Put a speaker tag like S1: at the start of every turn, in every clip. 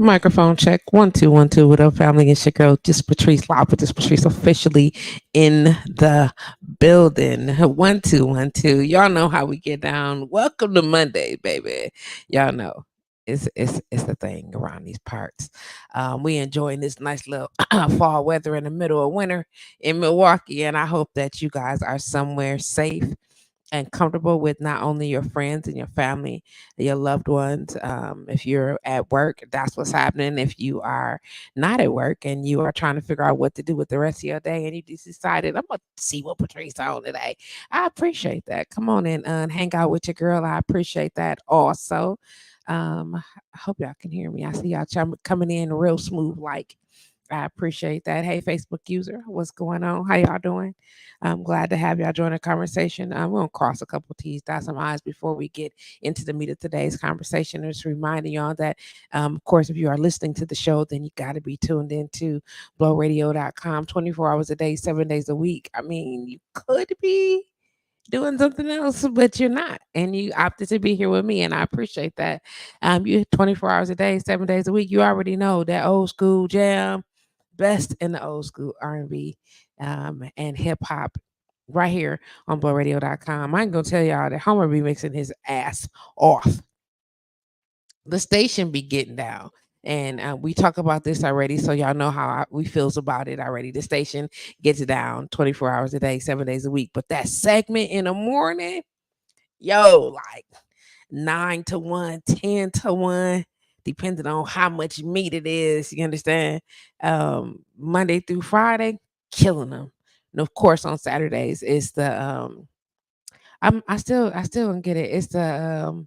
S1: Microphone check 1 2 1 2. What up, family? It's your girl, JustPatrice, live with JustPatrice, officially in the building. 1 2 1 2. Y'all know how we get down. Welcome to Monday, baby. Y'all know it's the thing around these parts. We enjoying this nice little fall weather in the middle of winter in Milwaukee, and I hope that you guys are somewhere safe and comfortable with not only your friends and your family, your loved ones. If you're at work, that's what's happening. If you are not at work and you are trying to figure out what to do with the rest of your day, and you just decided, I'm gonna see what Patrice on today. I appreciate that. Come on in and hang out with your girl. I appreciate that also. I hope y'all can hear me. I see y'all coming in real smooth, like. I appreciate that. Hey, Facebook user, what's going on? How y'all doing? I'm glad to have y'all join the conversation. We're gonna cross a couple T's, dot some I's before we get into the meat of today's conversation. Just reminding y'all that, of course, if you are listening to the show, then you got to be tuned into blowradio.com 24 hours a day, 7 days a week. I mean, you could be doing something else, but you're not. And you opted to be here with me, and I appreciate that. You 24 hours a day, 7 days a week. You already know that old school jam, best in the old school R&B and hip hop right here on blowradio.com. I'm going to tell y'all that Homer be mixing his ass off. The station be getting down. And we talk about this already, so y'all know how we feels about it already. The station gets down 24 hours a day, 7 days a week. But that segment in the morning, yo, like 9 to 1, 10 to 1, depending on how much meat it is. You understand? Monday through Friday, killing them. And of course, on Saturdays, it's the I still don't get it. It's the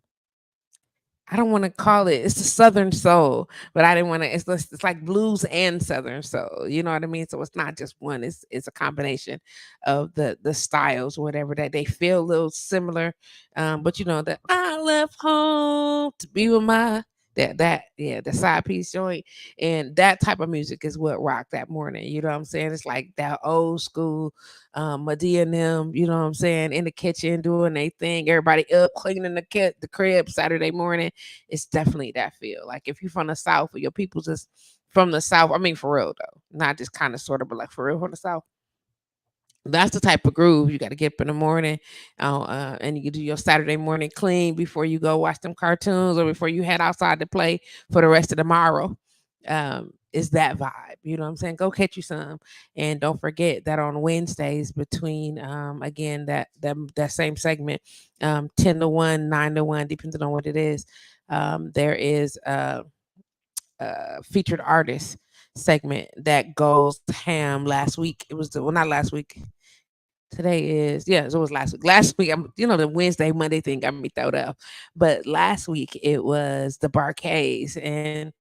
S1: I don't want to call it. It's the Southern Soul, but I didn't want to. It's like blues and Southern Soul. You know what I mean? So it's not just one. It's a combination of the styles, whatever that they feel a little similar. But you know that I left home to be with my that yeah, the side piece joint, and that type of music is what rocked that morning. You know what I'm saying? It's like that old school Medea and them, you know what I'm saying, in the kitchen doing their thing, everybody up cleaning the crib Saturday morning. It's definitely that feel. Like if you're from the South or your people's just from the South, I mean for real though, not just kind of sort of, but like for real from the South. That's the type of groove you got to get up in the morning, and you do your Saturday morning clean before you go watch them cartoons or before you head outside to play for the rest of tomorrow. Is that vibe? You know what I'm saying? Go catch you some, and don't forget that on Wednesdays between again that same segment, 10 to 1, 9 to 1, depending on what it is. There is a featured artist segment that goes ham last week. It was not last week. Today is yeah, it was last week. Last week, the Wednesday, Monday thing got me thrown off. But last week it was the Barcades, and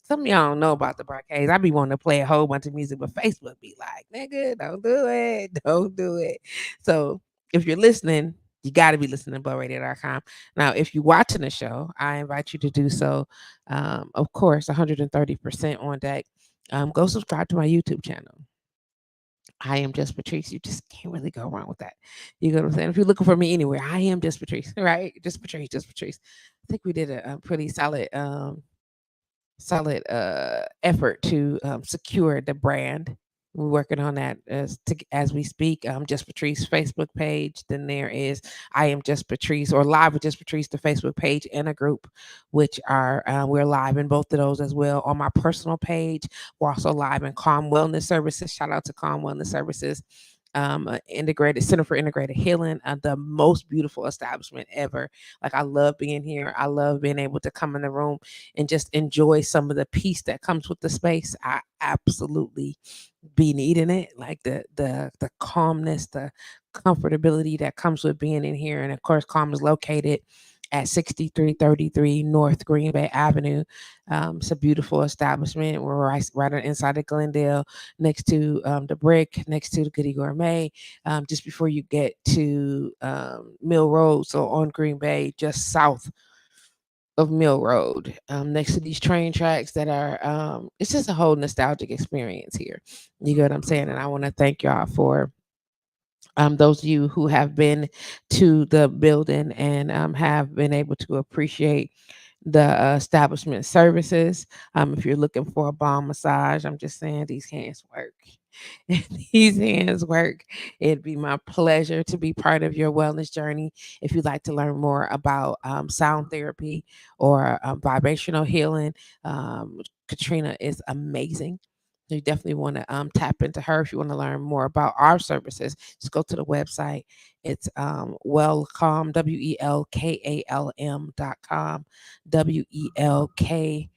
S1: some of y'all don't know about the Barcades. I be wanting to play a whole bunch of music, but Facebook be like, nigga, don't do it, don't do it. So if you're listening, you got to be listening to blowradio.com. Now, if you're watching the show, I invite you to do so. Of course, 130% on deck. Go subscribe to my YouTube channel. I am just Patrice. You just can't really go wrong with that. You know what I'm saying? If you're looking for me anywhere, I am just Patrice, right? Just Patrice, just Patrice. I think we did a pretty solid effort to secure the brand. We're working on that as we speak. Just Patrice Facebook page. Then there is I am Just Patrice or Live with Just Patrice, the Facebook page and a group, which are we're live in both of those as well. On my personal page, we're also live in Calm Wellness Services. Shout out to Calm Wellness Services, integrated Center for Integrated Healing, the most beautiful establishment ever. Like I love being here. I love being able to come in the room and just enjoy some of the peace that comes with the space. I absolutely be needing it, like the calmness, the comfortability that comes with being in here. And of course, Calm is located at 6333 North Green Bay Avenue. It's a beautiful establishment. We're right inside of Glendale, next to the Brick, next to the Goody Gourmet, just before you get to Mill Road. So on Green Bay, just south of Mill Road, next to these train tracks that are, it's just a whole nostalgic experience here. You get what I'm saying? And I want to thank y'all for those of you who have been to the building and have been able to appreciate the establishment services. If you're looking for a bomb massage, I'm just saying these hands work. These hands work. It'd be my pleasure to be part of your wellness journey. If you'd like to learn more about sound therapy or vibrational healing, Katrina is amazing. You definitely want to tap into her if you want to learn more about our services. Just go to the website. It's Welcalm, WELKALM.com, WELKALM.com.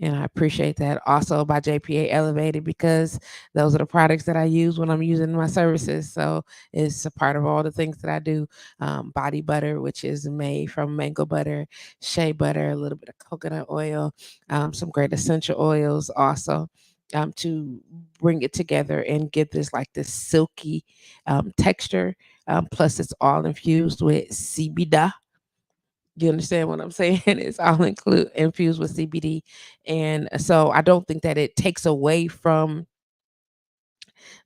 S1: And I appreciate that. Also by JPA Elevated, because those are the products that I use when I'm using my services. So it's a part of all the things that I do. Body butter, which is made from mango butter, shea butter, a little bit of coconut oil, some great essential oils also. To bring it together and give this silky texture. Plus, it's all infused with CBD. You understand what I'm saying? It's all include infused with CBD, and so I don't think that it takes away from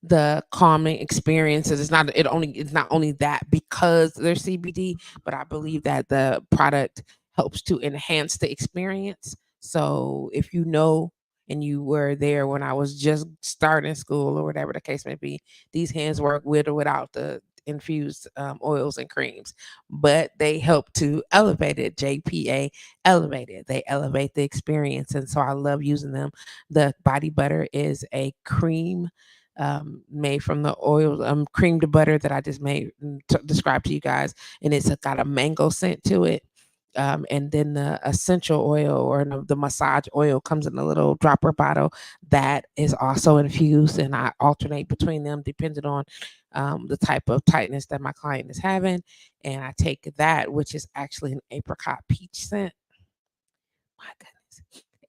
S1: the calming experiences. It's not only that because there's CBD, but I believe that the product helps to enhance the experience. So if you know and you were there when I was just starting school or whatever the case may be, these hands work with or without the infused oils and creams, but they help to elevate it. JPA elevated. They elevate the experience, and so I love using them. The body butter is a cream made from the oil, cream to butter that I just made and described to you guys, and it's got a mango scent to it. And then the essential oil or the massage oil comes in a little dropper bottle that is also infused, and I alternate between them depending on the type of tightness that my client is having. And I take that, which is actually an apricot peach scent. My goodness.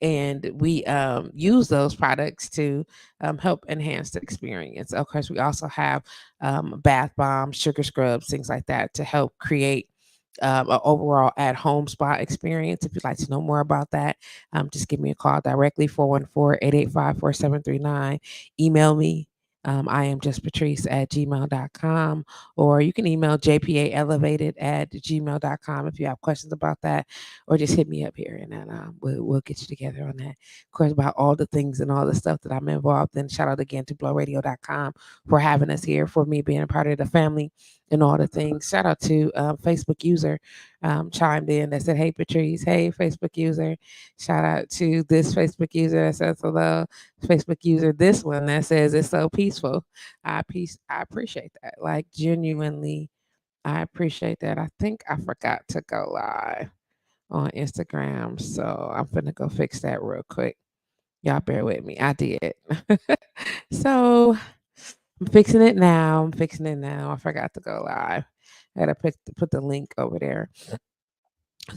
S1: And we use those products to help enhance the experience. Of course, we also have bath bombs, sugar scrubs, things like that to help create an overall at home spa experience. If you'd like to know more about that, just give me a call directly, 414-885-4739. Email me. I am JustPatrice at gmail.com, or you can email jpaelevated at gmail.com if you have questions about that, or just hit me up here, and then we'll get you together on that. Of course, about all the things and all the stuff that I'm involved in. Shout out again to blowradio.com for having us here, for me being a part of the family and all the things. Shout out to Facebook user chimed in that said, "Hey Patrice, hey Facebook user." Shout out to this Facebook user that says hello. Facebook user, this one that says it's so peaceful. I appreciate that. Like genuinely, I appreciate that. I think I forgot to go live on Instagram. So I'm finna go fix that real quick. Y'all bear with me. I did. So I'm fixing it now. I'm fixing it now. I forgot to go live. I gotta put the link over there.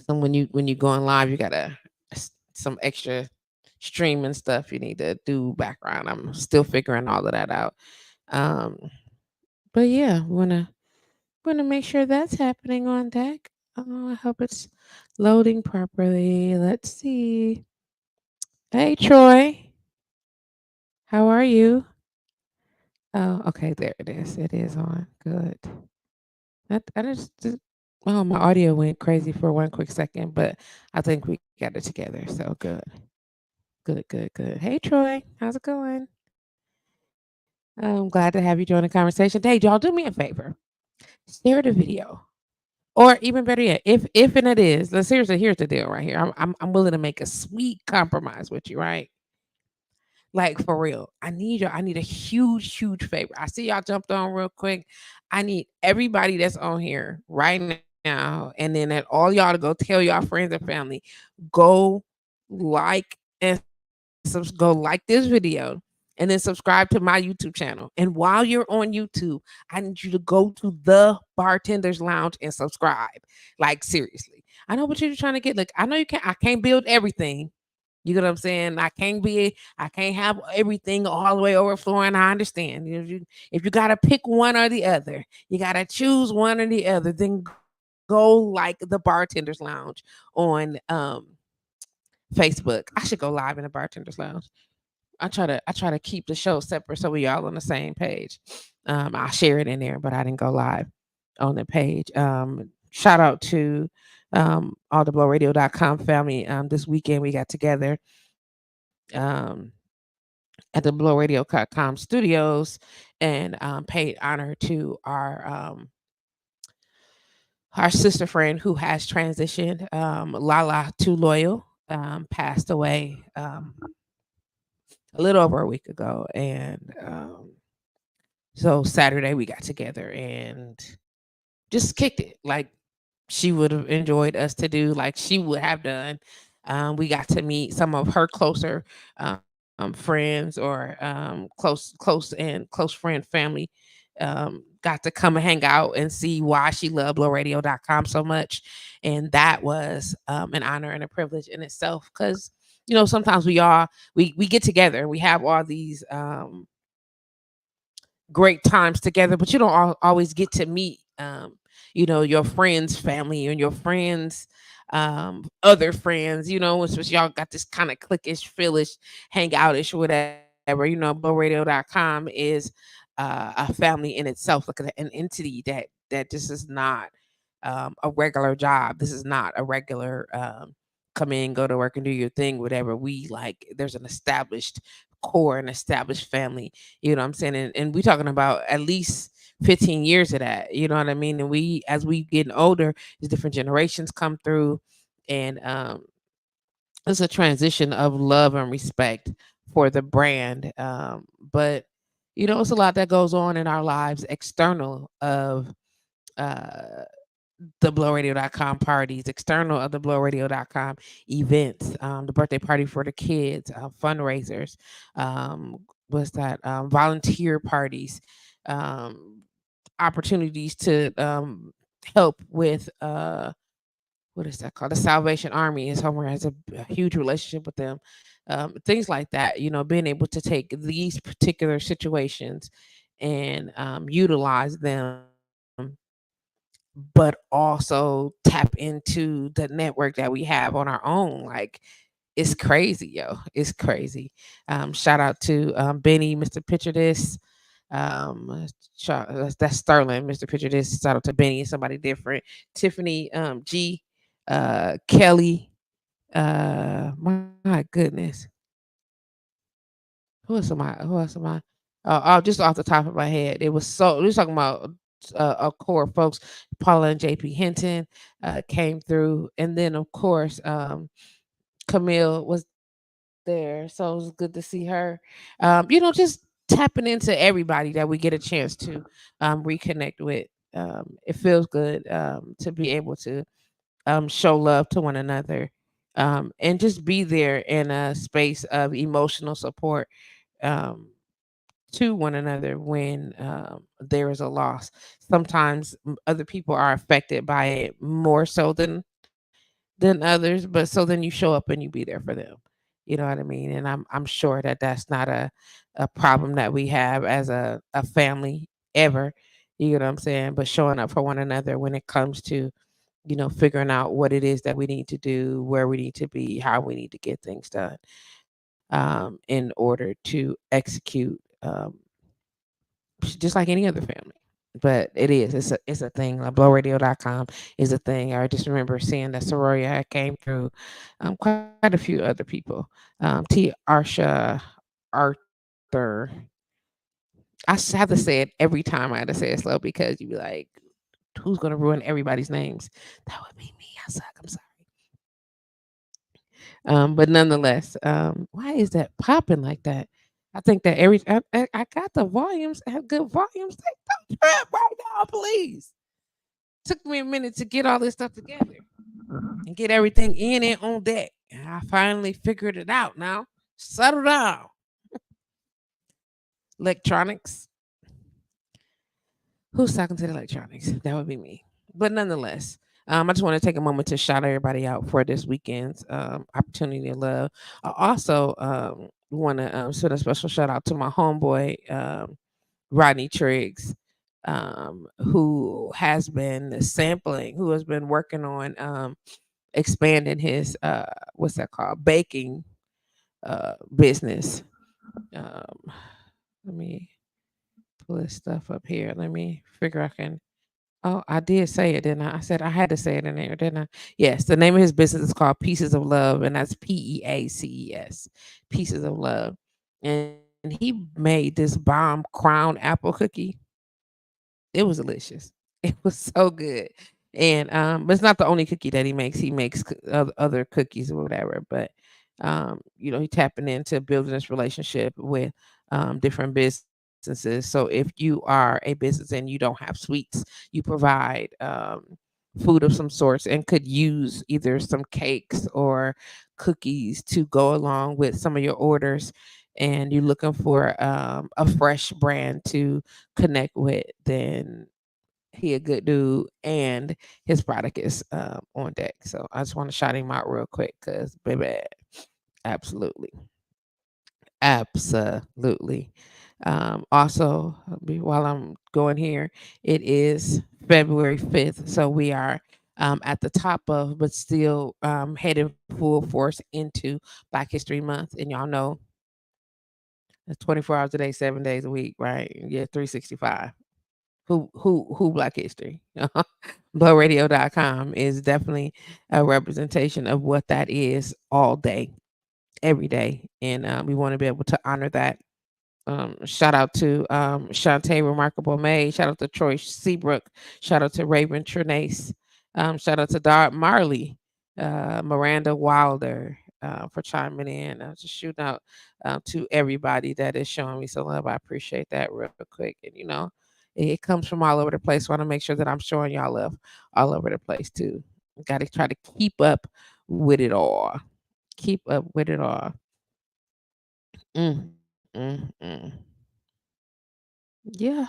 S1: So when you going live, you gotta some extra streaming stuff you need to do background. I'm still figuring all of that out. Um, but yeah, wanna make sure that's happening on deck. Oh, I hope it's loading properly. Let's see. Hey, Troy. How are you? Oh, okay. There it is. It is on. Good. Oh, my audio went crazy for one quick second, but I think we got it together. So good. Good, good, good. Hey, Troy. How's it going? I'm glad to have you join the conversation. Hey, y'all, do me a favor. Share the video. Or even better yet, if and it is, seriously, here's the deal right here. I'm willing to make a sweet compromise with you, right? Like for real. I need a huge, huge favor. I see y'all jumped on real quick. I need everybody that's on here right now, and then at all y'all to go tell y'all friends and family, go like and go like this video, and then subscribe to my YouTube channel. And while you're on YouTube, I need you to go to the Bartender's Lounge and subscribe. Like seriously. I know what you're trying to get. Look, I know I can't build everything. You get what I'm saying? I can't have everything all the way overflowing. I understand. If you gotta pick one or the other, you gotta choose one or the other, then go like the Bartender's Lounge on Facebook. I should go live in the Bartender's Lounge. I try to keep the show separate so we all on the same page. I'll share it in there, but I didn't go live on the page. shout out to all the blowradio.com family. This weekend we got together um, at the blowradio.com studios and paid honor to our sister friend who has transitioned. Lala Too Loyal passed away a little over a week ago. And so Saturday we got together and just kicked it like she would have enjoyed us to do, like she would have done. We got to meet some of her closer friends or close friend family. Got to come and hang out and see why she loved blowradio.com so much. And that was an honor and a privilege in itself because, sometimes we get together and we have all these great times together, but you don't always get to meet, your friends' family and your friends' other friends. Especially y'all got this kind of cliquish, feelish, hangoutish, whatever. Blowradio.com is a family in itself, like an entity that this is not a regular job. This is not a regular come in, go to work, and do your thing, whatever. We like there's an established core, an established family. You know what I'm saying? And we talking about at least 15 years of that. You know what I mean? And as we getting older, as different generations come through, and it's a transition of love and respect for the brand. But it's a lot that goes on in our lives external of uh the blowradio.com parties, external of the blowradio.com events, the birthday party for the kids, fundraisers, what's that, volunteer parties, um, opportunities to help with what is that called? The Salvation Army is somewhere has a huge relationship with them. Things like that, being able to take these particular situations and utilize them, but also tap into the network that we have on our own. Like it's crazy, yo. It's crazy. Shout out to Benny, Mr. Picture This. That's Sterling, Mr. Picture This. Shout out to Benny, somebody different. Tiffany, G, Kelly. My goodness. Who else am I? Just off the top of my head, we was talking about a core of folks. Paula and JP Hinton came through, and then of course Camille was there, so it was good to see her. Just tapping into everybody that we get a chance to reconnect with. It feels good to be able to show love to one another, and just be there in a space of emotional support um, to one another when there is a loss. Sometimes other people are affected by it more so than others, but so then you show up and you be there for them. You know what I mean? And I'm sure that that's not a problem that we have as a family ever. You know what I'm saying? But showing up for one another when it comes to figuring out what it is that we need to do, where we need to be, how we need to get things done, in order to execute, just like any other family. But it's a thing. Like blowradio.com is a thing. I just remember seeing that Sororia came through, quite a few other people. T. Arsha Arthur. Have to say it every time I had to say it slow because you'd be like, who's gonna ruin everybody's names? That would be me. I suck. I'm sorry. But nonetheless, why is that popping like that? I think that I got the volumes. I have good volumes. Like, don't trip right now, please. Took me a minute to get all this stuff together and get everything in and on deck. And I finally figured it out now. Settle down. Electronics. Who's talking to the electronics? That would be me. But nonetheless, I just want to take a moment to shout everybody out for this weekend's opportunity to love. I also want to send a special shout out to my homeboy, Rodney Triggs, who has been sampling, who has been working on expanding his what's that called, baking business. Um, let me pull this stuff up here. Let me figure I can Oh, I did say it, didn't I? I said I had to say it in there, didn't I? Yes, the name of his business is called Pieces of Love, and that's Peaces, Pieces of Love. And he made this bomb crown apple cookie. It was delicious. It was so good. And but it's not the only cookie that he makes. He makes other cookies or whatever. But he tapping into building this relationship with different businesses. So if you are a business and you don't have sweets, you provide food of some sorts and could use either some cakes or cookies to go along with some of your orders, and you're looking for a fresh brand to connect with, then he a good dude and his product is on deck. So I just want to shout him out real quick because baby, absolutely. Absolutely. Also, while I'm going here, it is February 5th. So we are at the top of, but still heading full force into Black History Month. And y'all know it's 24 hours a day, 7 days a week, right? Yeah, 365. Who Black History? Blowradio.com is definitely a representation of what that is all day, every day. And we want to be able to honor that. Shout out to Shantae Remarkable May. Shout out to Troy Seabrook. Shout out to Raven Trinace. Shout out to Dart Marley, Miranda Wilder for chiming in. Just shooting out to everybody that is showing me some love. I appreciate that real quick. And it comes from all over the place. So I want to make sure that I'm showing y'all love all over the place too. Got to try to keep up with it all. Keep up with it all. Mm. Yeah.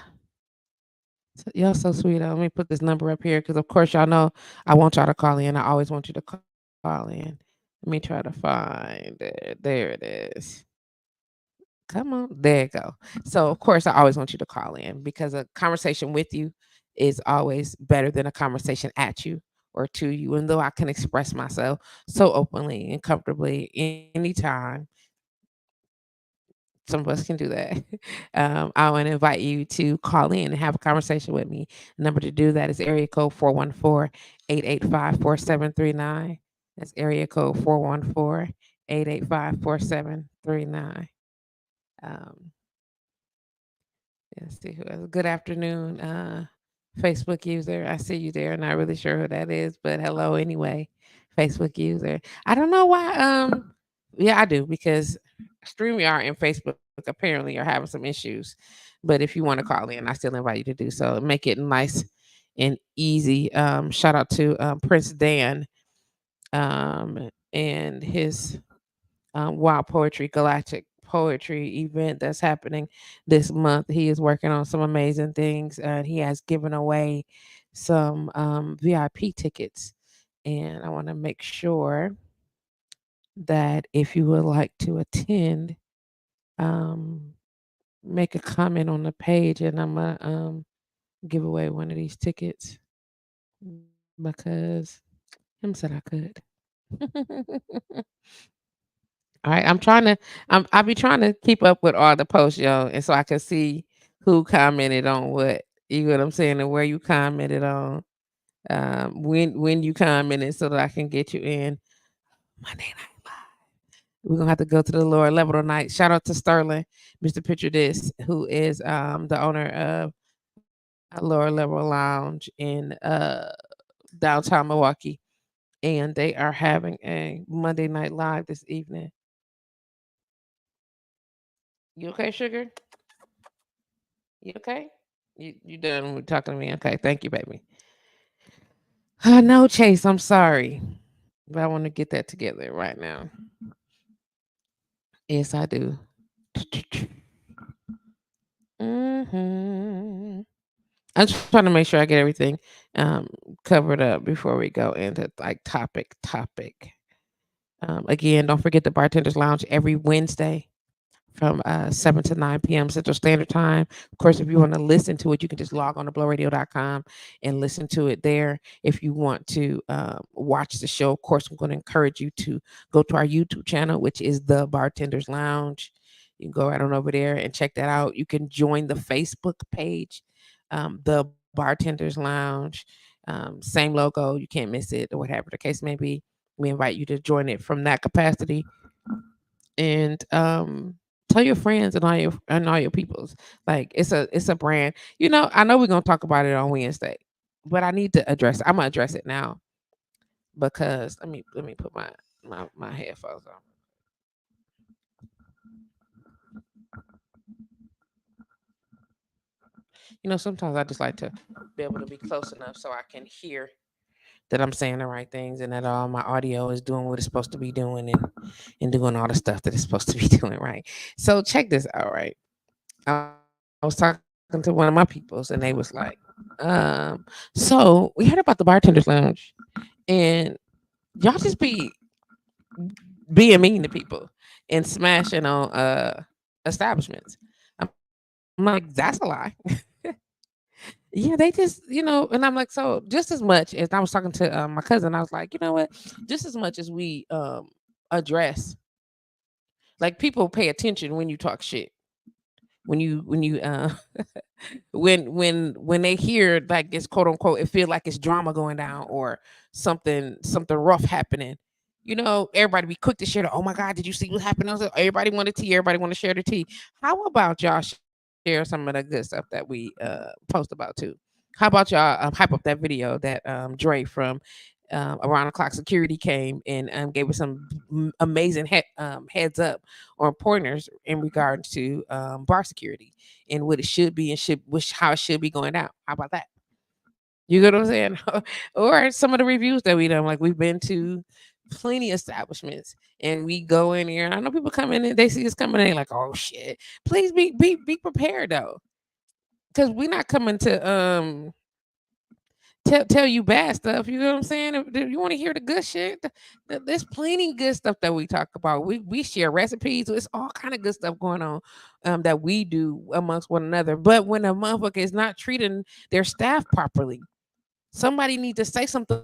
S1: Y'all so sweet. Let me put this number up here because, of course, y'all know I want y'all to call in. I always want you to call in. Let me try to find it. There it is. Come on. There you go. So, of course, I always want you to call in because a conversation with you is always better than a conversation at you or to you. And though I can express myself so openly and comfortably anytime, some of us can do that. I want to invite you to call in and have a conversation with me. The number to do that is area code 414-885-4739. That's area code 414-885-4739. Um, let's see who else. Good afternoon, Facebook user. I see you there. Not really sure who that is, but hello anyway, Facebook user. I don't know why. Yeah, I do because StreamYard and Facebook apparently are having some issues. But if you want to call in, I still invite you to do so. Make it nice and easy. Shout out to Prince Dan and his Wild Poetry Galactic Poetry event that's happening this month. He is working on some amazing things. He has given away some VIP tickets, and I want to make sure that if you would like to attend, um, make a comment on the page, and I'm gonna give away one of these tickets because him said I could. All right, I be trying to keep up with all the posts, y'all, and so I can see who commented on what. You know what I'm saying, and where you commented on, when you commented, so that I can get you in Monday Night Live. We're gonna have to go to the lower level tonight. Shout out to Sterling, Mr. Picture This, who is the owner of a lower level lounge in downtown Milwaukee, and they are having a Monday Night Live this evening. You okay, sugar? You okay? You done with talking to me? Okay, thank you, baby. No, Chase, I'm sorry, but I want to get that together right now. Yes, I do. hmm I'm just trying to make sure I get everything um, covered up before we go into like topic. Again, don't forget the Bartenders Lounge every Wednesday from 7 to 9 p.m. Central Standard Time. Of course, if you want to listen to it, you can just log on to blowradio.com and listen to it there. If you want to watch the show, of course, I'm going to encourage you to go to our YouTube channel, which is The Bartenders Lounge. You can go right on over there and check that out. You can join the Facebook page, The Bartenders Lounge. Same logo, you can't miss it, or whatever the case may be. We invite you to join it from that capacity, and tell your friends and all your peoples. Like it's a brand. I know we're gonna talk about it on Wednesday, but I need to address it. I'm gonna address it now because let me put my headphones on. Sometimes I just like to be able to be close enough so I can hear that I'm saying the right things and that all my audio is doing what it's supposed to be doing and doing all the stuff that it's supposed to be doing right. So check this out, right? I was talking to one of my peoples and they was like, so we heard about the bartenders lounge and y'all just be being mean to people and smashing on establishments. I'm like, that's a lie. Yeah, they just, and I'm like, so just as much as I was talking to my cousin, I was like, you know what? Just as much as we address, like people pay attention when you talk shit, when you when they hear like it's quote unquote, it feel like it's drama going down or something rough happening. Everybody be quick to share oh my God, did you see what happened? Everybody wanted tea, everybody want to share the tea. How about y'all share some of the good stuff that we post about too? How about y'all hype up that video that Dre from Around the Clock Security came and gave us some amazing heads up or pointers in regards to bar security and what it should be and how it should be going down. How about that? You get what I'm saying? Or some of the reviews that we done, like we've been to plenty establishments and we go in here. I know people come in and they see us coming in like, oh shit. Please be prepared though. Because we're not coming to tell you bad stuff. You know what I'm saying? If you want to hear the good shit, there's plenty good stuff that we talk about. We share recipes. It's all kind of good stuff going on that we do amongst one another. But when a motherfucker is not treating their staff properly, somebody needs to say something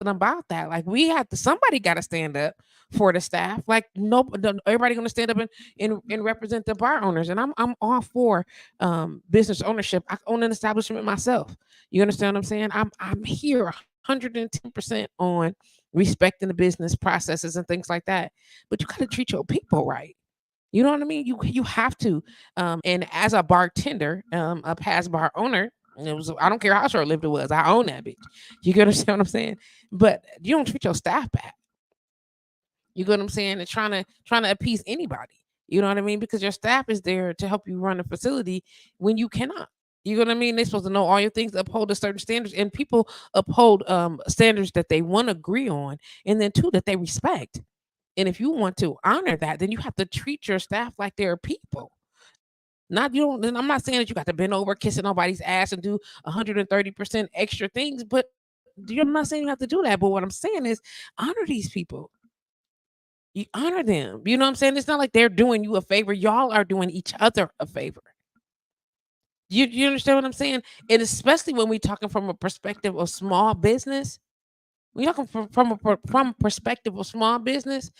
S1: about that. Like somebody got to stand up for the staff. Like everybody gonna stand up and represent the bar owners. And I'm all for business ownership. I own an establishment myself. You understand what I'm saying? I'm here 110% on respecting the business processes and things like that. But you gotta treat your people right. You know what I mean? You have to. And as a bartender, a past bar owner, I don't care how short lived it was. I own that bitch. You get understand what I'm saying? But you don't treat your staff bad. You get what I'm saying? And trying to appease anybody. You know what I mean? Because your staff is there to help you run a facility when you cannot. You know what I mean? They're supposed to know all your things, uphold a certain standards, and people uphold standards that they want to agree on, and then two that they respect. And if you want to honor that, then you have to treat your staff like they're people. Not you don't. And I'm not saying that you got to bend over, kissing nobody's ass, and do 130% extra things. But I'm not saying you have to do that. But what I'm saying is honor these people. You honor them. You know what I'm saying? It's not like they're doing you a favor. Y'all are doing each other a favor. You understand what I'm saying? And especially when we're talking from a perspective of small business, we talking from perspective of small business,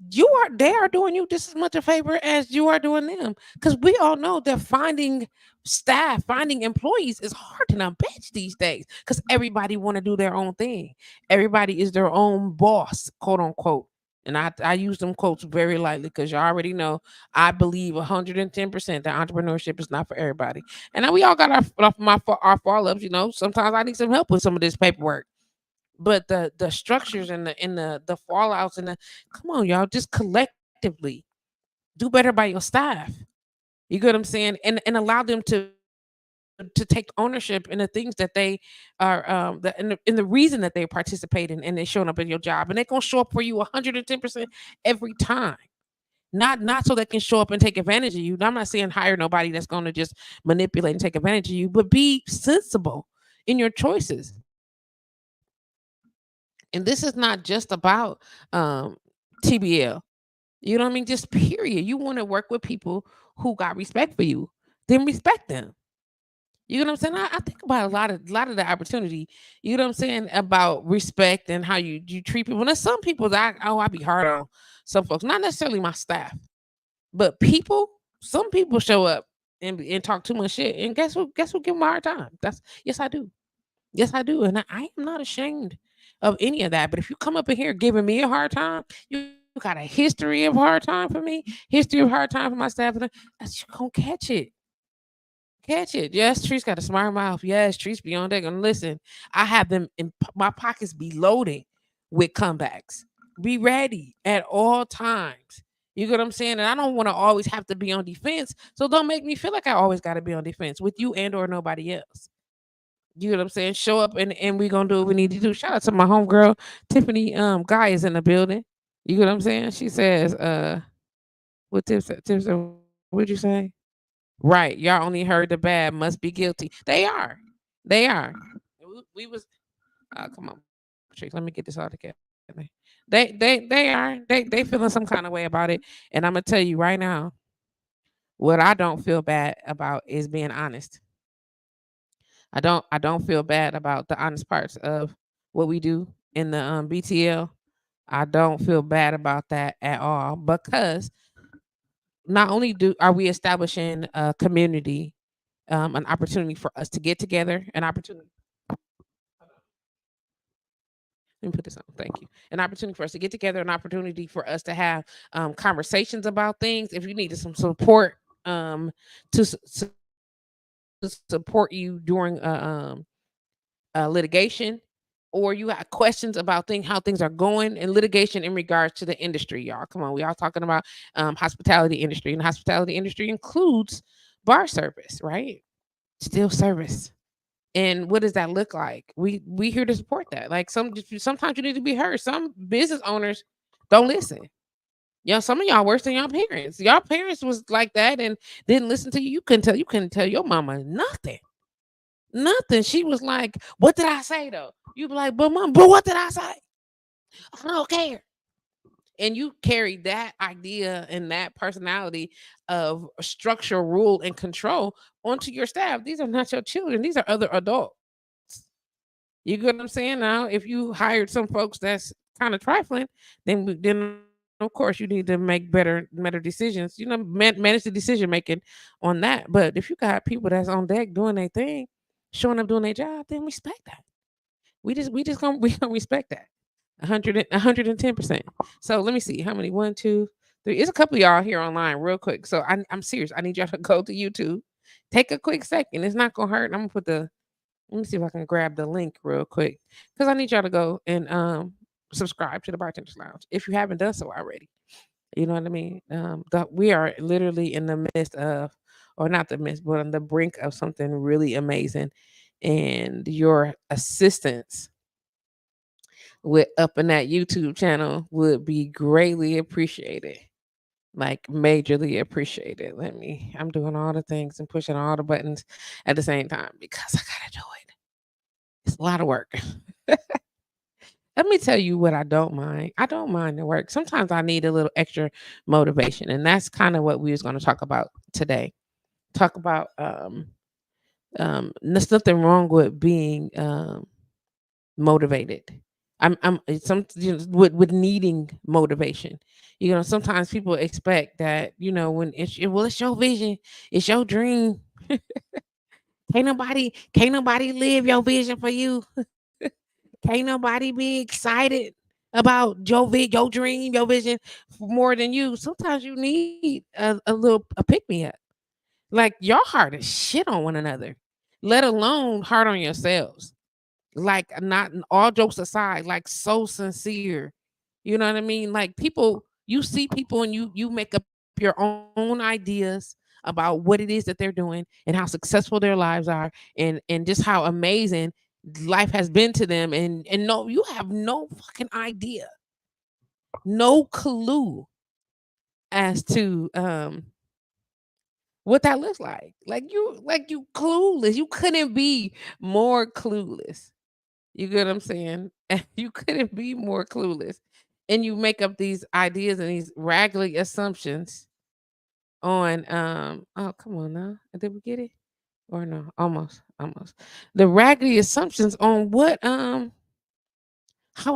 S1: they are doing you just as much a favor as you are doing them. Because we all know that finding staff, finding employees is hard than a bitch these days. Because everybody want to do their own thing. Everybody is their own boss, quote unquote. And I use them quotes very lightly because you already know I believe 110% that entrepreneurship is not for everybody. And now we all got our fall ups. Sometimes I need some help with some of this paperwork, but the structures and the fallouts come on, y'all, just collectively do better by your staff. You get what I'm saying? And allow them to take ownership in the things that they are in the reason that they participate in and they're showing up in your job, and they're gonna show up for you 110% every time. Not so they can show up and take advantage of you. I'm not saying hire nobody that's gonna just manipulate and take advantage of you, but be sensible in your choices. And this is not just about TBL. You know what I mean? Just period. You want to work with people who got respect for you, then respect them. You know what I'm saying? I think about a lot of the opportunity. You know what I'm saying about respect and how you treat people. There's some people that I be hard on some folks, not necessarily my staff, but people. Some people show up. and talk too much shit. And guess who? Guess who give them a hard time? That's yes, I do. Yes, I do. And I am not ashamed of any of that. But if you come up in here giving me a hard time, you got a history of hard time for me, history of hard time for my staff, and you gonna catch it. Catch it. Yes, Treese got a smart mouth. Yes, Treese be on deck. And listen, I have them in my pockets be loaded with comebacks. Be ready at all times. You get what I'm saying? And I don't want to always have to be on defense. So don't make me feel like I always got to be on defense with you and or nobody else. You know what I'm saying? Show up and we gonna do what we need to do. Shout out to my homegirl, Tiffany Guy is in the building. You get what I'm saying? She says, what tips what'd you say? Right. Y'all only heard the bad, must be guilty. They are. They are. We was come on, Patrice, let me get this all together. They are. They feeling some kind of way about it. And I'm gonna tell you right now, what I don't feel bad about is being honest. I don't feel bad about the honest parts of what we do in the BTL. I don't feel bad about that at all because not only do are we establishing a community, an opportunity for us to get together, an opportunity. Let me put this on. Thank you. An opportunity for us to get together, an opportunity for us to have conversations about things. If you needed some support to support you during litigation, or you got questions about how things are going in litigation in regards to the industry, y'all. Come on, we all talking about hospitality industry, and the hospitality industry includes bar service, right? Still service. And what does that look like? We here to support that. Like sometimes you need to be heard. Some business owners don't listen. Some of y'all worse than y'all parents. Y'all parents was like that and didn't listen to you. You couldn't tell your mama nothing. Nothing. She was like, "What did I say though?" You be like, "But mom, but what did I say? I don't care." And you carry that idea and that personality of structure, rule, and control onto your staff. These are not your children. These are other adults. You get what I'm saying? Now, if you hired some folks that's kind of trifling, then of course you need to make better decisions. Manage the decision making on that. But if you got people that's on deck doing their thing, showing up doing their job, then respect that. We just gonna we gonna respect that. 110%. So let me see how many. One, two, three. It's a couple of y'all here online, real quick. So I'm serious. I need y'all to go to YouTube. Take a quick second. It's not gonna hurt. I'm gonna put the. Let me see if I can grab the link real quick because I need y'all to go and subscribe to the Bartenders Lounge if you haven't done so already. You know what I mean? We are literally in the midst of, or not the midst, but on the brink of something really amazing, and your assistance with up in that YouTube channel would be greatly appreciated. Like majorly appreciated. I'm doing all the things and pushing all the buttons at the same time because I gotta do it. It's a lot of work. Let me tell you what I don't mind. I don't mind the work. Sometimes I need a little extra motivation, and that's kind of what we was going to talk about today. Talk about there's nothing wrong with being motivated. I'm some with needing motivation. Sometimes people expect that when it's your vision, it's your dream. Can't nobody live your vision for you. Can't nobody be excited about your dream, your vision more than you. Sometimes you need a pick me up. Like your heart is shit on one another, let alone hard on yourselves. Like not all jokes aside, like so sincere. You know what I mean? Like people, you see people and you make up your own ideas about what it is that they're doing and how successful their lives are and just how amazing life has been to them and no, you have no fucking idea, no clue as to what that looks like. Like you clueless. You couldn't be more clueless. You get what I'm saying? You couldn't be more clueless. And you make up these ideas and these raggedy assumptions on oh come on now. Did we get it? Or no, almost, almost. The raggedy assumptions on what how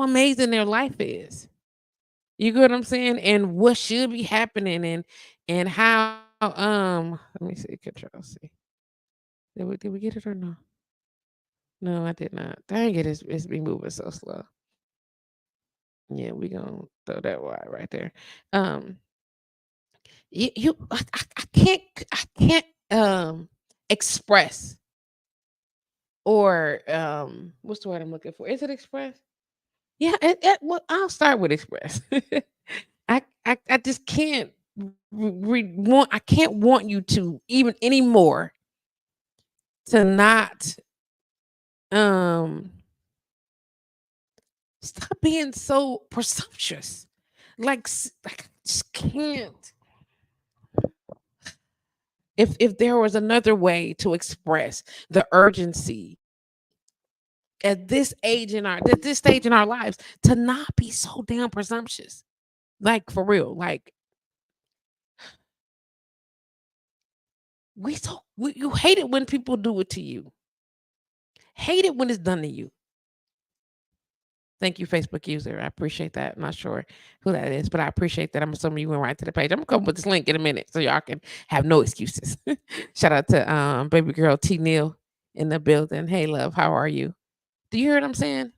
S1: amazing their life is. You get what I'm saying? And what should be happening and how let me see. Control C. Did we get it or no? No, I did not. Dang it, it's been moving so slow. Yeah, we gonna throw that Y right there. Um, I can't express or what's the word I'm looking for? Is it express? Yeah, well, I'll start with express. I just can't want I can't want you to even anymore to not um stop being so presumptuous. Like I just can't. If there was another way to express the urgency at this stage in our lives to not be so damn presumptuous. Like for real. Like you hate it when people do it to you. Hate it when it's done to you. Thank you, Facebook user. I appreciate that. I'm not sure who that is, but I appreciate that. I'm assuming you went right to the page. I'm gonna come with this link in a minute so y'all can have no excuses. Shout out to baby girl T Neil in the building. Hey love, how are you? Do you hear what I'm saying?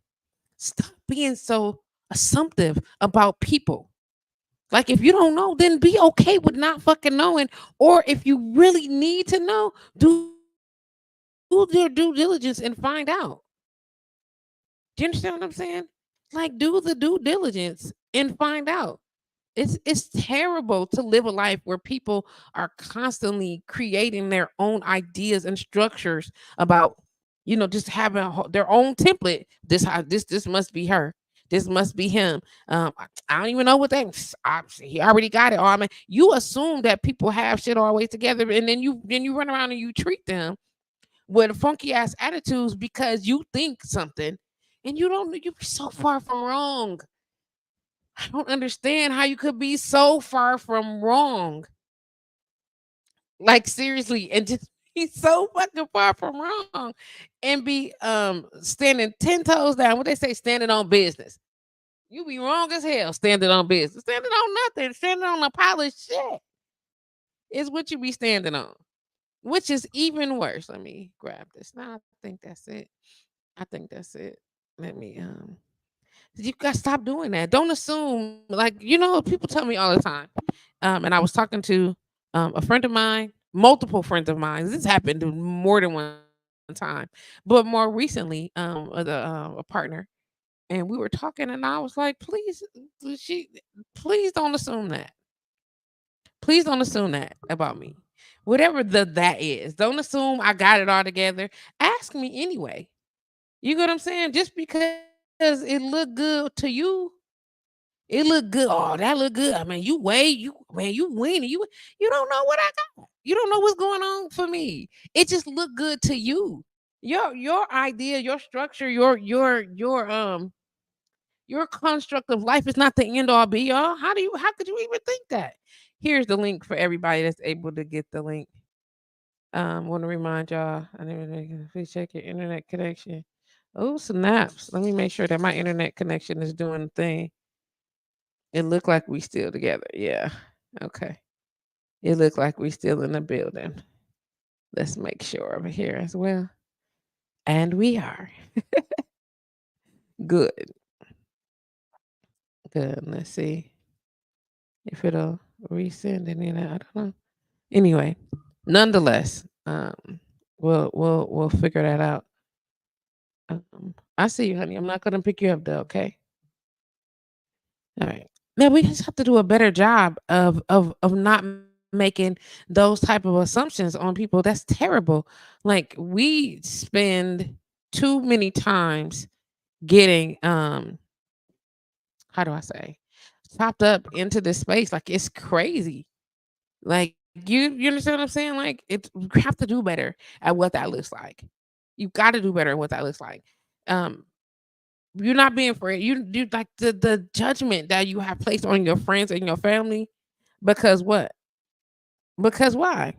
S1: Stop being so assumptive about people. Like if you don't know, then be okay with not fucking knowing. Or if you really need to know, do your due diligence and find out. Do you understand what I'm saying? Like do the due diligence and find out. It's terrible to live a life where people are constantly creating their own ideas and structures about, just having their own template. This must be her. This must be him. I don't even know what he already got it. Or I mean, you assume that people have shit always together, and then you run around and you treat them with funky ass attitudes because you think something, and you don't. You're so far from wrong. I don't understand how you could be so far from wrong. Like seriously, and just be so fucking far from wrong and be standing 10 toes down. What they say, standing on business. You be wrong as hell standing on business. Standing on nothing, standing on a pile of shit is what you be standing on. Which is even worse. Let me grab this. Now I think that's it. I think that's it. Let me you gotta stop doing that. Don't assume, like, people tell me all the time. And I was talking to a friend of mine, multiple friends of mine. This happened more than one time, but more recently, a partner, and we were talking, and I was like, please don't assume that. Please don't assume that about me. Whatever that is, don't assume I got it all together. Ask me anyway. You get what I'm saying? Just because it look good to you, it look good. Oh, that look good. I mean, you weigh, you winning. You don't know what I got. You don't know what's going on for me. It just look good to you. Your idea, your structure, your construct of life is not the end all be all. How could you even think that? Here's the link for everybody that's able to get the link. Want to remind y'all, please check your internet connection. Oh, snaps. Let me make sure that my internet connection is doing the thing. It looked like we still together. Yeah. Okay. It looked like we still in the building. Let's make sure over here as well. And we are. Good. Good. Let's see if it'll resend any of that. I don't know. Anyway, nonetheless, we'll figure that out. I see you, honey. I'm not gonna pick you up though, okay? All right. Now we just have to do a better job of not making those type of assumptions on people. That's terrible. Like we spend too many times getting how do I say, chopped up into this space. Like it's crazy. Like you understand what I'm saying? Like you have to do better at what that looks like. You got to do better at what that looks like. Um, you're not being afraid. You like the judgment that you have placed on your friends and your family because what? Because why?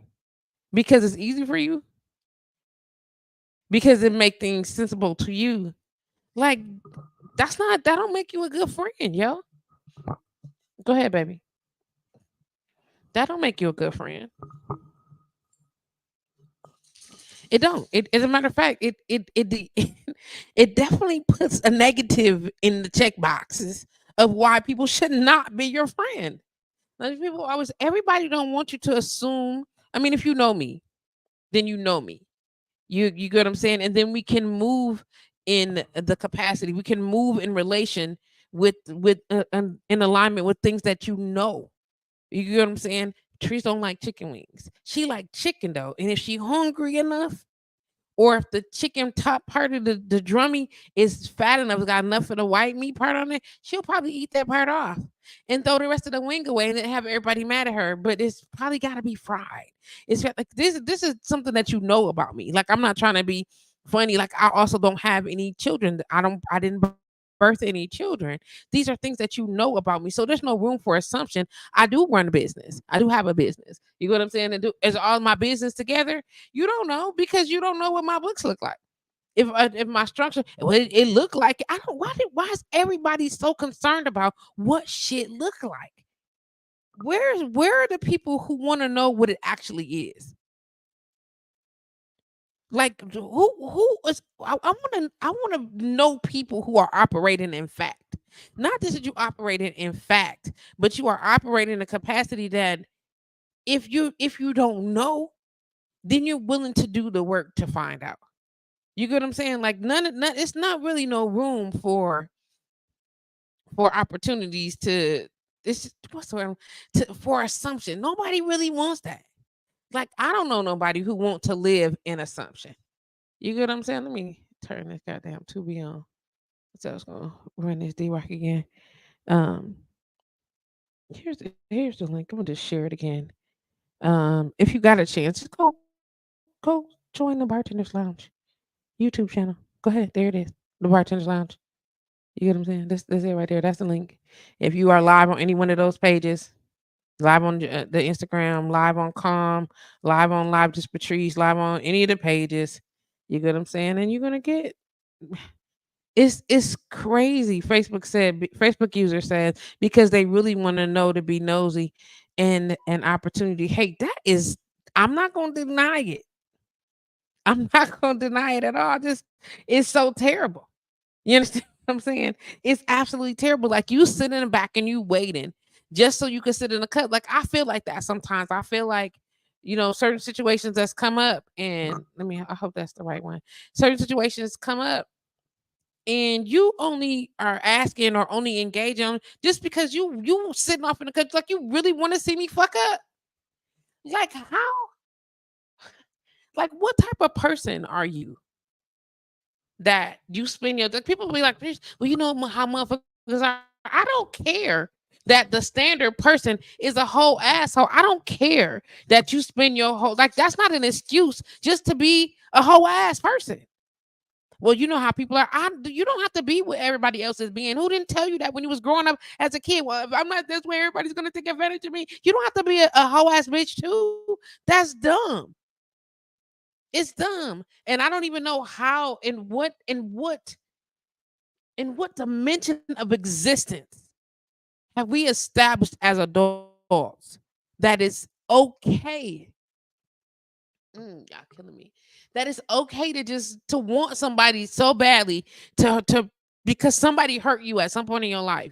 S1: Because it's easy for you? Because it make things sensible to you. Like that don't make you a good friend, yo. Go ahead, baby. That don't make you a good friend. It don't. It, as a matter of fact, it definitely puts a negative in the check boxes of why people should not be your friend. Like people always, everybody don't want you to assume. I mean, if you know me, then you know me. You get what I'm saying, and then we can move in the capacity. We can move in relation with in alignment with things that you know. You get what I'm saying? Trees don't like chicken wings. She like chicken though, and if she hungry enough, or if the chicken top part of the drummy is fat enough, it's got enough of the white meat part on it, she'll probably eat that part off and throw the rest of the wing away and then have everybody mad at her. But it's probably got to be fried. Like this. This is something that you know about me. Like I'm not trying to be funny. Like I also don't have any children. I don't. I didn't birth any children. These are things that you know about me. So there's no room for assumption. I do run a business. I do have a business. You know what I'm saying? And do is all my business together? You don't know because you don't know what my books look like. If my structure, well, it looked like I don't. Why is everybody so concerned about what shit look like? Where are the people who want to know what it actually is? Like who is I want to know people who are operating in fact. Not just that you operating in fact, but you are operating in a capacity that if you don't know, then you're willing to do the work to find out. You get what I'm saying? Like none it's not really no room for opportunities to this what's the word for assumption. Nobody really wants that. Like I don't know nobody who want to live in assumption. You get what I'm saying? Let me turn this goddamn Tubi on. So I was gonna run this D rock again. Um here's the link. I'm gonna just share it again. If you got a chance, just go join the Bartender's Lounge YouTube channel. Go ahead, there it is. The Bartender's Lounge. You get what I'm saying? This it right there. That's the link. If you are live on any one of those pages, live on the Instagram, live on Com, live on Live Just Patrice, live on any of the pages, you get what I'm saying? And you're gonna get it's crazy. Facebook user says because they really want to know to be nosy and an opportunity. Hey, that is I'm not gonna deny it. I'm not gonna deny it at all. Just it's so terrible. You understand what I'm saying? It's absolutely terrible. Like you sit in the back and you waiting just so you can sit in the cut. Like I feel like that sometimes. I feel like, certain situations that's come up and I hope that's the right one. Certain situations come up and you only are asking or only engaging on just because you sitting off in the cut like you really want to see me fuck up. Like how like what type of person are you? That you spend your people be like, well, you know how motherfuckers are. I don't care that the standard person is a whole asshole. I don't care that you spend your whole like that's not an excuse just to be a whole ass person. Well, you know how people are. You don't have to be what everybody else is being. Who didn't tell you that when you was growing up as a kid? Well, if I'm not this way, everybody's gonna take advantage of me. You don't have to be a whole ass bitch too. That's dumb. It's dumb. And I don't even know how in what dimension of existence have we established as adults that it's okay? Y'all killing me. That it's okay to just to want somebody so badly to because somebody hurt you at some point in your life.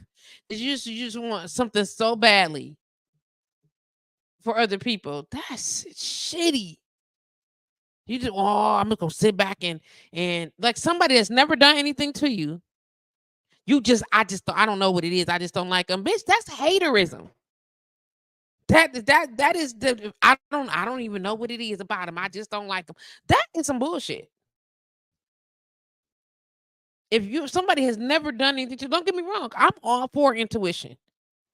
S1: That you just want something so badly for other people. That's shitty. You just I'm gonna go sit back and like somebody that's never done anything to you. I don't know what it is. I just don't like them. Bitch, that's haterism. That is the I don't even know what it is about them. I just don't like them. That is some bullshit. If somebody has never done anything to don't get me wrong, I'm all for intuition.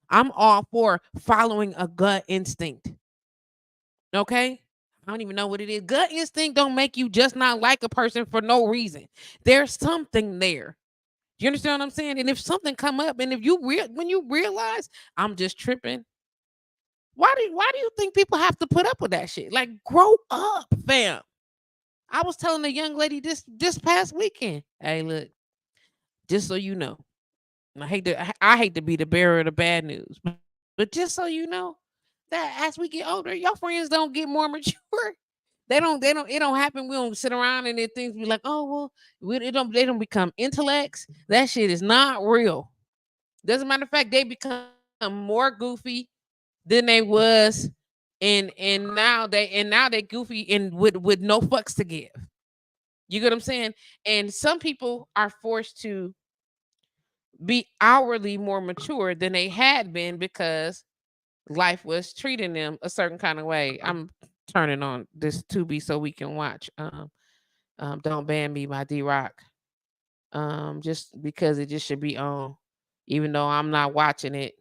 S1: I'm all for following a gut instinct. Okay? I don't even know what it is. Gut instinct don't make you just not like a person for no reason. There's something there. You understand what I'm saying? And if something come up, and if when you realize I'm just tripping, why do you think people have to put up with that shit? Like, grow up, fam. I was telling a young lady this past weekend. Hey, look, just so you know, I hate to be the bearer of the bad news, but just so you know, that as we get older, your friends don't get more mature. They don't it don't happen. We don't sit around and then things be like, oh well, they don't become intellects. That shit is not real. Doesn't matter of fact, they become more goofy than they was, and now they goofy and with no fucks to give. You get what I'm saying? And some people are forced to be hourly more mature than they had been because life was treating them a certain kind of way. I'm turning on this Tubi so we can watch Don't Ban Me by D Rock. Just because it just should be on. Even though I'm not watching it.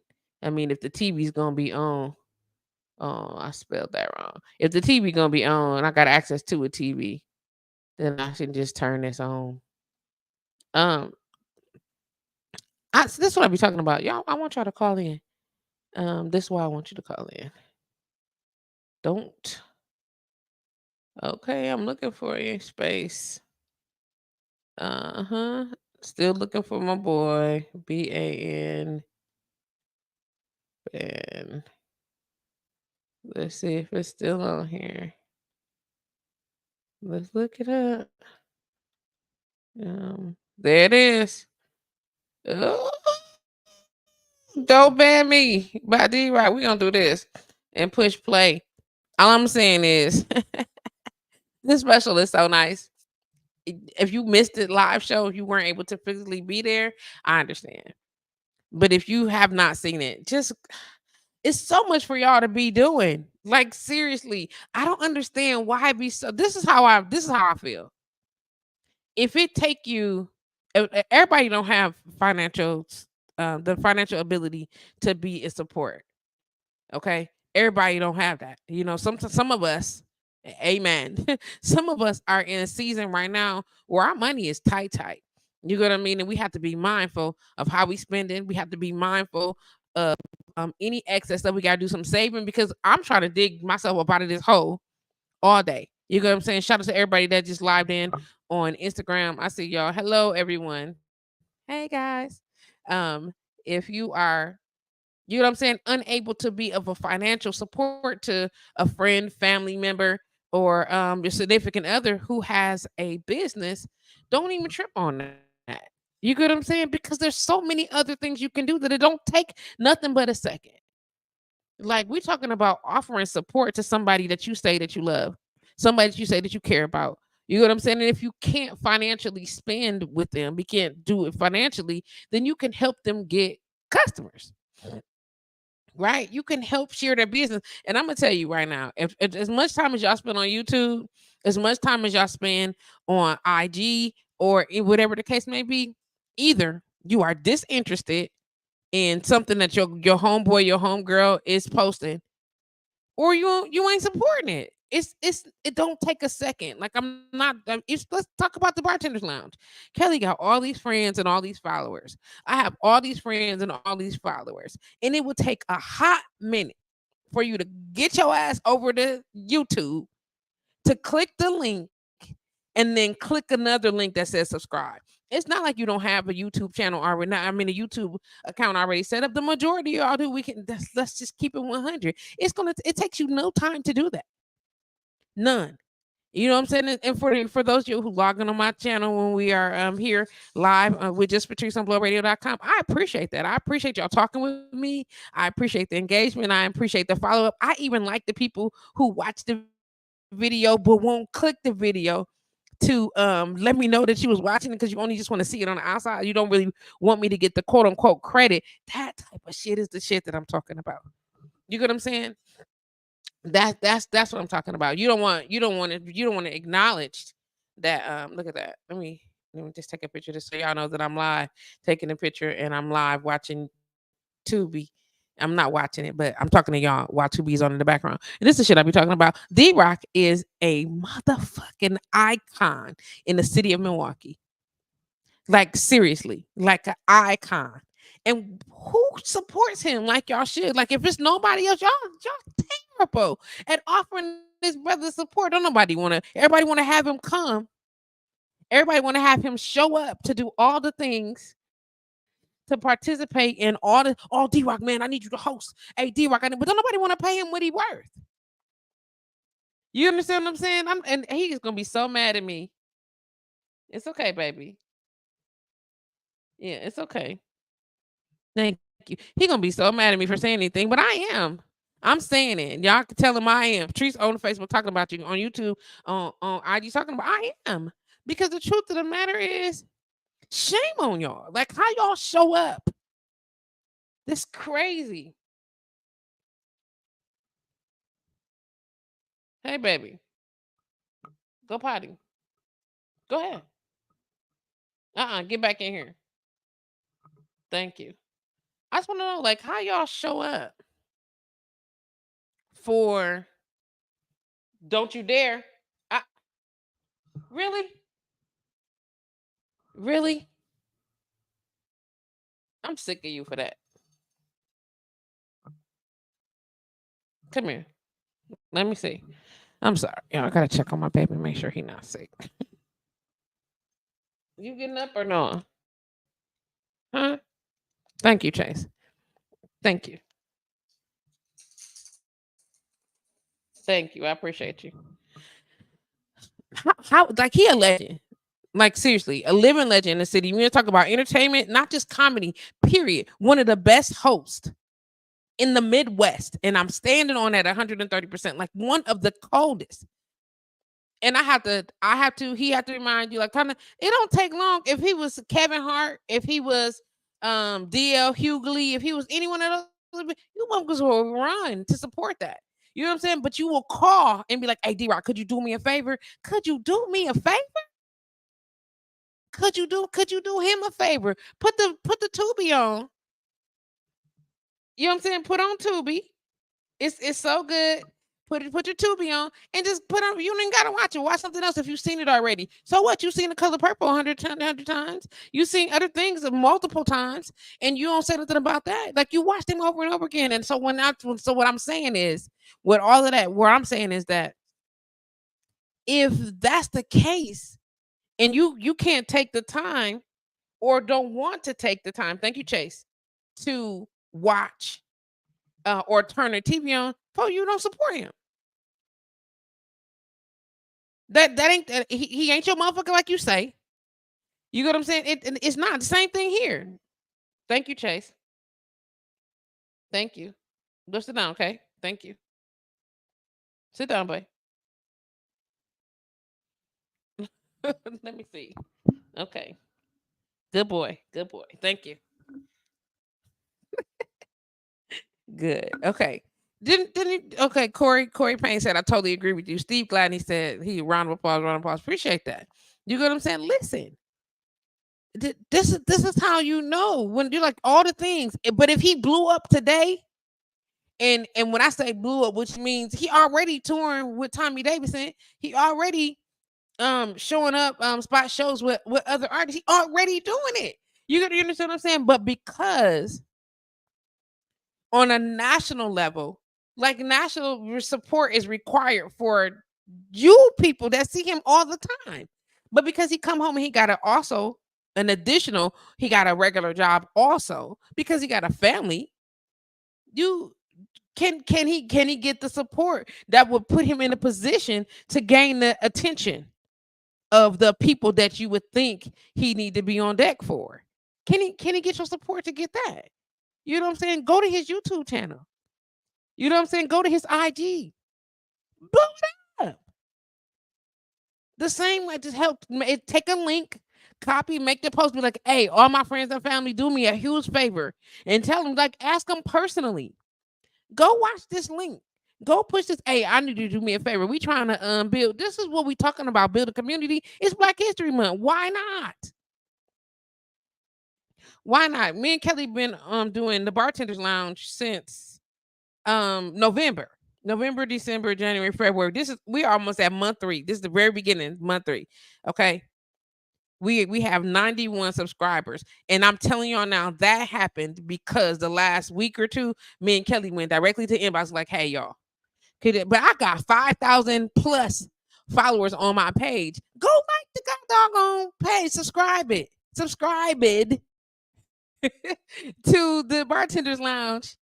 S1: I mean, if the TV's gonna be on, oh, I spelled that wrong. If the TV gonna be on and I got access to a TV, then I should just turn this on. Um, this is what I be talking about, y'all. I want y'all to call in. This is why I want you to call in. Don't. Okay, I'm looking for you. Space. Uh-huh. Still looking for my boy. BAN. And let's see if it's still on here. Let's look it up. There it is. Oh, don't ban me by D Rock. We gonna do this and push play. All I'm saying is this special is so nice. If you missed the live show, if you weren't able to physically be there, I understand. But if you have not seen it, just it's so much for y'all to be doing. Like seriously, I don't understand why it be so. This is how I feel. If it take you, everybody don't have the financial ability to be a support. Okay, everybody don't have that. You know, some of us, amen. Some of us are in a season right now where our money is tight. You know what I mean? And we have to be mindful of how we spend it. We have to be mindful of any excess that we got to do some saving because I'm trying to dig myself up out of this hole all day. You know what I'm saying? Shout out to everybody that just lived in on Instagram. I see y'all. Hello, everyone. Hey guys. Um, if you are, you know what I'm saying, unable to be of a financial support to a friend, family member, or your significant other who has a business, don't even trip on that. You get what I'm saying? Because there's so many other things you can do that it don't take nothing but a second. Like we're talking about offering support to somebody that you say that you love, somebody that you say that you care about. You know what I'm saying? And if you can't financially spend with them, you can't do it financially, then you can help them get customers. Right? You can help share their business. And I'm gonna tell you right now, if as much time as y'all spend on YouTube, as much time as y'all spend on IG or whatever the case may be, either you are disinterested in something that your homeboy, your homegirl is posting, or you ain't supporting it. It don't take a second. Like I'm not. Let's talk about the bartenders lounge. Kelly got all these friends and all these followers. I have all these friends and all these followers, and it would take a hot minute for you to get your ass over to YouTube to click the link and then click another link that says subscribe. It's not like you don't have a YouTube channel already. I mean, a YouTube account already set up. The majority of y'all do. Let's just keep it 100. It takes you no time to do that. None. You know what I'm saying? And for those of you who log in on my channel when we are here live with JustPatrice on blowradio.com, I appreciate that. I appreciate y'all talking with me. I appreciate the engagement. I appreciate the follow up. I even like the people who watch the video but won't click the video to let me know that you was watching it because you only just want to see it on the outside. You don't really want me to get the quote unquote credit. That type of shit is the shit that I'm talking about. You get what I'm saying? That's what I'm talking about. You don't want to acknowledge that. Look at that. Let me just take a picture just so y'all know that I'm live taking a picture and I'm live watching Tubi. I'm not watching it, but I'm talking to y'all while Tubi's on in the background. And this is shit I be talking about. D Rock is a motherfucking icon in the city of Milwaukee. Like seriously, like an icon. And who supports him like y'all should? Like if it's nobody else, y'all terrible at offering this brother support. Don't nobody everybody wanna have him come. Everybody wanna have him show up to do all the things to participate in all the D-Rock, man, I need you to host. Hey, D-Rock, but don't nobody want to pay him what he worth. You understand what I'm saying? And he's gonna be so mad at me. It's okay, baby. Yeah, it's okay. Thank you. He gonna be so mad at me for saying anything, but I am. I'm saying it. Y'all can tell him I am. Patrice on Facebook talking about you, on YouTube, on IG talking about I am. Because the truth of the matter is, shame on y'all. Like, how y'all show up? This crazy. Hey, baby. Go potty. Go ahead. Get back in here. Thank you. I just want to know, like, how y'all show up for Don't You Dare. Really? Really? I'm sick of you for that. Come here. Let me see. I'm sorry. I gotta check on my baby, make sure he's not sick. You getting up or no? Huh? Thank you, Chase. Thank you. Thank you. I appreciate you. How like he a legend. Like, seriously, a living legend in the city. We're talking about entertainment, not just comedy, period. One of the best hosts in the Midwest. And I'm standing on that 130%. Like, one of the coldest. And he had to remind you, like, kind of, it don't take long. If he was Kevin Hart, if he was DL Hughley, if he was any one of those, you will run to support that. You know what I'm saying? But you will call and be like, hey, D-Rock, could you do me a favor? Could you do me a favor? Could you do him a favor? Put the Tubi on. You know what I'm saying? Put on Tubi. It's so good. Put your Tubi on and just put on. You ain't gotta watch it. Watch something else if you've seen it already. So what? You've seen The Color Purple 100 times. You've seen other things multiple times, and you don't say nothing about that. Like, you watch them over and over again. And so what I'm saying is, with all of that, where I'm saying is that if that's the case, and you can't take the time or don't want to take the time, thank you, Chase, to watch or turn the TV on, you don't support him. That ain't he ain't your motherfucker like you say. You get what I'm saying? It's not the same thing here. Thank you, Chase. Thank you. Go sit down, okay? Thank you. Sit down, boy. Let me see. Okay. Good boy. Good boy. Thank you. Good. Okay. Didn't he? Okay, Corey Payne said, I totally agree with you. Steve Gladney said, round of applause. Appreciate that. You get what I'm saying? Listen. This is how you know when you're like all the things. But if he blew up today, and when I say blew up, which means he already touring with Tommy Davidson, he already showing up spot shows with other artists. He already doing it. You understand what I'm saying? But because on a national level, like, national support is required for you people that see him all the time. But because he come home and he got he got a regular job also, because he got a family, you can he get the support that would put him in a position to gain the attention of the people that you would think he need to be on deck for? Can he get your support to get that? You know what I'm saying? Go to his YouTube channel. You know what I'm saying? Go to his IG. Blow it up. The same way, just help take a link, copy, make the post, be like, hey, all my friends and family, do me a huge favor. And tell them, like, ask them personally. Go watch this link. Go push this. Hey, I need you to do me a favor. We trying to build. This is what we talking about. Build a community. It's Black History Month. Why not? Why not? Me and Kelly been doing the Bartenders Lounge since November, December, January, February. We're almost at month 3. This is the very beginning, month 3. Okay. We have 91 subscribers. And I'm telling y'all now, that happened because the last week or two, me and Kelly went directly to inbox like, hey, y'all. But I got 5,000 plus followers on my page. Go like the doggone page. Subscribe it. to the bartender's lounge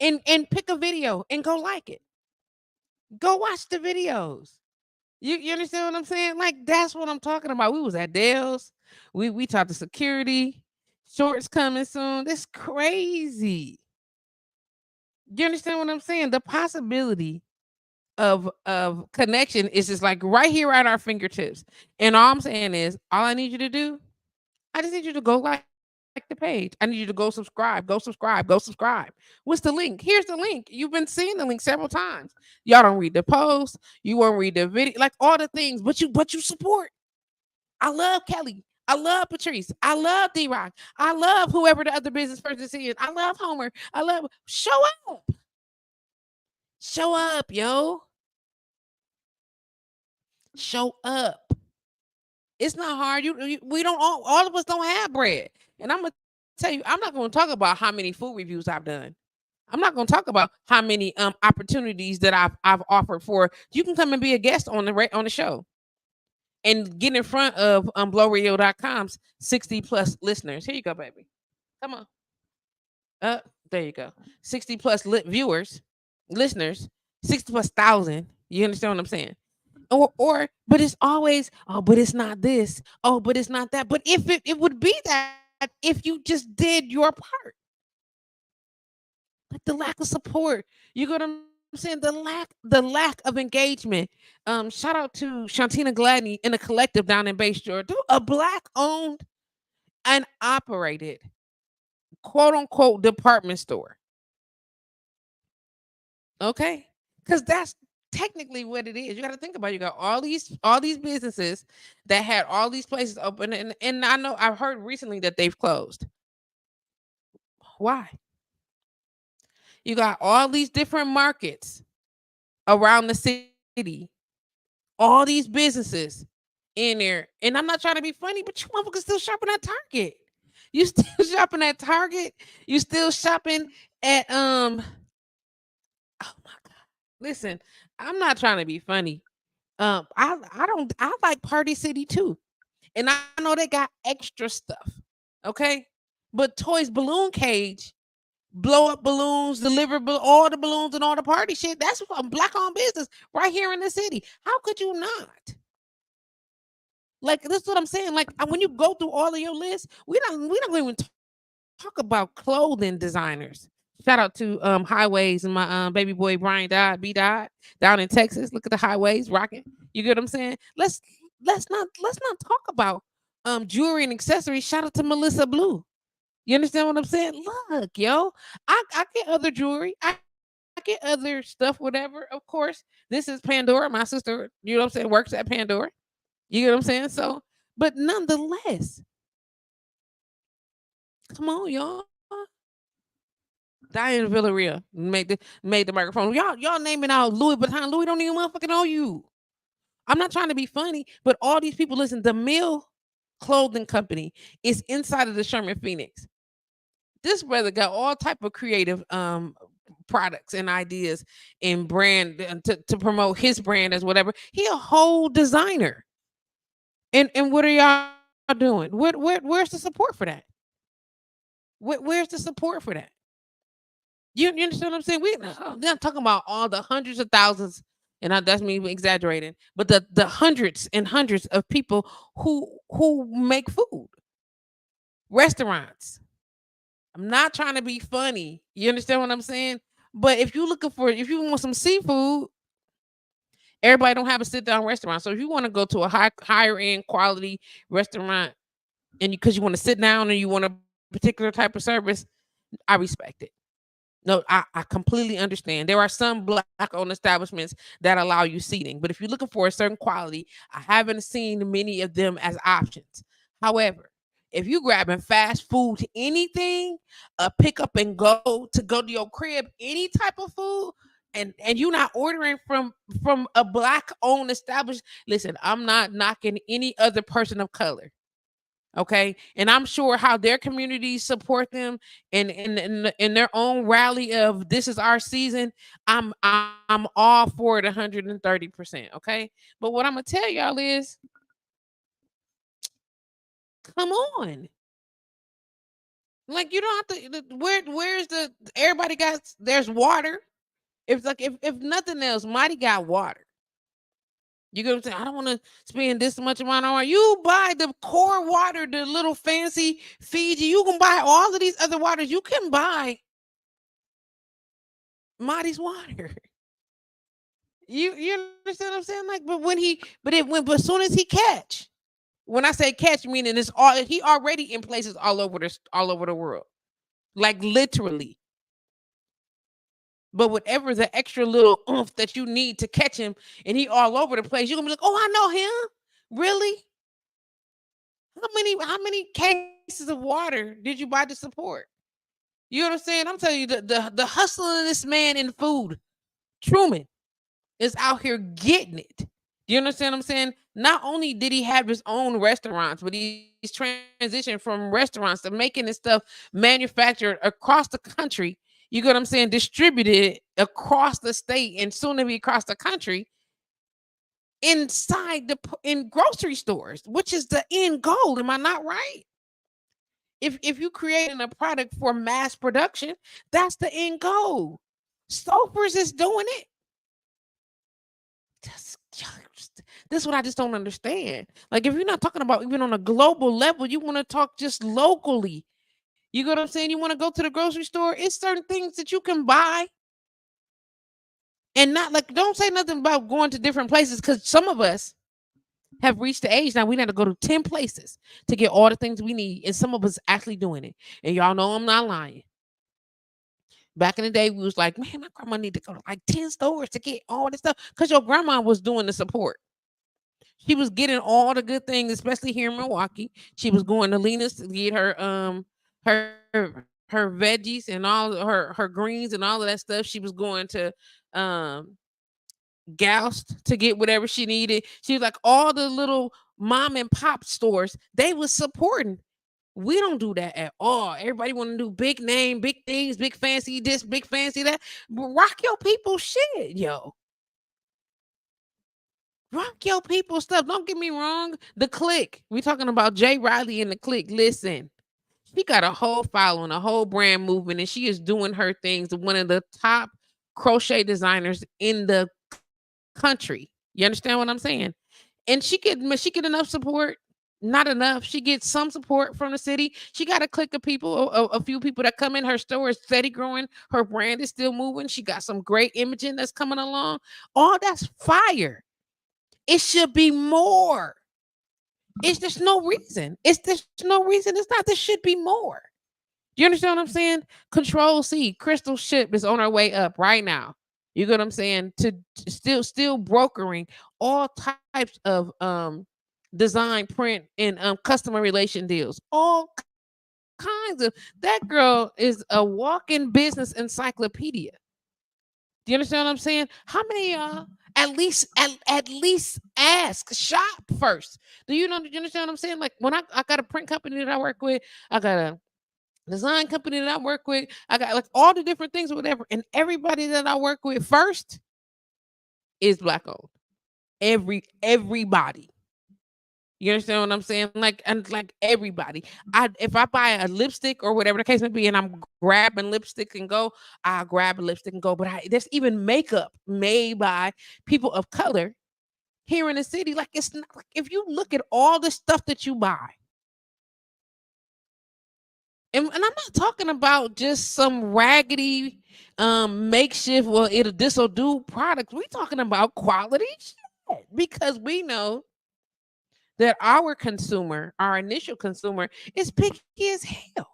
S1: and pick a video and go like it. Go watch the videos. You understand what I'm saying? Like that's what I'm talking about. We was at Dale's. We talked to security. Shorts coming soon. This crazy. You understand what I'm saying? The possibility of connection is just like right here at our fingertips. And all I'm saying is, all I need you to do, I just need you to go like the page. I need you to go subscribe, go subscribe, go subscribe. What's the link? Here's the link. You've been seeing the link several times. Y'all don't read the post. You won't read the video, like all the things, but you support. I love Kelly. I love Patrice. I love D Rock. I love whoever the other business person is. I love Homer. I love show up. Show up, yo. Show up. It's not hard. We don't all of us don't have bread. And I'm gonna tell you, I'm not gonna talk about how many food reviews I've done. I'm not gonna talk about how many opportunities that I've offered for. You can come and be a guest on the show and get in front of blowradio.com's 60 plus listeners. Here you go, baby. Come on. There you go. 60 plus viewers, listeners, 60 plus thousand. You understand what I'm saying? Or but it's always, oh, but it's not this, oh, but it's not that. But if it would be that if you just did your part. Like the lack of support, you get what I'm saying, the lack of engagement. Shout out to Shantina Gladney in a collective down in Bay Shore, a black owned and operated quote unquote department store. Okay, because that's technically what it is. You got to think about it. You got all these businesses that had all these places open, and I know I've heard recently that they've closed. Why? You got all these different markets around the city, all these businesses in there, and I'm not trying to be funny, but you motherfuckers still shopping at Target. You still shopping at Target. You still shopping at Oh my god! Listen, I'm not trying to be funny. I like Party City too, and I know they got extra stuff. Okay, but Toys Balloon Cage, blow up balloons, deliver all the balloons and all the party shit. That's a black owned business right here in the city. How could you not? Like this is what I'm saying. Like when you go through all of your lists, we don't even talk about clothing designers. Shout out to Highways and my baby boy Brian died down in Texas. Look at the Highways rocking. You get what I'm saying? Let's not talk about jewelry and accessories. Shout out to Melissa Blue. You understand what I'm saying? Look, yo, I get other jewelry. I get other stuff, whatever. Of course, this is Pandora. My sister, you know what I'm saying, works at Pandora. You get what I'm saying? So, but nonetheless, come on, y'all. Diane Villarreal made the microphone. Y'all naming out Louis Vuitton. Louis don't even motherfucking know you. I'm not trying to be funny, but all these people listen. The Mill Clothing Company is inside of the Sherman Phoenix. This brother got all type of creative products and ideas and brand to promote his brand as whatever. He a whole designer. And what are y'all doing? Where's the support for that? Where's the support for that? You understand what I'm saying? We're not talking about all the hundreds of thousands, and that's me exaggerating, but the hundreds and hundreds of people who make food, restaurants. I'm not trying to be funny. You understand what I'm saying? But if you want some seafood, everybody don't have a sit down restaurant. So if you want to go to a higher end quality restaurant, and because you want to sit down and you want a particular type of service, I respect it. No, I completely understand. There are some black owned establishments that allow you seating, but if you're looking for a certain quality, I haven't seen many of them as options. However, if you grabbing fast food, anything, a pick up and go to your crib, any type of food, and you're not ordering from a black owned establishment, listen, I'm not knocking any other person of color. Okay, and I'm sure how their communities support them in their own rally of this is our season. I'm all for it 130%. Okay, but what I'm gonna tell y'all is, come on, Like you don't have to. Where's the everybody got? There's water. If nothing else, Mighty got water. You get what I'm saying? I don't want to spend this much amount on water. You buy the core water, the little fancy Fiji. You can buy all of these other waters. You can buy Mighty's water. You understand what I'm saying? Like, but when he, but it when, but as soon as he catch, when I say catch, meaning it's all he already in places all over the world, like literally. But whatever the extra little oomph that you need to catch him, and he all over the place, you're gonna be like, oh, I know him. Really? How many cases of water did you buy to support? You know what I'm saying? I'm telling you, the hustling of this man in food, Truman, is out here getting it. You understand what I'm saying? Not only did he have his own restaurants, but he's transitioned from restaurants to making this stuff manufactured across the country. You get what I'm saying? Distributed across the state and soon to be across the country inside in grocery stores, which is the end goal. Am I not right? If you creating a product for mass production, that's the end goal. Stouffer's is doing it. Just, this is what I just don't understand. Like, if you're not talking about even on a global level, you want to talk just locally. You get what I'm saying? You want to go to the grocery store, it's certain things that you can buy. And not like, don't say nothing about going to different places because some of us have reached the age now we got to go to 10 places to get all the things we need. And some of us actually doing it. And y'all know I'm not lying. Back in the day, we was like, man, my grandma need to go to like 10 stores to get all this stuff. Because your grandma was doing the support. She was getting all the good things, especially here in Milwaukee. She was going to Lena's to get her veggies and all her greens and all of that stuff. She was going to um Goust to get whatever she needed. She was like all the little mom and pop stores, they was supporting. We don't do that at all. Everybody want to do big name, big things, big fancy this, big fancy that. But rock your people shit, yo. Rock your people stuff. Don't get me wrong. The clique. We talking about Jay Riley and the clique. Listen, she got a whole following, a whole brand movement, and she is doing her things. One of the top crochet designers in the country. You understand what I'm saying? And she get enough support. Not enough. She gets some support from the city. She got a clique of people, a few people that come in. Her store is steady growing. Her brand is still moving. She got some great imaging that's coming along. All that's fire. It should be more. It's just no reason. It's there's no reason. It's not. There should be more. You understand what I'm saying? Control C, Crystal Ship is on her way up right now. You get what I'm saying? To still brokering all types of design, print, and customer relation deals. All kinds of that girl is a walking business encyclopedia. Do you understand what I'm saying? How many at least ask, shop first. Do you understand what I'm saying? Like when I got a print company that I work with, I got a design company that I work with, I got like all the different things or whatever. And everybody that I work with first is black owned. Everybody. You understand what I'm saying? Like and like everybody. If I buy a lipstick or whatever the case may be, and I'm grabbing lipstick and go, I'll grab a lipstick and go. But there's even makeup made by people of color here in the city. Like it's not like if you look at all the stuff that you buy, and I'm not talking about just some raggedy makeshift, well, this'll do products. We talking about quality shit because we know that our consumer, our initial consumer, is picky as hell.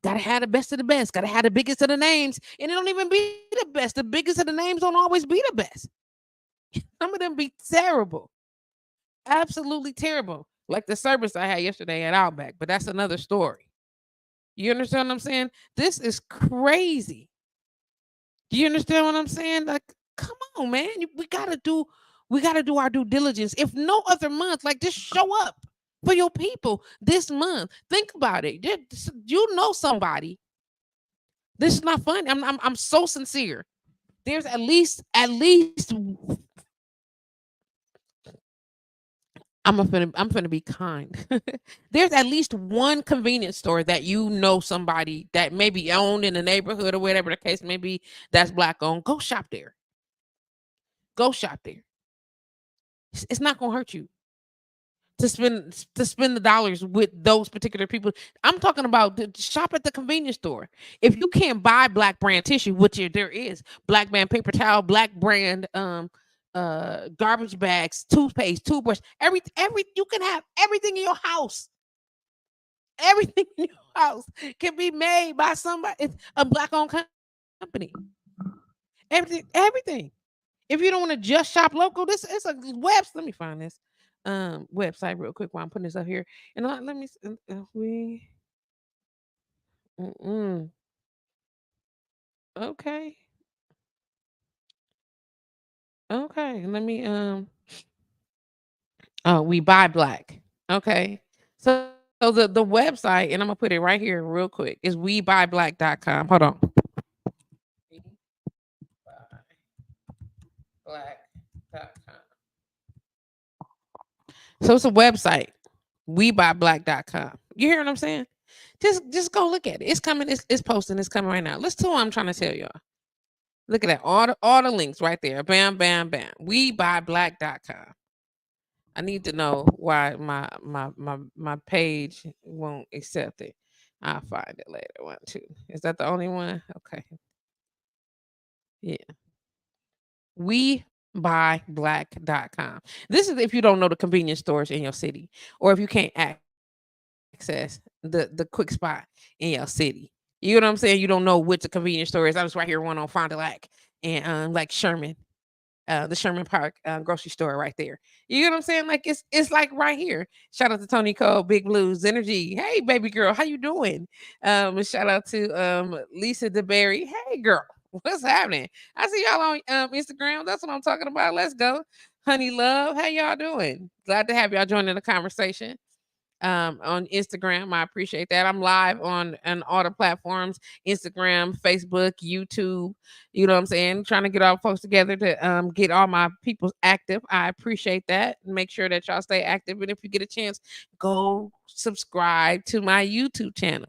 S1: Gotta have the best of the best, gotta have the biggest of the names, and it don't even be the best. The biggest of the names don't always be the best. Some of them be terrible, absolutely terrible. Like the service I had yesterday at Outback, but that's another story. You understand what I'm saying? This is crazy. Do you understand what I'm saying? Like, come on, man. We gotta do our due diligence. If no other month, like just show up for your people this month. Think about it. You know somebody. This is not funny. I'm so sincere. There's at least I'm finna be kind. There's at least one convenience store that you know somebody that maybe owned in the neighborhood or whatever the case may be that's black owned. Go shop there. Go shop there. It's not gonna hurt you to spend the dollars with those particular people. I'm talking about shop at the convenience store. If you can't buy black brand tissue, which there is, black brand paper towel, black brand garbage bags, toothpaste, toothbrush, every you can have everything in your house. Everything in your house can be made by somebody. It's a black owned company. Everything. If you don't want to just shop local, this is a website. Let me find this website real quick while I'm putting this up here. And let me we mm-mm. Okay. Okay. Let me oh, we buy black. Okay. So the website, and I'm gonna put it right here real quick, is webuyblack.com. Hold on. Black.com. So it's a website. WeBuyBlack.com. You hear what I'm saying? Just go look at it. It's coming. It's posting. It's coming right now. Listen to what I'm trying to tell y'all. Look at that. All the links right there. Bam, bam, bam. WeBuyBlack.com. I need to know why my page won't accept it. I'll find it later. 1, 2. Is that the only one? Okay. Yeah. WeBuyBlack.com. This is if you don't know the convenience stores in your city, or if you can't access the quick spot in your city. You know what I'm saying? You don't know which the convenience store is. I was right here, one on Fond du Lac and like Sherman, the Sherman Park grocery store right there. You know what I'm saying? Like it's like right here. Shout out to Tony Cole, Big Blues Energy. Hey, baby girl, how you doing? And shout out to Lisa DeBerry. Hey, girl, what's happening? I see y'all on Instagram. That's what I'm talking about. Let's go, Honey Love. How y'all doing? Glad to have y'all joining the conversation on Instagram. I appreciate that. I'm live on all the platforms: Instagram, Facebook, YouTube. You know what I'm saying? Trying to get all folks together to get all my people active. I appreciate that. Make sure that y'all stay active. And if you get a chance, go subscribe to my YouTube channel.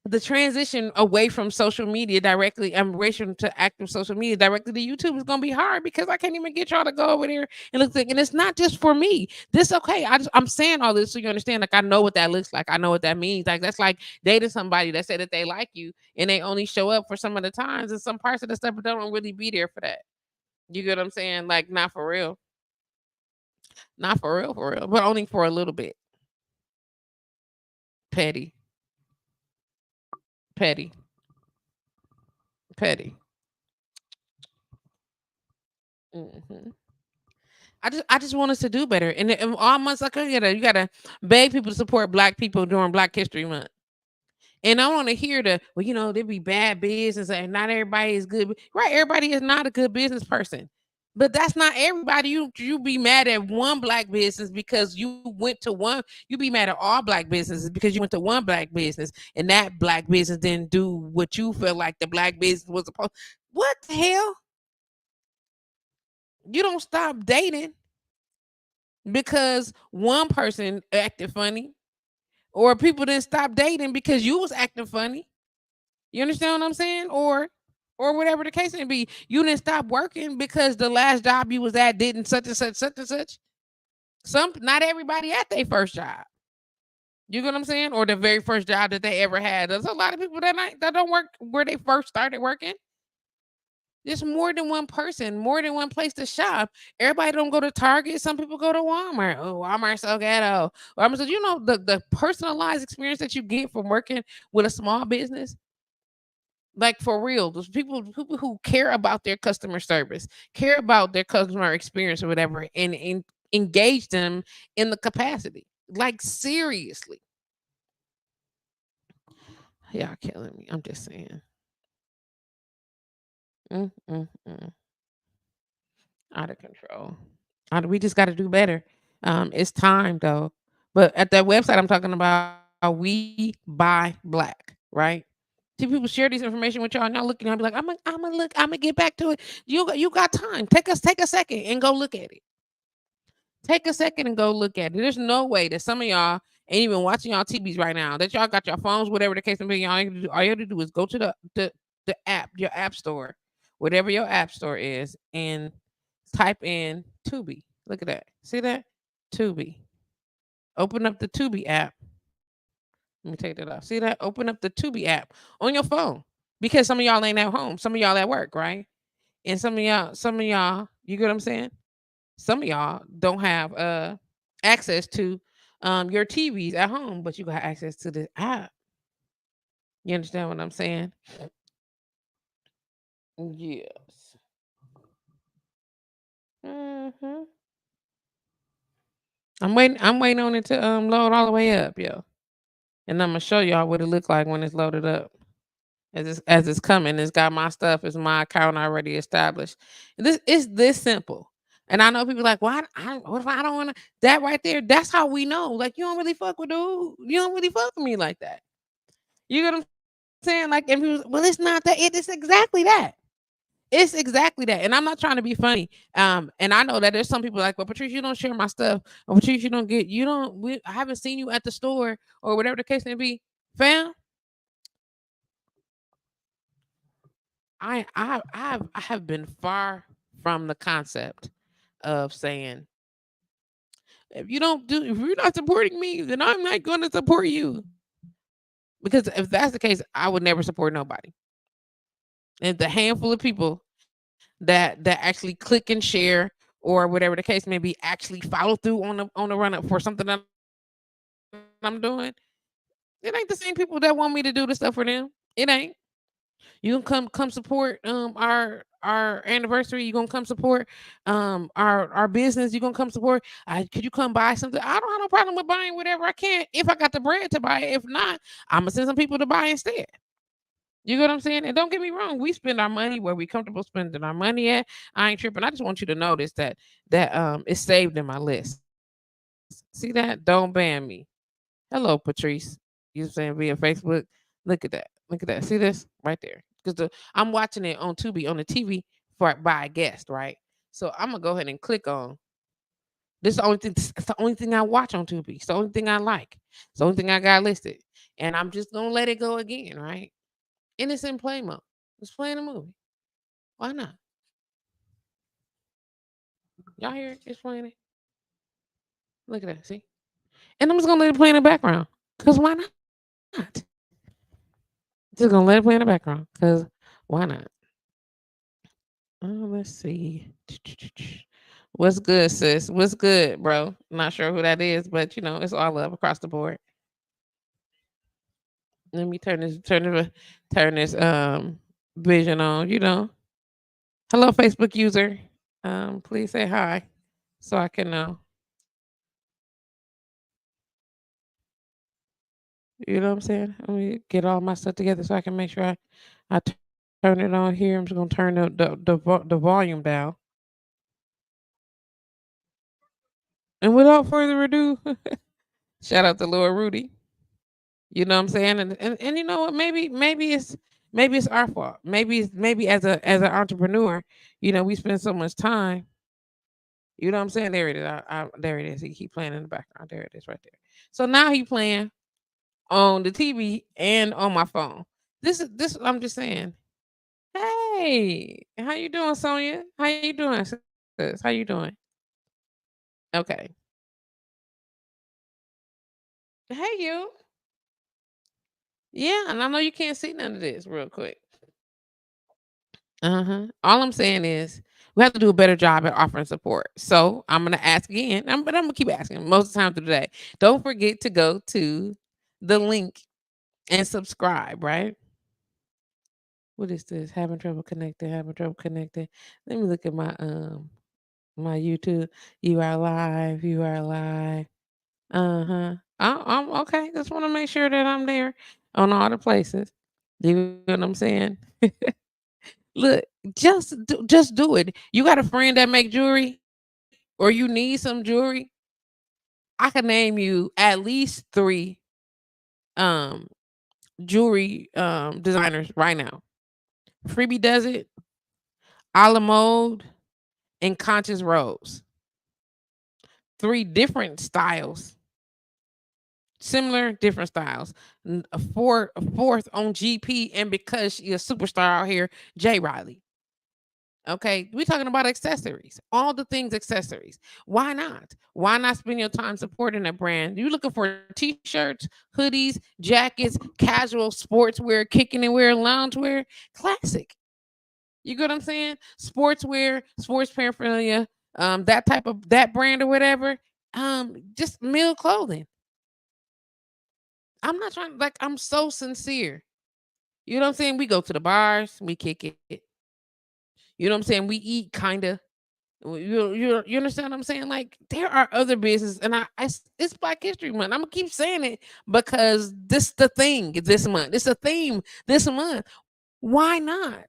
S1: The transition away from social media directly, emigration to active social media directly to YouTube is gonna be hard because I can't even get y'all to go over there and look. And it's not just for me. This okay. I'm saying all this so you understand. Like I know what that looks like. I know what that means. Like that's like dating somebody that said that they like you and they only show up for some of the times and some parts of the stuff, but they don't really be there for that. You get what I'm saying? Like not for real, not for real, but only for a little bit. Petty, petty, petty. Hmm. I just want us to do better. And all months like you gotta beg people to support black people during Black History Month. And I want to hear well, there be bad business and not everybody is good. Right, everybody is not a good business person. But that's not everybody. You be mad at one black business because you went to one. You be mad at all black businesses because you went to one black business and that black business didn't do what you feel like the black business was supposed. What the hell? You don't stop dating because one person acted funny, or people didn't stop dating because you was acting funny. You understand what I'm saying? Or whatever the case may be. You didn't stop working because the last job you was at didn't such and such. Not everybody at their first job. You get what I'm saying? Or the very first job that they ever had. There's a lot of people that don't work where they first started working. There's more than one person, more than one place to shop. Everybody don't go to Target. Some people go to Walmart. Oh, Walmart's so ghetto. Walmart says, the personalized experience that you get from working with a small business, like for real, those people who care about their customer service, care about their customer experience or whatever, and engage them in the capacity. Like seriously, y'all killing me. I'm just saying, mm, mm, mm. Out of control. We just got to do better. It's time though. But at that website I'm talking about, we buy black, right? See, people share this information with y'all, and y'all looking, I'll be like, I'm gonna look, I'm gonna get back to it. You got time. Take a second and go look at it. Take a second and go look at it. There's no way that some of y'all ain't even watching y'all TVs right now. That y'all got your phones, whatever the case may be. All you have to do is go to the app, your app store, whatever your app store is, and type in Tubi. Look at that. See that? Tubi. Open up the Tubi app. Let me take that off. See that? Open up the Tubi app on your phone. Because some of y'all ain't at home. Some of y'all at work, right? And some of y'all, you get what I'm saying? Some of y'all don't have access to your TVs at home, but you got access to the app. You understand what I'm saying? Yes. hmm I'm waiting on it to load all the way up, yo. And I'm gonna show y'all what it look like when it's loaded up. As it's coming, it's got my stuff, it's my account already established. This is this simple. And I know people like, "Why? What if I don't want to?" That right there, that's how we know. Like, you don't really fuck with dude. You don't really fuck with me like that. You get what I'm saying? Like, and people, well, it's not that. It is exactly that. It's exactly that. And I'm not trying to be funny. And I know that there's some people like, well, Patrice, you don't share my stuff. Or Patrice, you don't. I haven't seen you at the store or whatever the case may be, fam. I have been far from the concept of saying if you're not supporting me, then I'm not going to support you. Because if that's the case, I would never support nobody. And the handful of people that actually click and share or whatever the case may be, actually follow through on the run up for something that I'm doing, it ain't the same people that want me to do the stuff for them. It ain't. You can come support our anniversary. You gonna come support our business. You gonna come support. Could you come buy something? I don't have no problem with buying whatever I can if I got the bread to buy it. If not, I'm gonna send some people to buy instead. You get what I'm saying? And don't get me wrong, we spend our money where we comfortable spending our money at. I ain't tripping. I just want you to notice that it's saved in my list. See that? Don't ban me. Hello, Patrice. You know what I'm saying via Facebook. Look at that. Look at that. See this right there? Because I'm watching it on Tubi on the TV for by a guest, right? So I'm gonna go ahead and click on this. Is the only thing. It's the only thing I watch on Tubi. It's the only thing I like. It's the only thing I got listed, and I'm just gonna let it go again, right? And it's in play mode. It's playing a movie. Why not? Y'all hear it? It's playing it. Look at that. See? And I'm just gonna let it play in the background. Cause why not? Just gonna let it play in the background. Cause why not? Let's see. What's good, sis? What's good, bro? Not sure who that is, but it's all love across the board. Let me turn this vision on. Hello, Facebook user. Please say hi so I can know. You know what I'm saying? Let me get all my stuff together so I can make sure I turn it on here. I'm just gonna turn the volume down. And without further ado, shout out to Lord Rudy. You know what I'm saying? And you know what? Maybe it's our fault. Maybe as an entrepreneur, we spend so much time. You know what I'm saying? There it is. There it is. He keep playing in the background. There it is, right there. So now he playing on the TV and on my phone. This. I'm just saying. Hey, how you doing, Sonia? How you doing, sis? How you doing? Okay. Hey, you. Yeah, and I know you can't see none of this real quick. Uh-huh. All I'm saying is we have to do a better job at offering support. So I'm gonna ask again, but I'm gonna keep asking most of the time through the day. Don't forget to go to the link and subscribe, right? What is this? Having trouble connecting, having trouble connecting. Let me look at my YouTube. You are live, you are live. Uh-huh. I'm okay. Just want to make sure that I'm there on all the places. You know what I'm saying? Look, just do it. You got a friend that make jewelry or you need some jewelry, I can name you at least 3 um jewelry designers right now. Freebie does it, a la mode, and Conscious Rose. three different styles, similar, different styles. A fourth on GP, and because she's a superstar out here, J Riley. Okay, we're talking about accessories, all the things accessories. Why not? Why not spend your time supporting a brand? You looking for t-shirts, hoodies, jackets, casual sportswear, kicking and wear, loungewear, classic. You get what I'm saying? Sportswear, sports paraphernalia, that type of that brand or whatever. Just mill clothing. I'm not trying, like, I'm so sincere. You know what I'm saying? We go to the bars, we kick it. You know what I'm saying? We eat kinda. You understand what I'm saying? Like, there are other businesses, and it's Black History Month. I'm gonna keep saying it because this the thing this month. It's a theme this month. Why not?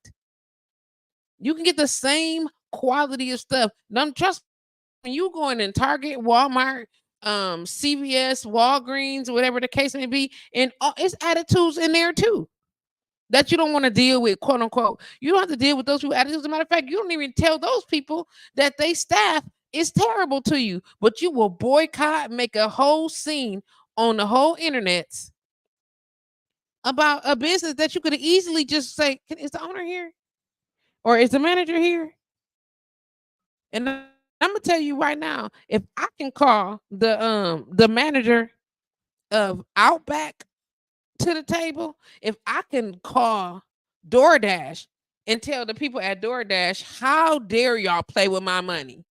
S1: You can get the same quality of stuff. Don't trust when you going in Target, Walmart, CVS, Walgreens, whatever the case may be, and it's attitudes in there too that you don't want to deal with, quote unquote. You don't have to deal with those people attitudes. As a matter of fact, you don't even tell those people that they staff is terrible to you, but you will boycott, make a whole scene on the whole internet about a business that you could easily just say, is the owner here? Or is the manager here? And I'm gonna tell you right now, if I can call the manager of Outback to the table, if I can call DoorDash and tell the people at DoorDash, how dare y'all play with my money?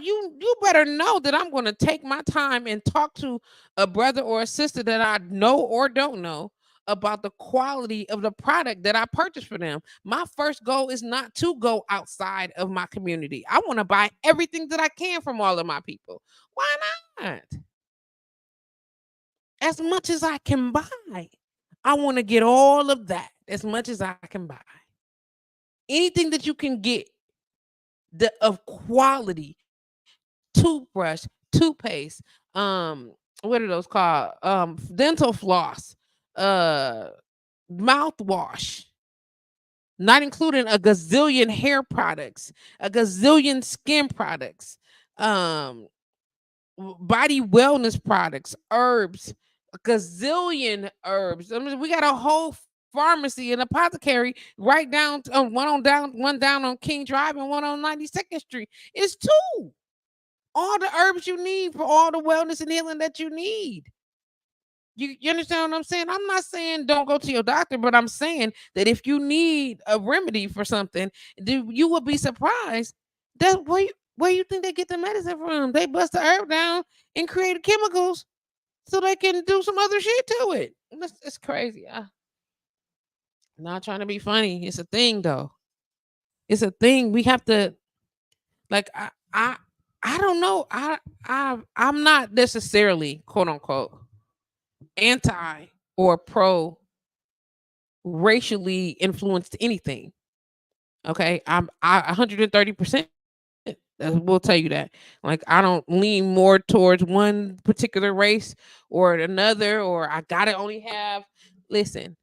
S1: You better know that I'm going to take my time and talk to a brother or a sister that I know or don't know about the quality of the product that I purchased for them. My first goal is not to go outside of my community. I want to buy everything that I can from all of my people. Why not? As much as I can buy. I want to get all of that as much as I can buy. Anything that you can get of quality, toothbrush, toothpaste, what are those called? Dental floss, uh, mouthwash, not including a gazillion hair products, a gazillion skin products, um, body wellness products, herbs, a gazillion herbs. I mean, we got a whole pharmacy and apothecary right down one down on King Drive and one on 92nd Street. It's two. All the herbs you need for all the wellness and healing that you need. You understand what I'm saying? I'm not saying don't go to your doctor, but I'm saying that if you need a remedy for something, you will be surprised that where you think they get the medicine from. They bust the herb down and create chemicals so they can do some other shit to it. It's crazy. I'm not trying to be funny. It's a thing though. It's a thing. We have to, like, I don't know. I'm not necessarily, quote unquote, anti or pro racially influenced anything. Okay. I 130% will tell you that. Like, I don't lean more towards one particular race or another, or I gotta only have, listen,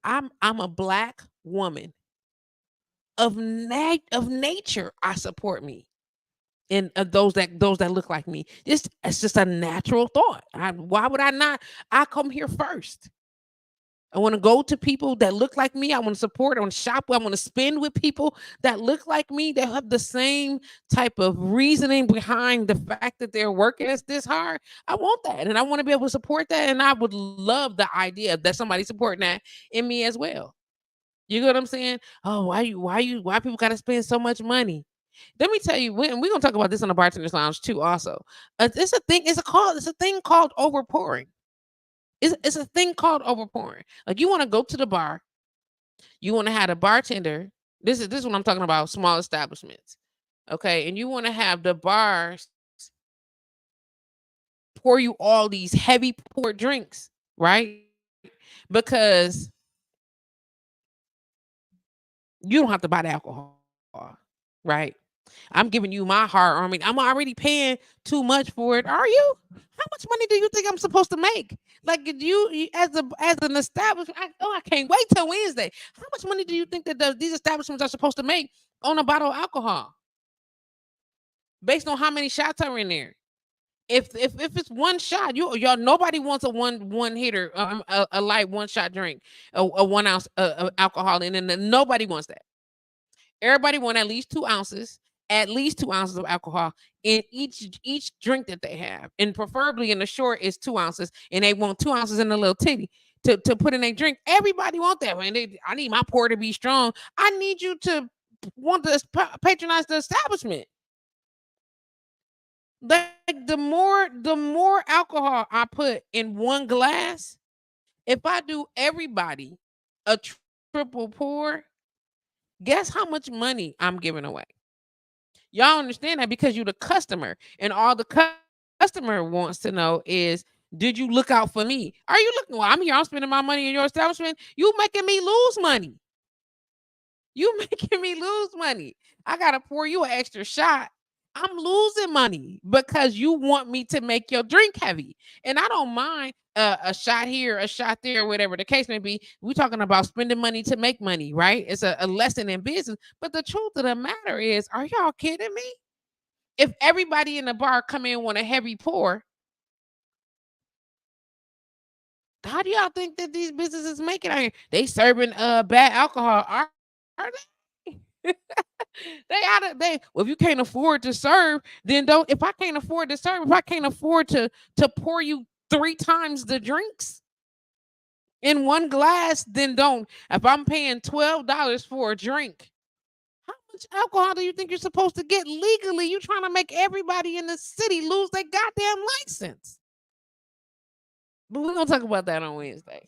S1: I'm a Black woman of nature. I support me. And those that look like me. It's just a natural thought. Why would I not? I come here first. I want to go to people that look like me. I want to support. I want to shop. I want to spend with people that look like me. That have the same type of reasoning behind the fact that they're working as this hard. I want that, and I want to be able to support that. And I would love the idea that somebody supporting that in me as well. You know what I'm saying? Oh, why people got to spend so much money? Let me tell you, we're gonna talk about this on the bartender's lounge too. Also, it's a thing. It's a thing called overpouring. It's a thing called overpouring. Like, you want to go to the bar, you want to have a bartender. This is what I'm talking about. Small establishments, okay, and you want to have the bars pour you all these heavy poured drinks, right? Because you don't have to buy the alcohol, right? I'm giving you my hard earned. I'm already paying too much for it. Are you? How much money do you think I'm supposed to make? Like, as an establishment, I can't wait till Wednesday. How much money do you think that these establishments are supposed to make on a bottle of alcohol? based on how many shots are in there. If it's one shot, y'all nobody wants a one hitter, a light one shot drink, a 1 ounce alcohol, and then nobody wants that. Everybody want at least 2 ounces of alcohol in each drink that they have, and preferably in the short is 2 ounces, and they want 2 ounces in a little titty to put in a drink. Everybody want that, man. I need my pour to be strong. I need you to want to patronize the establishment. Like the more alcohol I put in one glass, if I do everybody a triple pour, guess how much money I'm giving away? Y'all understand that because you're the customer, and all the customer wants to know is, did you look out for me? Are you looking? Well, I'm here. I'm spending my money in your establishment. You making me lose money. You making me lose money. I gotta pour you an extra shot. I'm losing money because you want me to make your drink heavy. And I don't mind a shot here, a shot there, whatever the case may be. We're talking about spending money to make money, right? It's a lesson in business. But the truth of the matter is, are y'all kidding me? If everybody in the bar come in want a heavy pour, how do y'all think that these businesses make it out here? They serving bad alcohol. Are they? Well, if you can't afford to serve, then don't. If I can't afford to serve, if I can't afford to pour you 3 times the drinks in one glass, then don't. If I'm paying $12 for a drink, how much alcohol do you think you're supposed to get legally? You trying to make everybody in the city lose their goddamn license. But we're gonna talk about that on Wednesday.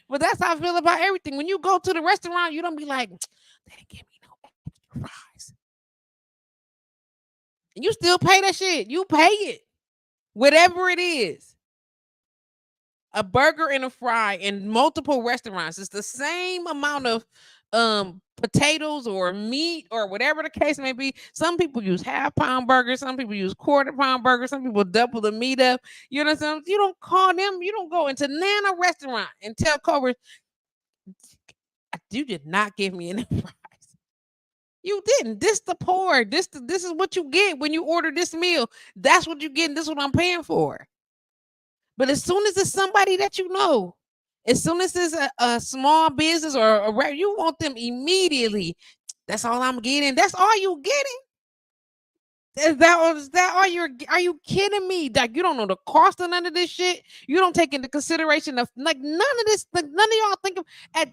S1: But that's how I feel about everything. When you go to the restaurant, you don't be like, they didn't give me no extra fries. And you still pay that shit. You pay it. Whatever it is. A burger and a fry in multiple restaurants. It's the same amount of potatoes or meat or whatever the case may be. Some people use half-pound burgers, some people use quarter-pound burgers, some people double the meat up. You know what I'm saying? You don't call them, you don't go into Nana restaurant and tell Cobra, you did not give me any fries. You didn't. This the pour. This is what you get when you order this meal. That's what you get, and this is what I'm paying for. But as soon as it's somebody that you know, as soon as it's a small business or you want them immediately. That's all I'm getting. That's all you getting. Is that all are you kidding me? Like, you don't know the cost of none of this shit. You don't take into consideration of like none of this, like none of y'all think of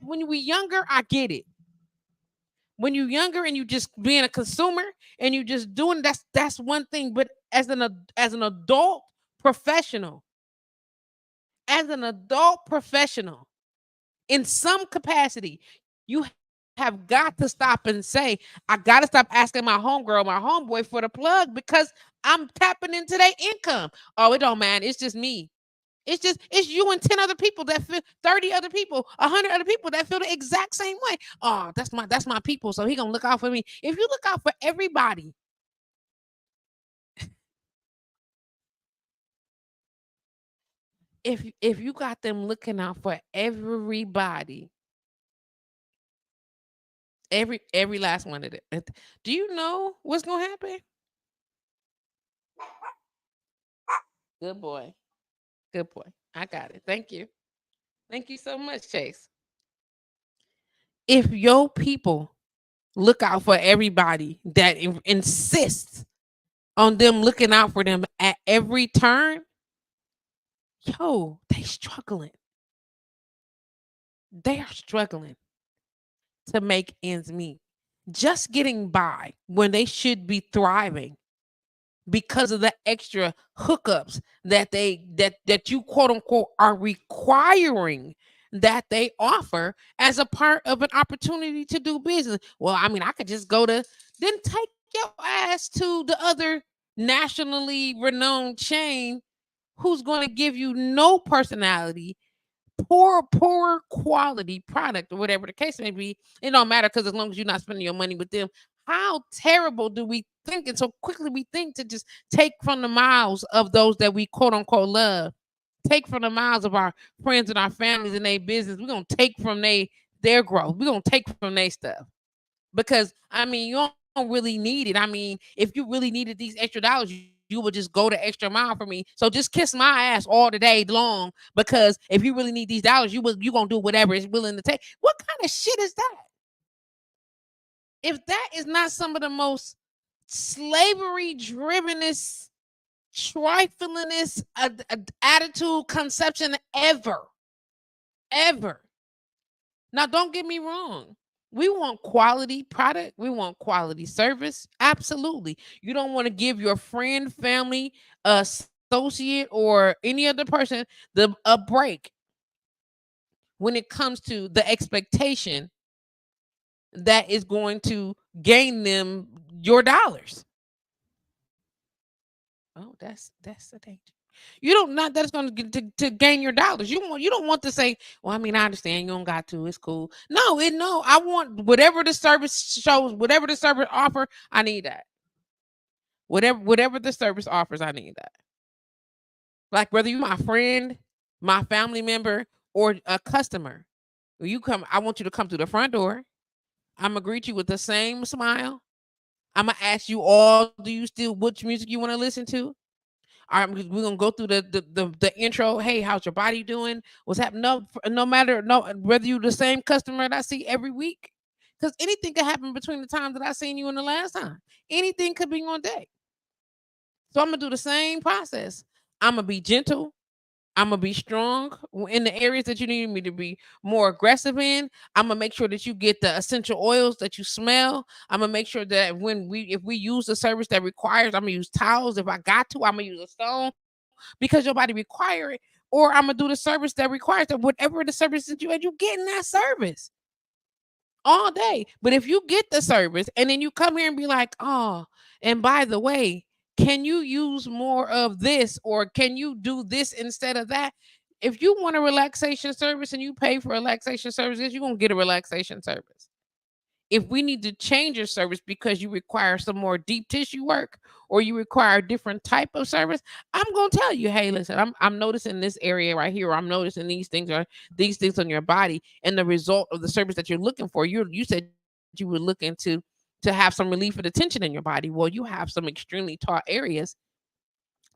S1: when we younger, I get it. When you're younger and you just being a consumer and you just doing that's one thing. But as an adult professional, in some capacity, you have got to stop and say, I got to stop asking my homegirl, my homeboy for the plug because I'm tapping into their income. Oh, it don't matter. It's just me. It's you and 10 other people that feel 30 other people, 100 other people that feel the exact same way. Oh, that's my people. So he gonna look out for me. If you look out for everybody, if you got them looking out for everybody, every last one of them, do you know what's gonna happen? Good boy. Good boy. I got it. Thank you. Thank you so much, Chase. If your people look out for everybody that insists on them looking out for them at every turn, they struggling. They are struggling to make ends meet. Just getting by when they should be thriving because of the extra hookups that you quote unquote are requiring that they offer as a part of an opportunity to do business. Well, I mean, I could just then take your ass to the other nationally renowned chain who's going to give you no personality, poor quality product, or whatever the case may be. It don't matter because as long as you're not spending your money with them. How terrible do we think, and so quickly we think to just take from the mouths of those that we quote unquote love, take from the mouths of our friends and our families and their business. We're gonna take from their growth. We're gonna take from their stuff. Because I mean, you really need it. I mean, if you really needed these extra dollars, you would just go the extra mile for me. So just kiss my ass all the day long, because if you really need these dollars, you gonna do whatever it's willing to take. What kind of shit is that? If that is not some of the most slavery drivenest, triflingest attitude conception ever. Now, don't get me wrong. We want quality product. We want quality service. Absolutely. You don't want to give your friend, family, associate, or any other person a break when it comes to the expectation that is going to gain them your dollars. Oh, that's the danger. You don't not that's going to get to gain your dollars. You don't want to say, well, I mean, I understand you don't got to. It's cool. No. I want whatever the service shows, whatever the service offer. I need that. Whatever the service offers, I need that. Like whether you my friend, my family member, or a customer, when you come, I want you to come through the front door. I'm gonna greet you with the same smile. I'm gonna ask you all, do you still which music you want to listen to? All right, we're gonna go through the intro. Hey, how's your body doing? What's happening? No matter whether you're the same customer that I see every week, because anything could happen between the time that I seen you and the last time. Anything could be on deck. So I'm gonna do the same process. I'm gonna be gentle. I'm gonna be strong in the areas that you need me to be more aggressive in. I'm gonna make sure that you get the essential oils that you smell. I'm gonna make sure that if we use the service that requires, I'm gonna use towels if I got to. I'm gonna use a stone because your body require it, or I'm gonna do the service that requires that. Whatever the service that you getting that service all day. But if you get the service and then you come here and be like, oh, and by the way, can you use more of this, or can you do this instead of that? If you want a relaxation service and you pay for relaxation services, you're gonna get a relaxation service. If we need to change your service because you require some more deep tissue work, or you require a different type of service, I'm gonna tell you, hey, listen, I'm noticing this area right here, or I'm noticing these things on your body, and the result of the service that you're looking for. You said you were looking to have some relief of the tension in your body. Well, you have some extremely taut areas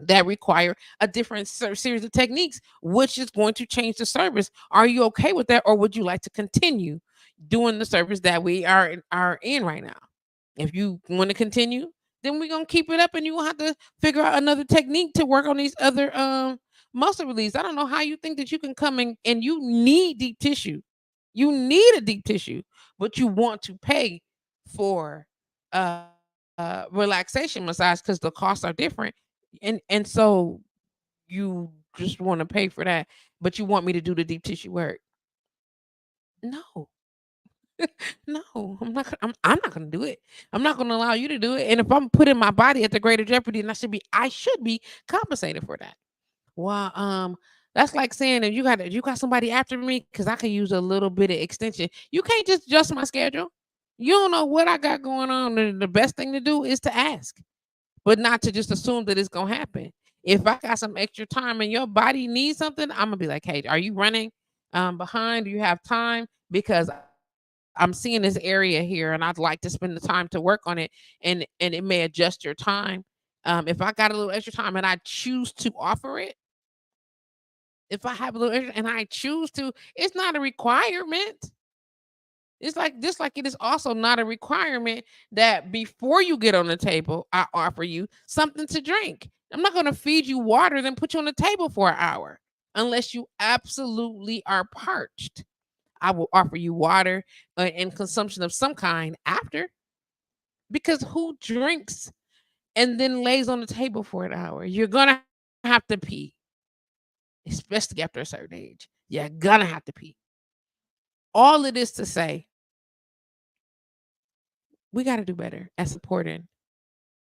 S1: that require a different series of techniques, which is going to change the service. Are you okay with that, or would you like to continue doing the service that we are in right now? If you want to continue, then we're gonna keep it up, and you will have to figure out another technique to work on these other muscle release. I don't know how you think that you can come in and you need deep tissue. You need a deep tissue, but you want to pay for relaxation massage because the costs are different, and so you just want to pay for that, but you want me to do the deep tissue work. No, no, I'm not gonna do it. I'm not gonna allow you to do it. And if I'm putting my body at the greater jeopardy, and I should be compensated for that. Well, that's like saying if you got somebody after me because I can use a little bit of extension. You can't just adjust my schedule. You don't know what I got going on. And the best thing to do is to ask, but not to just assume that it's gonna happen. If I got some extra time and your body needs something, I'm gonna be like, hey, are you running behind? Do you have time? Because I'm seeing this area here, and I'd like to spend the time to work on it, and it may adjust your time. If I got a little extra time and I choose to offer it, if I have a little extra and I choose to, it's not a requirement. It's like just like it is also not a requirement that before you get on the table, I offer you something to drink. I'm not going to feed you water, then put you on the table for an hour unless you absolutely are parched. I will offer you water and consumption of some kind after, because who drinks and then lays on the table for an hour? You're going to have to pee, especially after a certain age. You're going to have to pee. All it is to say, we got to do better at supporting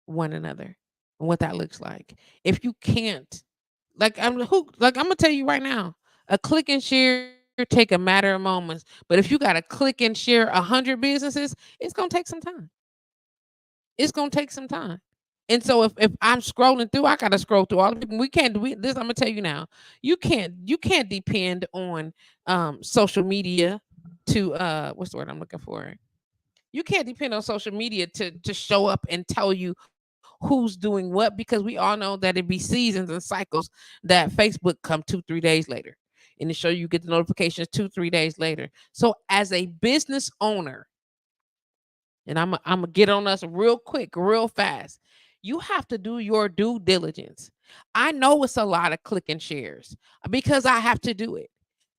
S1: one another and what that looks like. If you can't, I'm gonna tell you right now, a click and share take a matter of moments. But if you got to click and share 100 businesses, it's gonna take some time. It's gonna take some time. And so if I'm scrolling through, I gotta scroll through all the people. We can't do this. I'm gonna tell you now. You can't depend on social media to what's the word I'm looking for? You can't depend on social media to show up and tell you who's doing what, because we all know that it be seasons and cycles that Facebook come 2-3 days later, and it show you get the notifications 2-3 days later. So as a business owner, and I'm gonna get on us real quick, real fast. You have to do your due diligence. I know it's a lot of click and shares because I have to do it.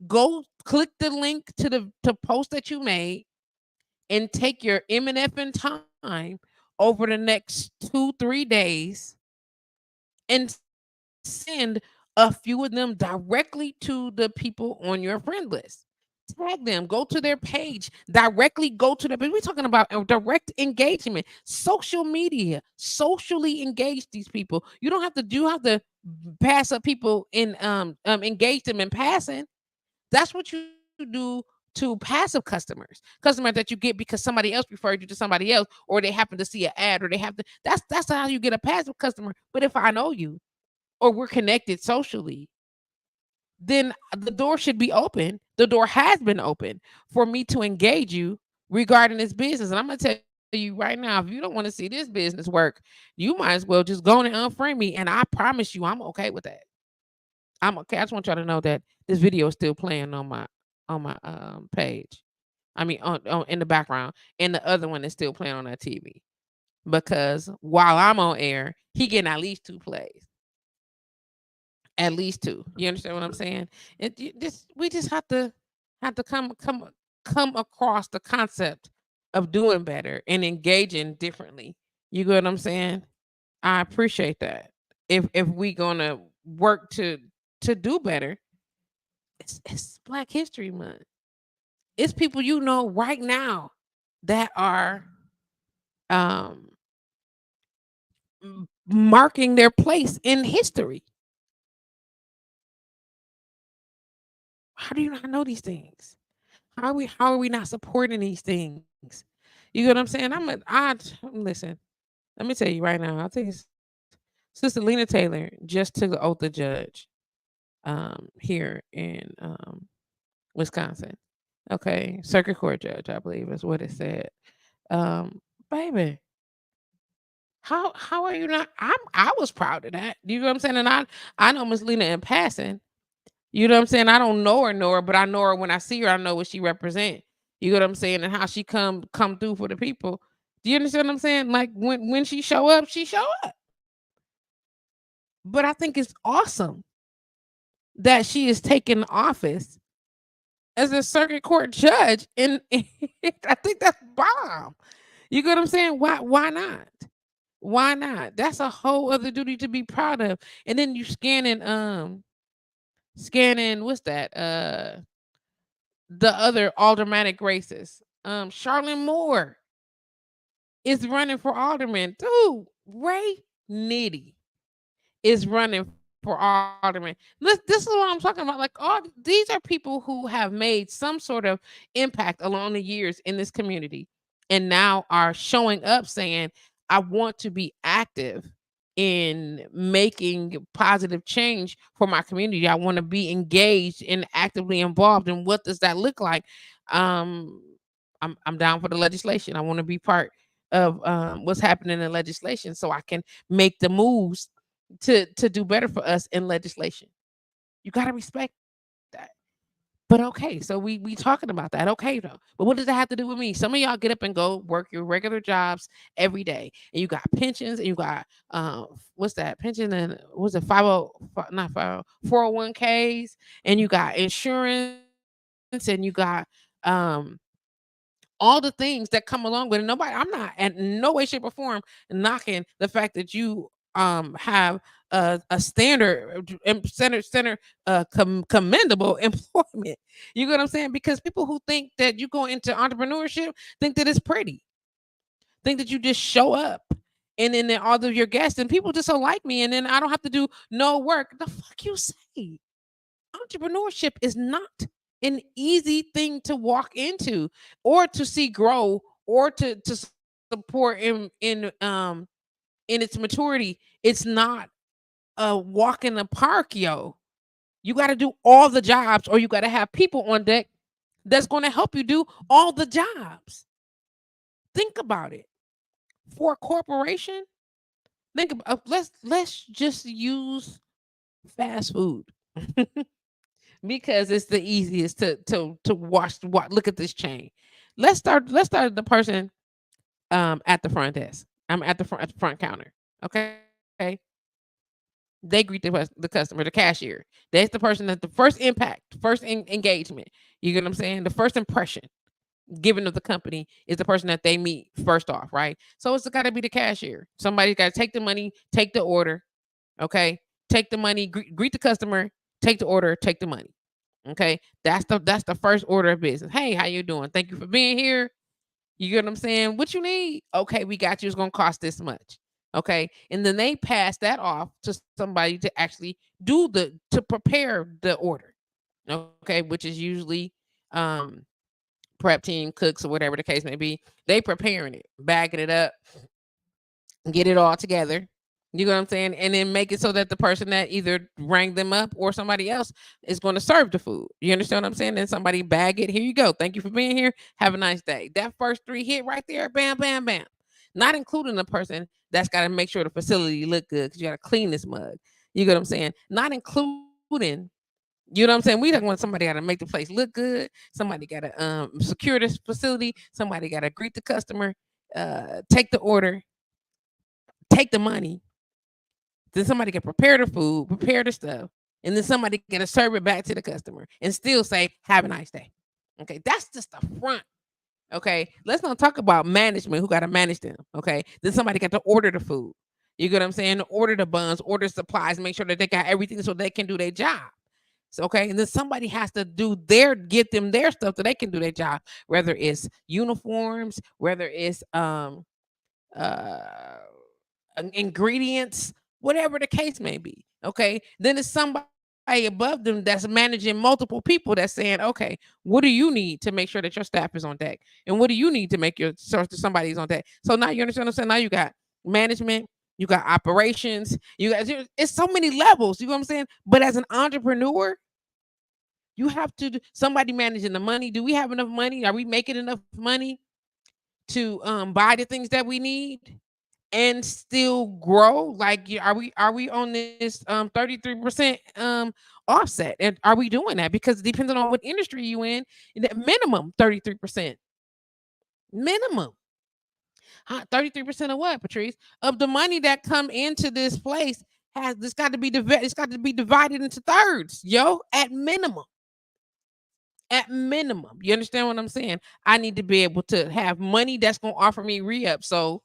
S1: Go click the link to post that you made and take your M&F and time over the next 2-3 days and send a few of them directly to the people on your friend list. Tag them, go to their page, directly go to their page. We're talking about direct engagement, social media, socially engage these people. You don't have to do have to pass up people in engage them in passing. That's what you do to passive customers that you get because somebody else referred you to somebody else, or they happen to see an ad, or they have to. That's how you get a passive customer. But if I know you or we're connected socially, then the door should be open. The door has been open for me to engage you regarding this business. And I'm gonna tell you right now, if you don't want to see this business work, you might as well just go on and unfriend me. And I promise you, I'm okay with that. I'm okay. I just want y'all to know that this video is still playing on my page. I mean, on in the background, and the other one is still playing on that TV. Because while I'm on air, he getting at least 2 plays. At least two. You understand what I'm saying? We just have to come across the concept of doing better and engaging differently. You get what I'm saying? I appreciate that. If we gonna work to do better, it's Black History Month. It's people you know right now that are um marking their place in history. How do you not know these things? How are we not supporting these things? You get what I'm saying? Listen. Let me tell you right now. I think Sister Lena Taylor just took the oath of judge here in Wisconsin. Okay, circuit court judge, I believe is what it said. Um, Baby, how are you not? I was proud of that. You know what I'm saying? And I know Miss Lena in passing. You know what I'm saying? I don't know her, but I know her when I see her. I know what she represent. You know what I'm saying? And how she come through for the people. Do you understand what I'm saying? Like when she show up, she show up. But I think it's awesome that she is taking office as a circuit court judge, and I think that's bomb. You get what I'm saying? Why not? Why not? That's a whole other duty to be proud of. And then you scanning what's that? The other aldermanic races. Charlene Moore is running for alderman. Dude, Ray Nitty is running for alderman. This is what I'm talking about. Like, all these are people who have made some sort of impact along the years in this community, and now are showing up saying, I want to be active in making positive change for my community. I want to be engaged and actively involved. And what does that look like? Um, I'm down for the legislation. I want to be part of what's happening in legislation, so I can make the moves to do better for us in legislation. You got to respect that. But okay, so we talking about that. Okay, though. But what does that have to do with me? Some of y'all get up and go work your regular jobs every day, and you got pensions, and you got what's that pension, and what's it 50 not 401ks, and you got insurance, and you got all the things that come along with it. Nobody, I'm not in no way, shape, or form knocking the fact that you have a standard commendable employment. You get what I'm saying? Because people who think that you go into entrepreneurship think that it's pretty, think that you just show up and then all of your guests and people just don't like me, and then I don't have to do no work. The fuck you say? Entrepreneurship is not an easy thing to walk into or to see grow or to support in its maturity. It's not a walk in the park, yo. You got to do all the jobs, or you got to have people on deck that's going to help you do all the jobs. Think about it. For a corporation, think about let's just use fast food because it's the easiest to watch. Look at this chain. Let's start at the person at the front desk. I'm at the front counter. Okay, they greet the customer, the cashier. That's the person that the first impact, engagement. You get what I'm saying? The first impression given of the company is the person that they meet first off, right? So it's got to be the cashier. Somebody's got to take the money, take the order, okay? Take the money, greet the customer, take the order, take the money. Okay? That's the first order of business. Hey, how you doing? Thank you for being here. You get what I'm saying? What you need? Okay, we got you. It's going to cost this much. Okay? And then they pass that off to somebody to actually to prepare the order. Okay, which is usually um prep team, cooks, or whatever the case may be. They preparing it, bagging it up, get it all together. You know what I'm saying? And then make it so that the person that either rang them up or somebody else is going to serve the food. You understand what I'm saying? Then somebody bag it. Here you go. Thank you for being here. Have a nice day. That first three hit right there, bam, bam, bam. Not including the person that's got to make sure the facility look good because you got to clean this mug. You get what I'm saying? Not including, you know what I'm saying? We don't want somebody got to make the place look good. Somebody got to secure this facility. Somebody got to greet the customer, take the order, take the money. Then somebody can prepare the food, prepare the stuff, and then somebody can serve it back to the customer and still say, "Have a nice day." Okay, that's just the front. Okay, let's not talk about management who got to manage them. Okay, then somebody got to order the food. You get what I'm saying? Order the buns, order supplies, make sure that they got everything so they can do their job. So, okay, and then somebody has to get them their stuff so they can do their job, whether it's uniforms, whether it's uh ingredients, whatever the case may be. Okay, then it's somebody above them that's managing multiple people that's saying, okay, what do you need to make sure that your staff is on deck, and what do you need to make your sure that somebody's on deck. So now you understand what I'm saying? Now you got management, you got operations, it's so many levels. You know what I'm saying? But as an entrepreneur, you have to somebody managing the money. Do we have enough money? Are we making enough money to buy the things that we need and still grow? Like, are we on this 33% offset? And are we doing that? Because depending on what industry you in, the minimum 33%. Minimum. 33% of what, Patrice? Of the money that come into this place has it's got to be it's got to be divided into thirds, yo, at minimum. At minimum. You understand what I'm saying? I need to be able to have money that's going to offer me re-up. So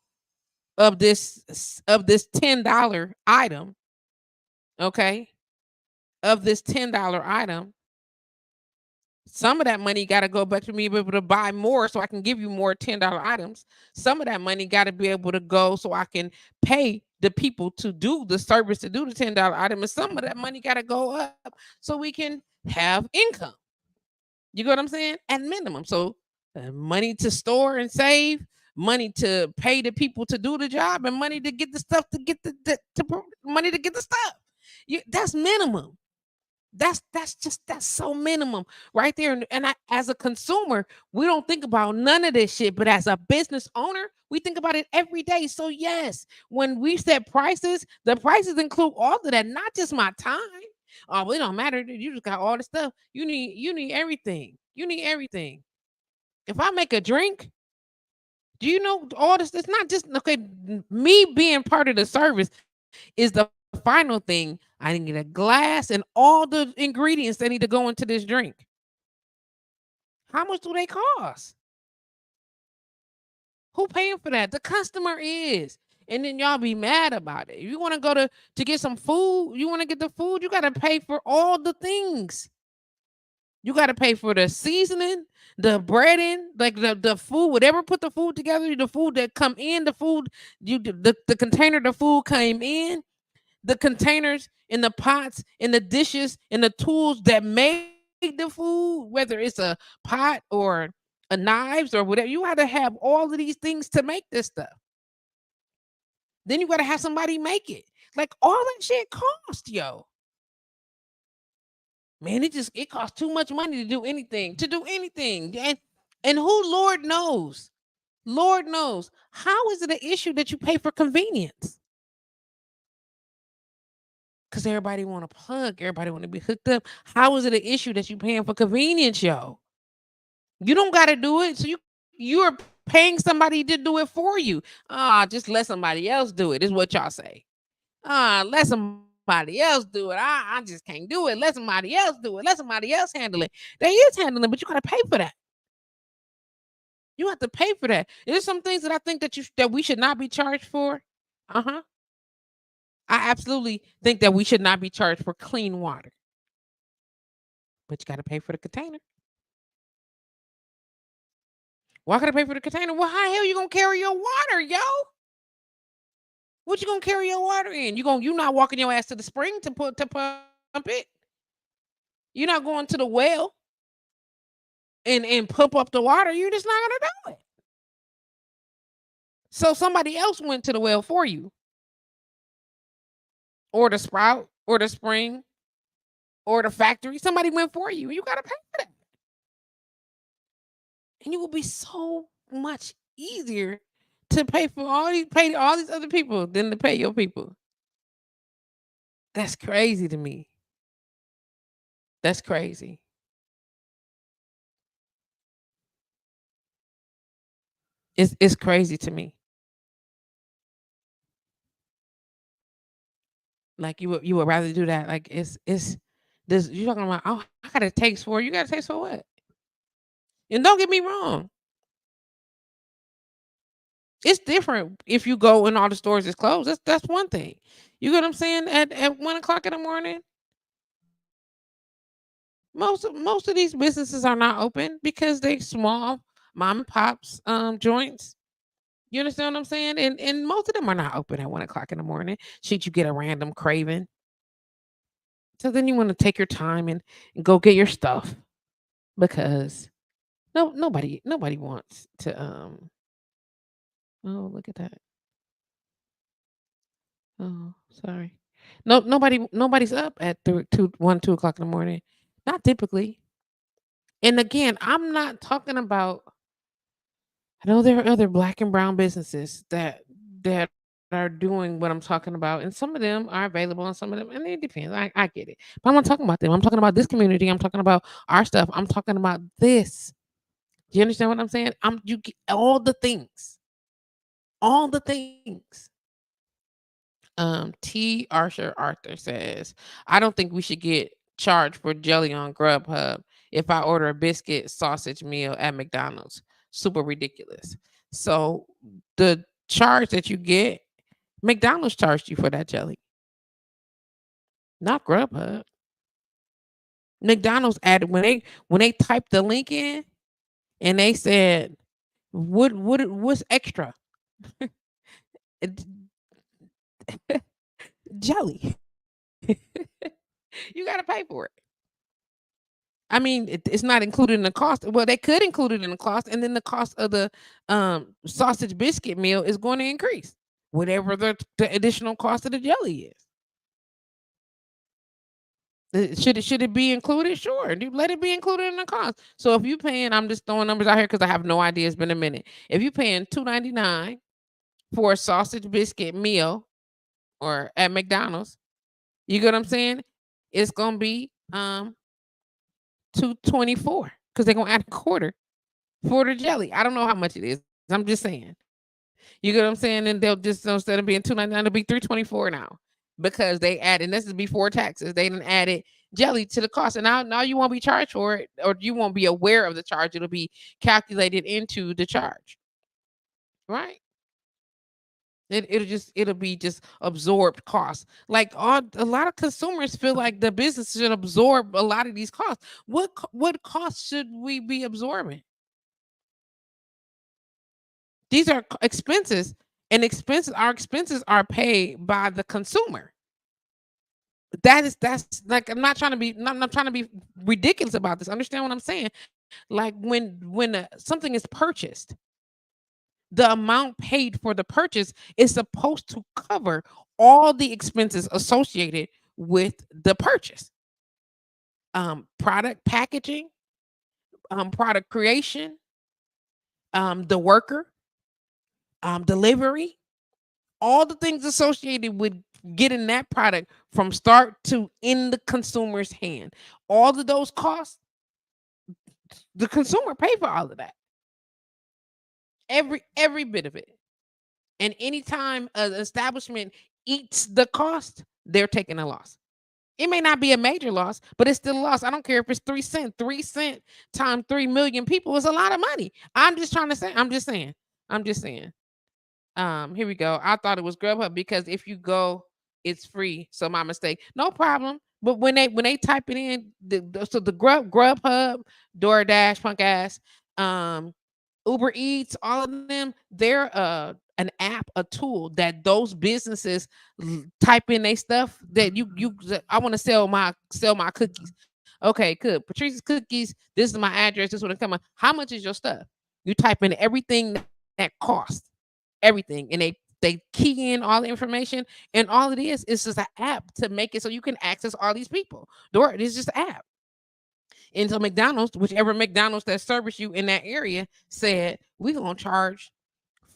S1: of this $10 item, okay? Of this $10 item, some of that money got to go back to me be able to buy more so I can give you more $10 items. Some of that money got to be able to go so I can pay the people to do the service to do the $10 item. And some of that money got to go up so we can have income. You get what I'm saying? At minimum. So money to store and save, money to pay the people to do the job, and money to get the stuff to get money to get the stuff. That's minimum. That's so minimum right there. And as a consumer, we don't think about none of this shit. But as a business owner, we think about it every day. So yes, when we set prices, the prices include all of that, not just my time. Oh, well, it don't matter. You just got all the stuff. You need everything. You need everything. If I make a drink, do you know all this? It's not just okay. Me being part of the service is the final thing. I need a glass and all the ingredients that need to go into this drink. How much do they cost? Who paying for that? The customer is. And then y'all be mad about it. If you want to go to get some food, you want to get the food, you got to pay for all the things. You got to pay for the seasoning, the breading, like the food, whatever put the food together, the food that come in, the food, the container the food came in, the containers and the pots and the dishes and the tools that made the food, whether it's a pot or a knives or whatever. You got to have all of these things to make this stuff. Then you got to have somebody make it. Like all that shit cost, yo. Man, it costs too much money to do anything. And who Lord knows Lord knows. How is it an issue that you pay for convenience? Because everybody want to plug, everybody want to be hooked up. How is it an issue that you paying for convenience, yo? You don't got to do it, so you're paying somebody to do it for you. Just let somebody else do it. Is what y'all say. Let somebody else do it. I just can't do it. Let somebody else do it. Let somebody else handle it. They is handling, but you got to pay for that. You have to pay for that. There's some things that I think that we should not be charged for. Uh huh. I absolutely think that we should not be charged for clean water, but you got to pay for the container. Why gotta pay for the container? Well, how the hell you gonna carry your water, yo? What you gonna carry your water in? You not walking your ass to the spring to pump it. You're not going to the well and pump up the water. You're just not gonna do it. So somebody else went to the well for you, or the sprout, or the spring, or the factory. Somebody went for you. You gotta pay for that, and you will be so much easier to pay all these other people than to pay your people. That's crazy to me. That's crazy. It's crazy to me. Like you would rather do that. Like it's this you talking about, oh, I got a taste for it. You got a taste for what? And don't get me wrong. It's different if you go and all the stores is closed. That's one thing. You get what I'm saying? At 1 o'clock in the morning, most of these businesses are not open because they small mom and pops joints. You understand what I'm saying? And most of them are not open at 1 o'clock in the morning. Should you get a random craving? So then you want to take your time and go get your stuff because nobody wants to oh, look at that. Oh, sorry. No, nobody's up at 2 o'clock in the morning. Not typically. And again, I'm not talking about, I know there are other black and brown businesses that are doing what I'm talking about, and some of them are available, and some of them, and it depends. I get it, but I'm not talking about them. I'm talking about this community. I'm talking about our stuff. I'm talking about this. Do you understand what I'm saying? You get all the things, all the things. T. Arthur says, I don't think we should get charged for jelly on Grubhub if I order a biscuit sausage meal at McDonald's. Super ridiculous. So the charge that you get, McDonald's charged you for that jelly, not Grubhub. McDonald's added when they typed the link in and they said, what's extra? It- Jelly. You gotta pay for it. I mean, it's not included in the cost. Well, they could include it in the cost, and then the cost of the sausage biscuit meal is going to increase, whatever the additional cost of the jelly is. Should it be included? Sure, let it be included in the cost. So if you paying, I'm just throwing numbers out here because I have no idea. It's been a minute. If you paying $2.99 for a sausage biscuit meal or at McDonald's, you get what I'm saying? It's gonna be 2.24 because they're gonna add a quarter for the jelly. I don't know how much it is. I'm just saying. You get what I'm saying? And they'll just, instead of being 2.99, it'll be 3.24 now because they add, and this is before taxes. They didn't added jelly to the cost, and now you won't be charged for it, or you won't be aware of the charge. It'll be calculated into the charge, right? It'll be just absorbed costs. Like a lot of consumers feel like the business should absorb a lot of these costs. What costs should we be absorbing? These are expenses, and our expenses are paid by the consumer. That's like, I'm not trying to be not trying to be ridiculous about this. Understand what I'm saying? Like when something is purchased, the amount paid for the purchase is supposed to cover all the expenses associated with the purchase. Product packaging, product creation, the worker. delivery, all the things associated with getting that product from start to in the consumer's hand. All of those costs, the consumer pay for all of that. Every bit of it. And anytime an establishment eats the cost, they're taking a loss. It may not be a major loss, but it's still a loss. I don't care if it's 3 cents. 3 cents times 3 million people is a lot of money. I'm just trying to say, I'm just saying. I'm just saying. Here we go. I thought it was Grubhub because if you go, it's free. So my mistake. No problem. But when they type it in, so the Grubhub, DoorDash, punk ass, um, Uber Eats, all of them, they're an app, a tool that those businesses type in their stuff that I want to sell my cookies. Okay, good. Patrice's cookies. This is my address. This is what it come on. How much is your stuff? You type in everything that costs, everything, and they key in all the information, and all it is just an app to make it so you can access all these people. Door, it's just an app. And so McDonald's, whichever McDonald's that service you in that area, said we're gonna charge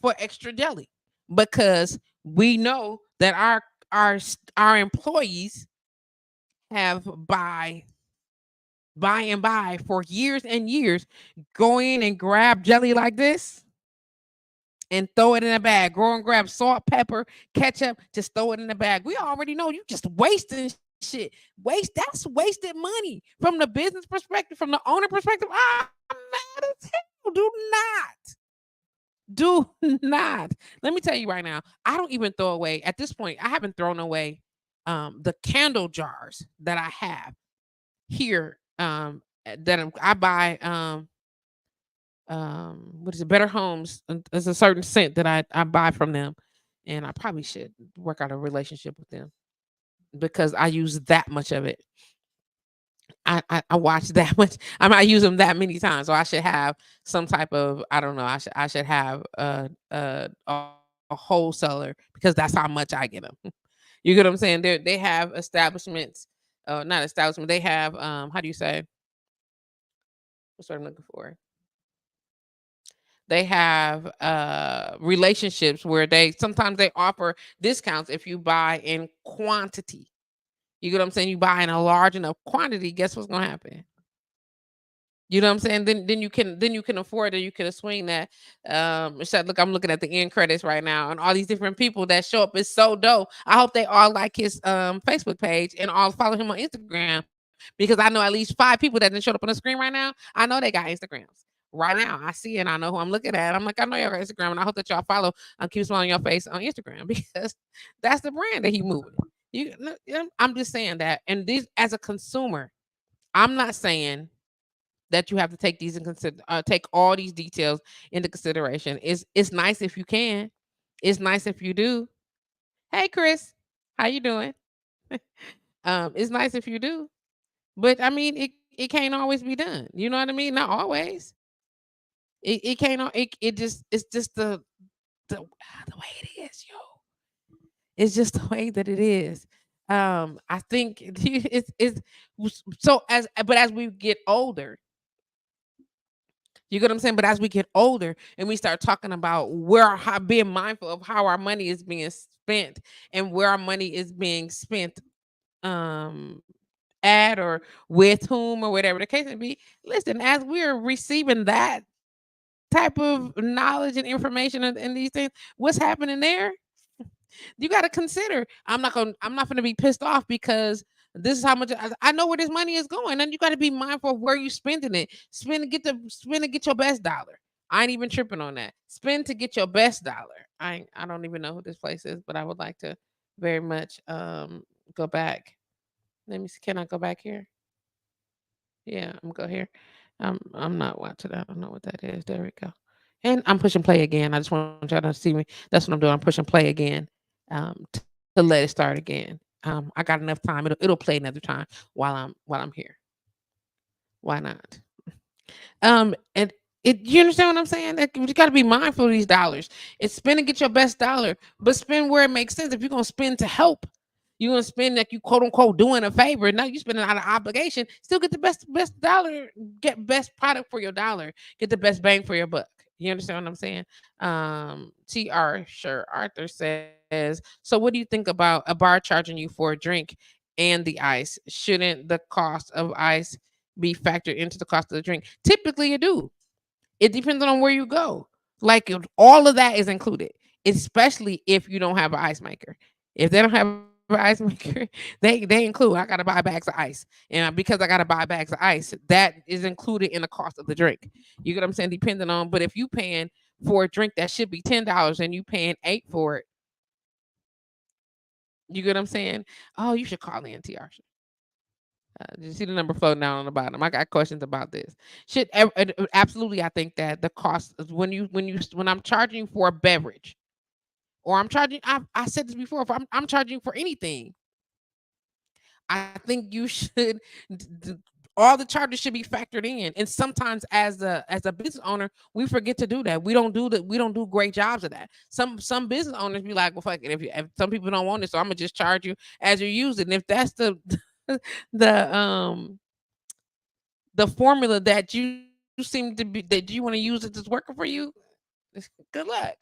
S1: for extra deli because we know that our employees have buy for years and years, go in and grab jelly like this and throw it in a bag. Go and grab salt, pepper, ketchup, just throw it in the bag. We already know you just wasting shit. That's wasted money from the business perspective, from the owner perspective. I'm mad as hell. Do not. Let me tell you right now, I don't even throw away at this point. I haven't thrown away the candle jars that I have here that I buy what is it, Better Homes. There's a certain scent that I buy from them, and I probably should work out a relationship with them because I use that much of it. I watch that much. I use them that many times, so I should have some type of, I don't know. I should have a wholesaler because that's how much I get them. You get what I'm saying? They have establishments, not establishment. They have how do you say? What's what I'm looking for? They have relationships where they sometimes they offer discounts if you buy in quantity. You get what I'm saying? You buy in a large enough quantity, guess what's gonna happen? You know what I'm saying? Then you can afford it. You can swing that. Look, I'm looking at the end credits right now, and all these different people that show up. It's so dope. I hope they all like his Facebook page and all follow him on Instagram because I know at least 5 people that didn't show up on the screen right now. I know they got Instagrams right now. I see it. And I know who I'm looking at. I'm like, I know y'all got Instagram, and I hope that y'all follow Keep Smiling Your Face on Instagram because that's the brand that he moving. I'm just saying that, and these as a consumer, I'm not saying that you have to take these in consider take all these details into consideration. It's nice if you can. It's nice if you do. Hey Chris, how you doing? It's nice if you do. But I mean it can't always be done. You know what I mean? Not always. It can't it just it's just the way it is, yo. It's just the way that it is. I think it's so as we get older, you get what I'm saying? But as we get older and we start talking about being mindful of how our money is being spent and where our money is being spent um at or with whom or whatever the case may be. Listen, as we're receiving that type of knowledge and information and these things, what's happening there? You got to consider. I'm not gonna be pissed off because this is how much I know where this money is going, and you got to be mindful of where you spending it. Spend to get your best dollar. I ain't even tripping on that. Spend to get your best dollar. I don't even know who this place is, but I would like to very much go back. Let me see. Can I go back here? Yeah, I'm gonna go here. I'm not watching. I don't know what that is. There we go. And I'm pushing play again. I just want y'all to see me. That's what I'm doing. I'm pushing play again, to let it start again. I got enough time. It'll play another time while I'm here. Why not? And you understand what I'm saying? That you got to be mindful of these dollars. It's spend and get your best dollar, but spend where it makes sense. If you're gonna spend to help, you're gonna spend like you quote unquote doing a favor. Now you spending out of obligation. Still get the best dollar. Get best product for your dollar. Get the best bang for your buck. You understand what I'm saying? Sure. Arthur says, so what do you think about a bar charging you for a drink and the ice? Shouldn't the cost of ice be factored into the cost of the drink? Typically, it do. It depends on where you go. Like all of that is included, especially if you don't have an ice maker. If they don't have an ice maker, they include. I gotta buy bags of ice, and because I gotta buy bags of ice, that is included in the cost of the drink. You get what I'm saying? Depending on, but if you paying for a drink that should be $10 and you paying 8 for it, you get what I'm saying? Oh, you should call in, TR. You see the number floating down on the bottom. I got questions about this. Absolutely, I think that the cost is when I'm charging you for a beverage, or I'm charging. I said this before. If I'm charging for anything, I think you should. All the charges should be factored in. And sometimes, as a business owner, we forget to do that. We don't do that. We don't do great jobs of that. Some business owners be like, well, fuck it. If some people don't want it, so I'm gonna just charge you as you use it. And if that's the the formula that you seem to be that you want to use it that's working for you, good luck.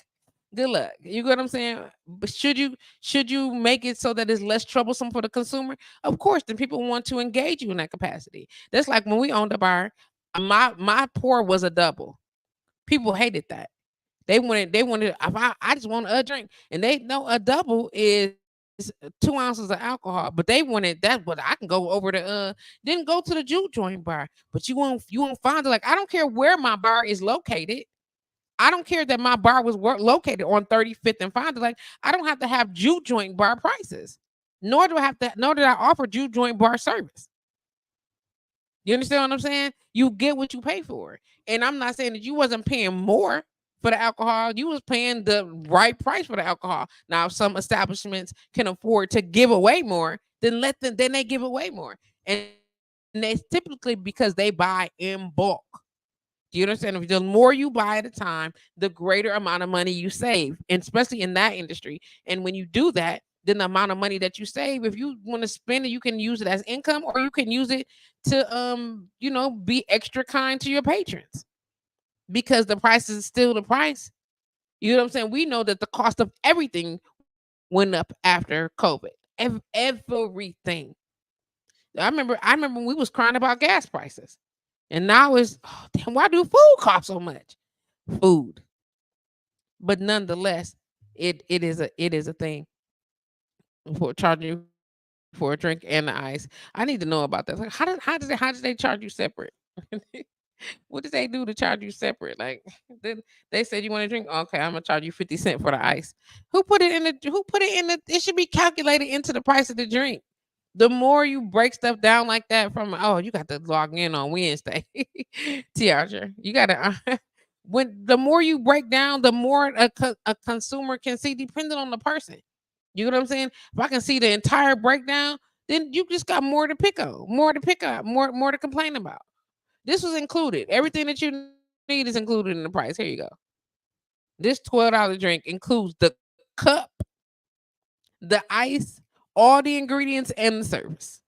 S1: Good luck. You get what I'm saying? But should you make it so that it's less troublesome for the consumer? Of course, then people want to engage you in that capacity. That's like when we owned a bar. My pour was a double. People hated that. They wanted. If I just want a drink, and they know a double is 2 ounces of alcohol, but they wanted that. But I can go over to then go to the juke joint bar, but you won't find it. Like, I don't care where my bar is located. I don't care that my bar was located on 35th and Fond du Lac. I don't have to have juke joint bar prices. Nor did I offer juke joint bar service. You understand what I'm saying? You get what you pay for. And I'm not saying that you wasn't paying more for the alcohol. You was paying the right price for the alcohol. Now, some establishments can afford to give away more, then they give away more. And it's typically because they buy in bulk. Do you understand? If the more you buy at a time, the greater amount of money you save, and especially in that industry. And when you do that, then the amount of money that you save, if you want to spend it, you can use it as income, or you can use it to be extra kind to your patrons, because the price is still the price. You know what I'm saying? We know that the cost of everything went up after COVID. Everything. I remember when we was crying about gas prices. And now it's, oh, damn, why do food cost so much? Food. But nonetheless, it is a thing for charging you for a drink and the ice. I need to know about that. Like, how did they charge you separate? What did they do to charge you separate? Like, then they said, you want to drink? Okay, I'm gonna charge you 50 cents for the ice. Who put it in the it should be calculated into the price of the drink. The more you break stuff down like that, from, oh, you got to log in on Wednesday. Teacher, you gotta when the more you break down, the more a consumer can see, depending on the person. You know what I'm saying? If I can see the entire breakdown, then you just got more to pick on, more to pick up, more to complain about. This was included. Everything that you need is included in the price. Here you go. This $12 drink includes the cup, the ice, all the ingredients, and the service.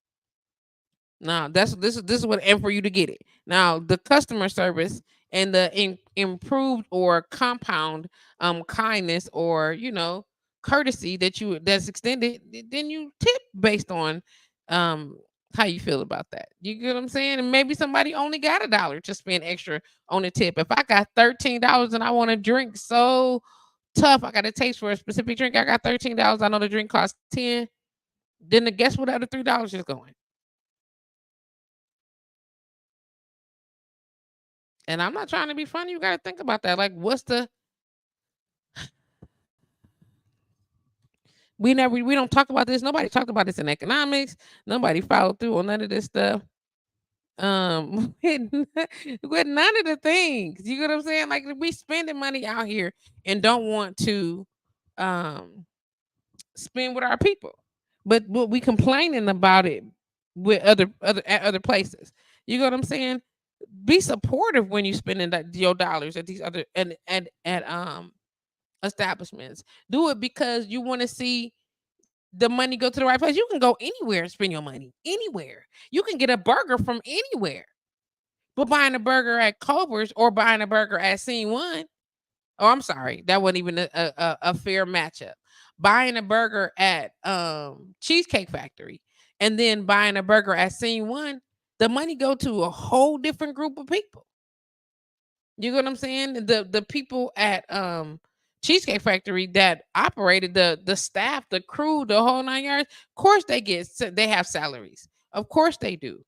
S1: Now, this is what, and for you to get it. Now, the customer service and the improved or compound kindness, or courtesy that's extended, then you tip based on um how you feel about that. You get what I'm saying? And maybe somebody only got $1 to spend extra on a tip. If I got $13 and I want to drink so tough, I got a taste for a specific drink. I got $13. I know the drink costs 10. Then guess what? The other $3 is going. And I'm not trying to be funny. You got to think about that. Like, we don't talk about this. Nobody talked about this in economics. Nobody followed through on none of this stuff. With none of the things. You get what I'm saying? Like, we spending money out here and don't want to um spend with our people, but we complaining about it with at other places. You get what I'm saying? Be supportive when you spending your dollars at these other and at establishments. Do it because you want to see the money go to the right place. You can go anywhere and spend your money anywhere. You can get a burger from anywhere. But buying a burger at Culver's or buying a burger at Scene One, Oh, I'm sorry. That wasn't even a fair matchup. Buying a burger at Cheesecake Factory and then buying a burger at Scene One, the money go to a whole different group of people. You get what I'm saying? The people at Cheesecake Factory that operated the staff, the crew, the whole 9 yards. Of course, they have salaries. Of course they do.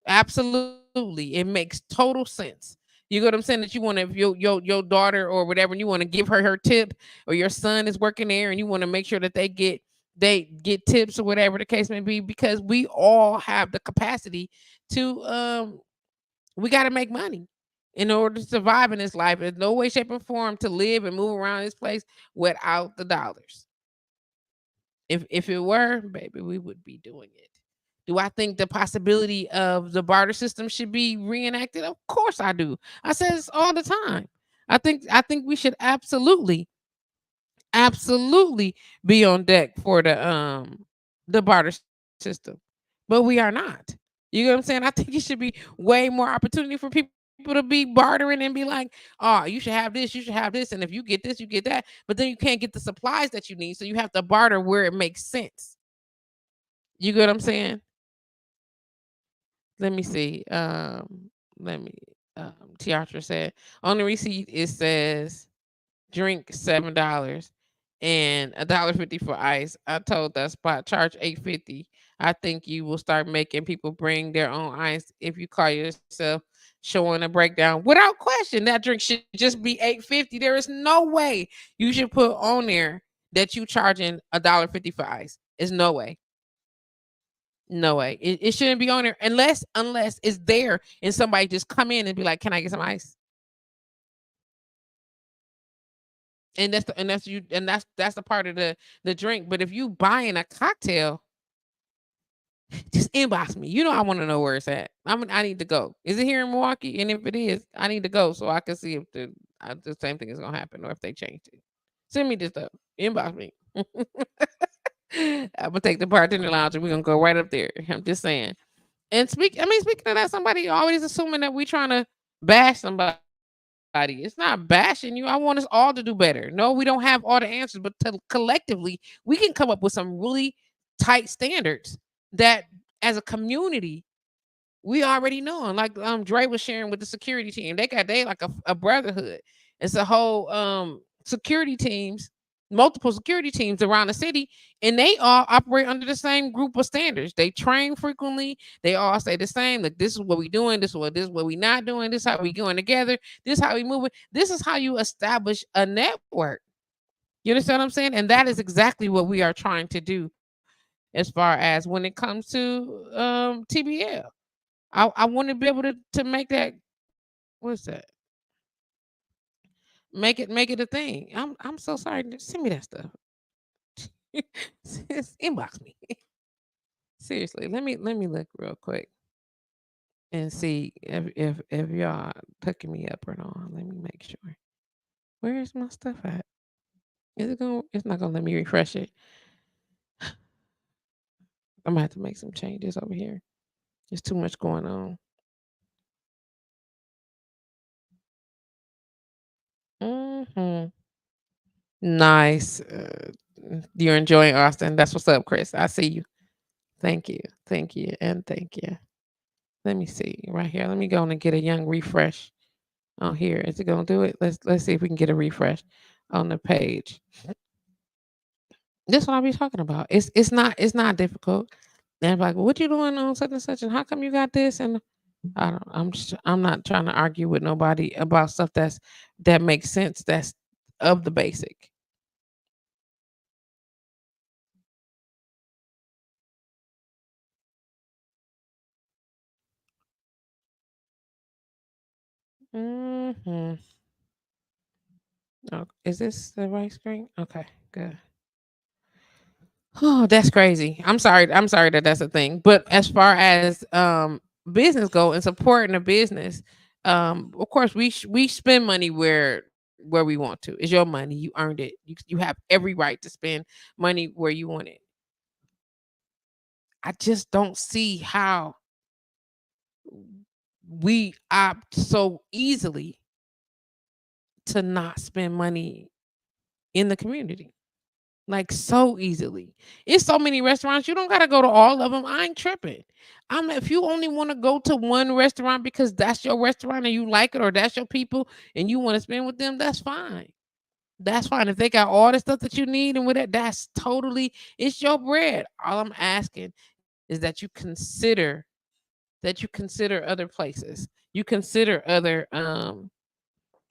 S1: Absolutely, it makes total sense. You get what I'm saying? That you want to, if your daughter or whatever, and you want to give her tip, or your son is working there, and you want to make sure that they get tips or whatever the case may be, because we all have the capacity to we got to make money in order to survive in this life. There's no way, shape, or form to live and move around this place without the dollars. If it were, baby, we would be doing it. Do I think the possibility of the barter system should be reenacted? Of course I do. I say this all the time. I think we should absolutely be on deck for the barter system. But we are not. You know what I'm saying? I think it should be way more opportunity for people to be bartering and be like, "Oh, you should have this, you should have this, and if you get this, you get that." But then you can't get the supplies that you need, so you have to barter where it makes sense. You get what I'm saying? Let me see. Let me. Teatra said on the receipt it says drink $7 and $1.50 for ice. I told that spot charge $8.50. I think you will start making people bring their own ice if you call yourself showing a breakdown. Without question, that drink should just be $8.50. There is no way you should put on there that you charging $1.50 for ice. There's no way. No way. It shouldn't be on there unless it's there and somebody just come in and be like, "Can I get some ice?" And that's the part of the drink. But if you buying a cocktail, just inbox me. You know I want to know where it's at. I need to go. Is it here in Milwaukee? And if it is, I need to go so I can see if the same thing is gonna happen or if they changed it. Send me this stuff. Inbox me. I'm gonna take the bartender lounge and we're gonna go right up there. I'm just saying. And speaking of that, somebody always assuming that we trying to bash somebody. It's not bashing you. I want us all to do better. No, we don't have all the answers, but collectively, we can come up with some really tight standards that, as a community, we already know. And like Dre was sharing with the security team, they like a brotherhood. It's a whole security teams, multiple security teams around the city, and they all operate under the same group of standards. They train frequently. They all say the same. Like, this is what we doing. This is what we not doing. This is how we going together. This is how we moving. This is how you establish a network. You understand what I'm saying? And that is exactly what we are trying to do as far as when it comes to TBL. I want to be able to make that, what's that? Make it a thing. I'm so sorry. Send me that stuff. Inbox me. Seriously, let me look real quick and see if y'all hooking me up or not. Let me make sure. Where is my stuff at? Is it going? It's not gonna let me refresh it. I'm gonna have to make some changes over here. There's too much going on. Hmm. Nice. You're enjoying Austin. That's what's up, Chris. I see you. Thank you. Thank you. And thank you. Let me see right here. Let me go and get a young refresh on here. Is it gonna do it? Let's see if we can get a refresh on the page. This what I be talking about. It's not difficult. And like, what you doing on such and such, and how come you got this? And I don't. I'm not trying to argue with nobody about stuff that makes sense. That's of the basic. Hmm. Oh, is this the right screen? Okay, good. Oh, that's crazy. I'm sorry. I'm sorry that that's a thing. But as far as business go and supporting a business, of course we spend money where we want to. It's your money. You earned it. You have every right to spend money where you want it. I just don't see how we opt so easily to not spend money in the community. Like so easily. It's so many restaurants. You don't gotta go to all of them. I ain't tripping. If you only want to go to one restaurant because that's your restaurant and you like it, or that's your people and you want to spend with them, that's fine. That's fine. If they got all the stuff that you need and with it, that's totally it's your bread. All I'm asking is that you consider other places. You consider other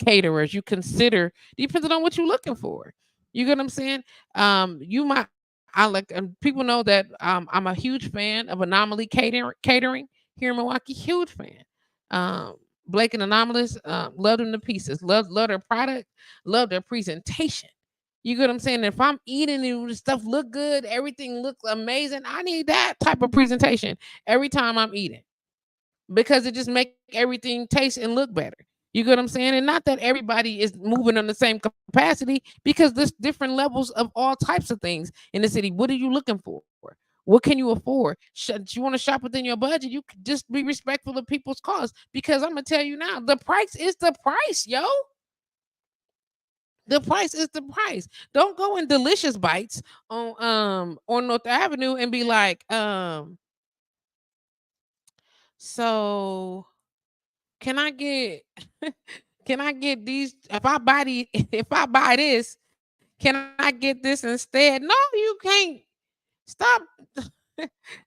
S1: caterers. You consider depending on what you're looking for. You get what I'm saying? You might I like people know that I'm a huge fan of Anomaly Catering here in Milwaukee. Huge fan. Um, Blake and Anomalous, love them to pieces. Love their product. Love their presentation. You get what I'm saying? If I'm eating and the stuff look good, everything looks amazing. I need that type of presentation every time I'm eating because it just make everything taste and look better. You get what I'm saying? And not that everybody is moving on the same capacity because there's different levels of all types of things in the city. What are you looking for? What can you afford? You want to shop within your budget? You could just be respectful of people's costs because I'm gonna tell you now, the price is the price, yo. The price is the price. Don't go in Delicious Bites on North Avenue and be like, so can I get can I get these if I buy if I buy this, can I get this instead? No, you can't. Stop.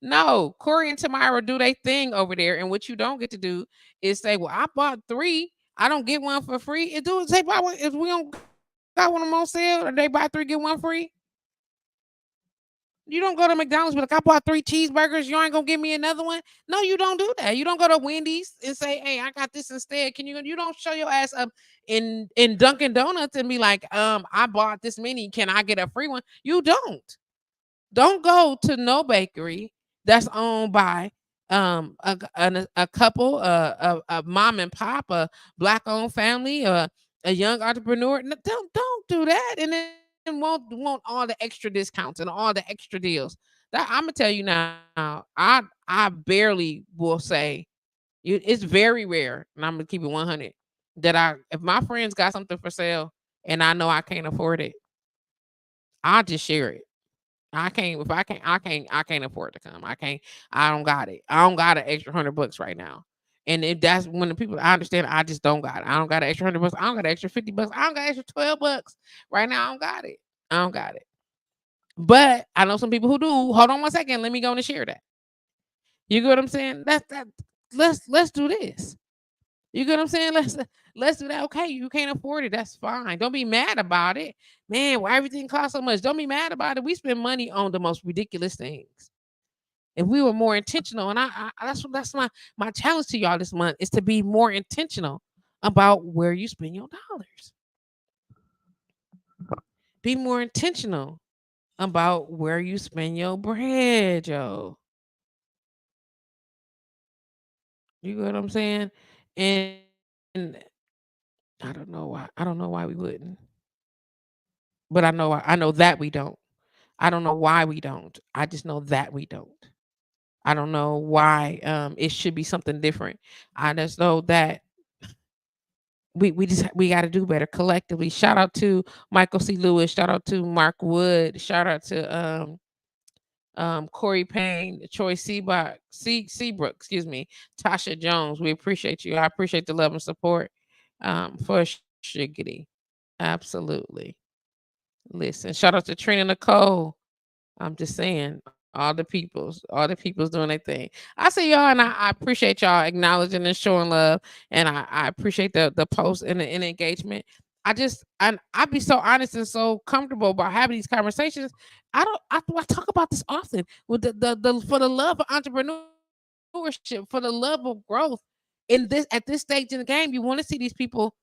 S1: No, Corey and Tamara do their thing over there, and what you don't get to do is say, "Well, I bought three, I don't get one for free." And do it. Say, "Buy one if we don't got one of them on sale, or they buy three get one free." You don't go to McDonald's, be like, "I bought three cheeseburgers. You ain't gonna give me another one." No, you don't do that. You don't go to Wendy's and say, "Hey, I got this instead." Can you? You don't show your ass up in Dunkin' Donuts and be like, "I bought this many. Can I get a free one?" You don't. Don't go to no bakery that's owned by a couple, a mom and pop, a black owned family, a young entrepreneur. Don't do that, and then want all the extra discounts and all the extra deals. That I'm gonna tell you now. I barely will say it's very rare, and I'm gonna keep it 100 that I if my friends got something for sale and I know I can't afford it, I'll just share it. I can't if I can't afford to come. I don't got it. I don't got an extra $100 right now. And if that's when the people I understand, I just don't got it. I don't got an extra $100. I don't got an extra $50. I don't got extra $12 right now. I don't got it. I don't got it. But I know some people who do. Hold on one second. Let me go and share that. You get what I'm saying? That's that. Let's do this. You get what I'm saying? Let's do that. Okay, you can't afford it. That's fine. Don't be mad about it. Man, why everything costs so much? Don't be mad about it. We spend money on the most ridiculous things. If we were more intentional, and that's my challenge to y'all this month is to be more intentional about where you spend your dollars. Be more intentional about where you spend your bread, yo. You get what I'm saying? And I don't know why. I don't know why we wouldn't. But I know that we don't. I don't know why we don't. I just know that we don't. I don't know why it should be something different. I just know that we got to do better collectively. Shout out to Michael C. Lewis. Shout out to Mark Wood. Shout out to Corey Payne, Troy Seabrook, excuse me, Tasha Jones. We appreciate you. I appreciate the love and support for Shiggity. Absolutely. Listen, shout out to Trina Nicole. I'm just saying, all the people's doing their thing. I see y'all, and I appreciate y'all acknowledging and showing love, and I appreciate the post and the engagement. I'd be so honest and so comfortable about having these conversations. I talk about this often with the for the love of entrepreneurship, for the love of growth. At this stage in the game, you want to see these people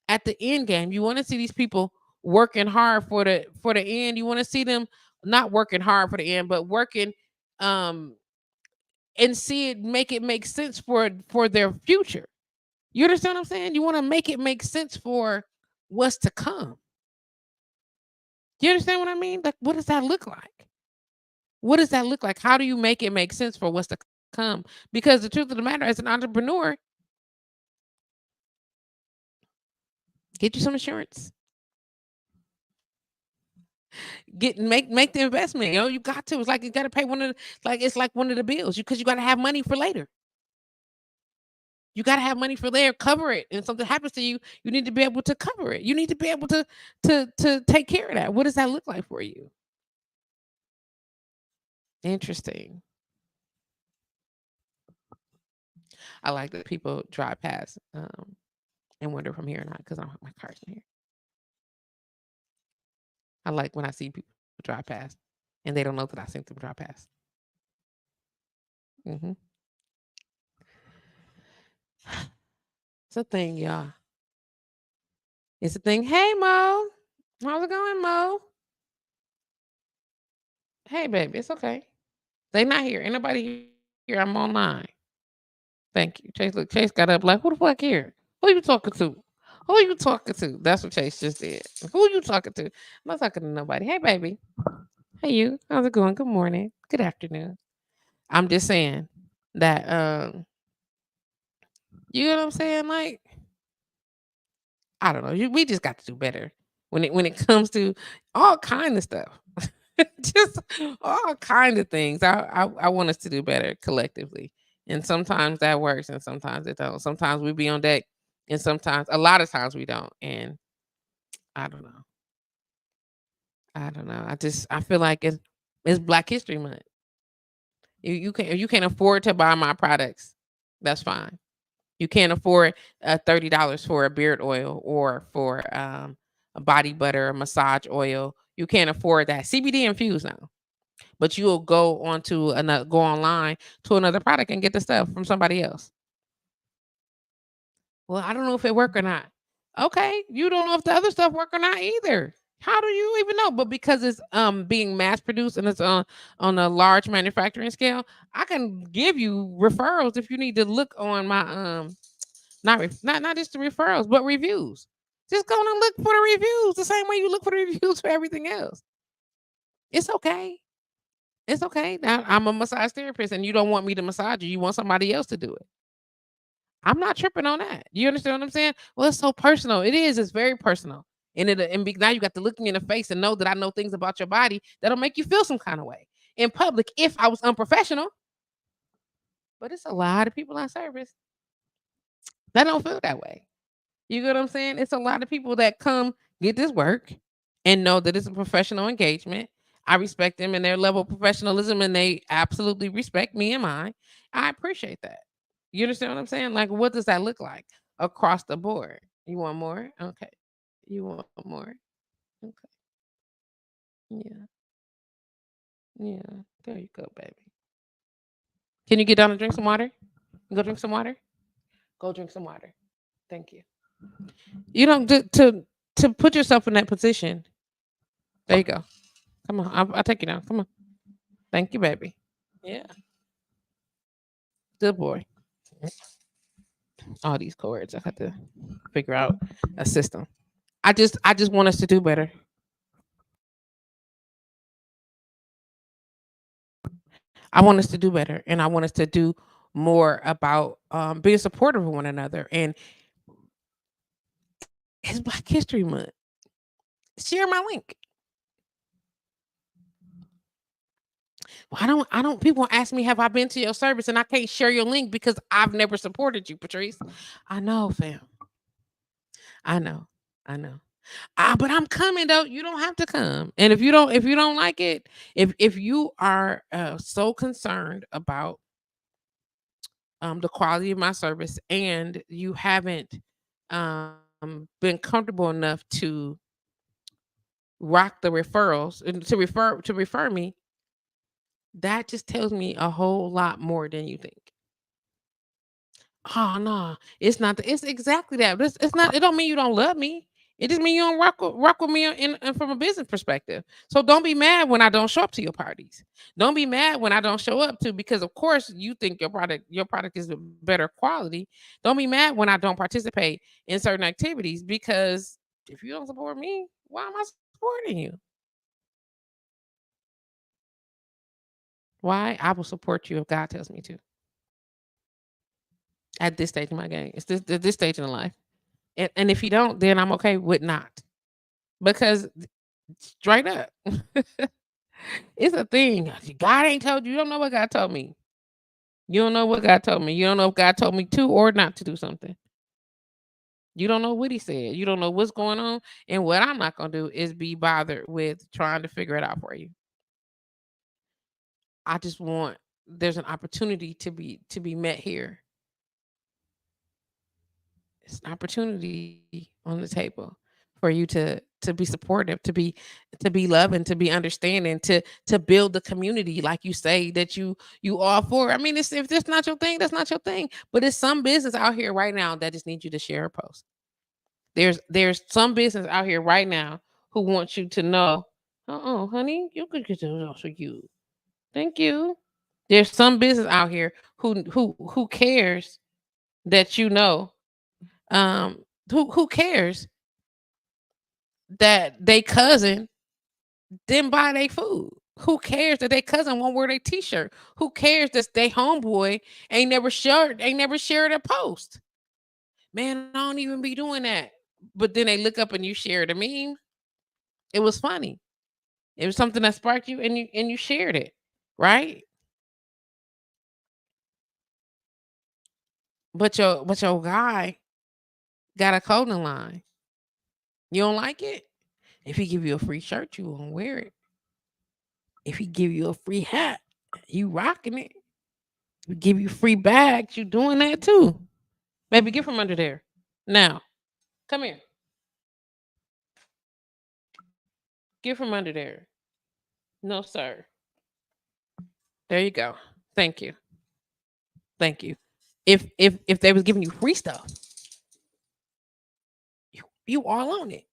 S1: at the end game. You want to see these people working hard for the end. You want to see them not working hard for the end, but working um and see it make sense for their future. You understand what I'm saying? You want to make it make sense for what's to come. You understand what I mean? Like, what does that look like? What does that look like? How do you make it make sense for what's to come? Because the truth of the matter, as an entrepreneur, Get you some insurance. Make the investment. You got to. It's like you got to pay it's like one of the bills because you got to have money for later. You got to have money for later, cover it. And something happens to you, you need to be able to cover it. You need to be able to take care of that. What does that look like for you? Interesting. I like that people drive past and wonder if I'm here or not because my car's in here. I like when I see people drive past and they don't know that I seen them drive past. Hmm. It's a thing, y'all. It's a thing. Hey, Mo. How's it going, Mo? Hey, baby. It's okay. They not here. Ain't nobody here. I'm online. Thank you. Chase, look, Chase got up like, who the fuck here? Who you talking to? Who you talking to? That's what Chase just did. Who you talking to? I'm not talking to nobody. Hey, baby. Hey, you. How's it going? Good morning. Good afternoon. I'm just saying that, you know what I'm saying? Like, I don't know. We just got to do better when it comes to all kind of stuff. Just all kind of things. I want us to do better collectively. And sometimes that works and sometimes it don't. Sometimes we be on deck and sometimes a lot of times we don't. And I don't know. I don't know. I feel like it's Black History Month. You can't afford to buy my products. That's fine. You can't afford $30 for a beard oil or for a body butter, a massage oil. You can't afford that. CBD infused now. But you'll go online to another product and get the stuff from somebody else. Well, I don't know if it work or not. Okay, you don't know if the other stuff work or not either. How do you even know? But because it's being mass produced and it's on a large manufacturing scale, I can give you referrals if you need to look on my not just the referrals, but reviews. Just go and look for the reviews the same way you look for the reviews for everything else. It's okay. It's okay. Now I'm a massage therapist and you don't want me to massage you. You want somebody else to do it. I'm not tripping on that. You understand what I'm saying? Well, it's so personal. It is. It's very personal. Now you got to look me in the face and know that I know things about your body that'll make you feel some kind of way in public if I was unprofessional. But it's a lot of people on service that don't feel that way. You get what I'm saying? It's a lot of people that come get this work and know that it's a professional engagement. I respect them and their level of professionalism, and they absolutely respect me and mine. I appreciate that. You understand what I'm saying? Like, what does that look like across the board? You want more? Okay. You want more? Okay. Yeah. Yeah. There you go, baby. Can you get down and drink some water? Go drink some water. Go drink some water. Thank you. You don't to put yourself in that position. There you go. Come on, I'll take you down. Come on. Thank you, baby. Yeah. Good boy. All these chords. I have to figure out a system. I just want us to do better. I want us to do better. And I want us to do more about being supportive of one another. And it's Black History Month. Share my link. I don't people ask me, have I been to your service? And I can't share your link because I've never supported you, Patrice. I know, fam. I know. I know. But I'm coming though. You don't have to come. And if you don't like it, if you are so concerned about the quality of my service and you haven't been comfortable enough to rock the referrals and to refer me, that just tells me a whole lot more than you think. Oh no, it's not. It's exactly that. But it's not. It don't mean you don't love me. It just mean you don't rock with me in from a business perspective. So don't be mad when I don't show up to your parties. Don't be mad when I don't show up to because of course you think your product is a better quality. Don't be mad when I don't participate in certain activities because if you don't support me, why am I supporting you? Why? I will support you if God tells me to. At this stage of my game, it's this stage in life. And if you don't, then I'm okay with not. Because straight up, it's a thing. God ain't told you. You don't know what God told me. You don't know what God told me. You don't know if God told me to or not to do something. You don't know what he said. You don't know what's going on. And what I'm not gonna do is be bothered with trying to figure it out for you. I just want there's an opportunity to be met here. It's an opportunity on the table for you to be supportive, to be loving, to be understanding, to build the community like you say that you all for. I mean, if that's not your thing, that's not your thing. But it's some business out here right now that just needs you to share a post. There's some business out here right now who wants you to know, honey, you could get those for you. Thank you. There's some business out here who cares that you know, who cares that they cousin didn't buy their food. Who cares that they cousin won't wear their t-shirt? Who cares that they homeboy ain't never shared a post? Man, I don't even be doing that. But then they look up and you shared a meme. It was funny. It was something that sparked you and you shared it, right? But your guy got a clothing line. You don't like it? If he give you a free shirt, you won't wear it. If he give you a free hat, you rocking it. If he give you free bags, you doing that too. Baby, get from under there. Now, come here. Get from under there. No, sir. There you go. Thank you. Thank you. If they was giving you free stuff, you all on it.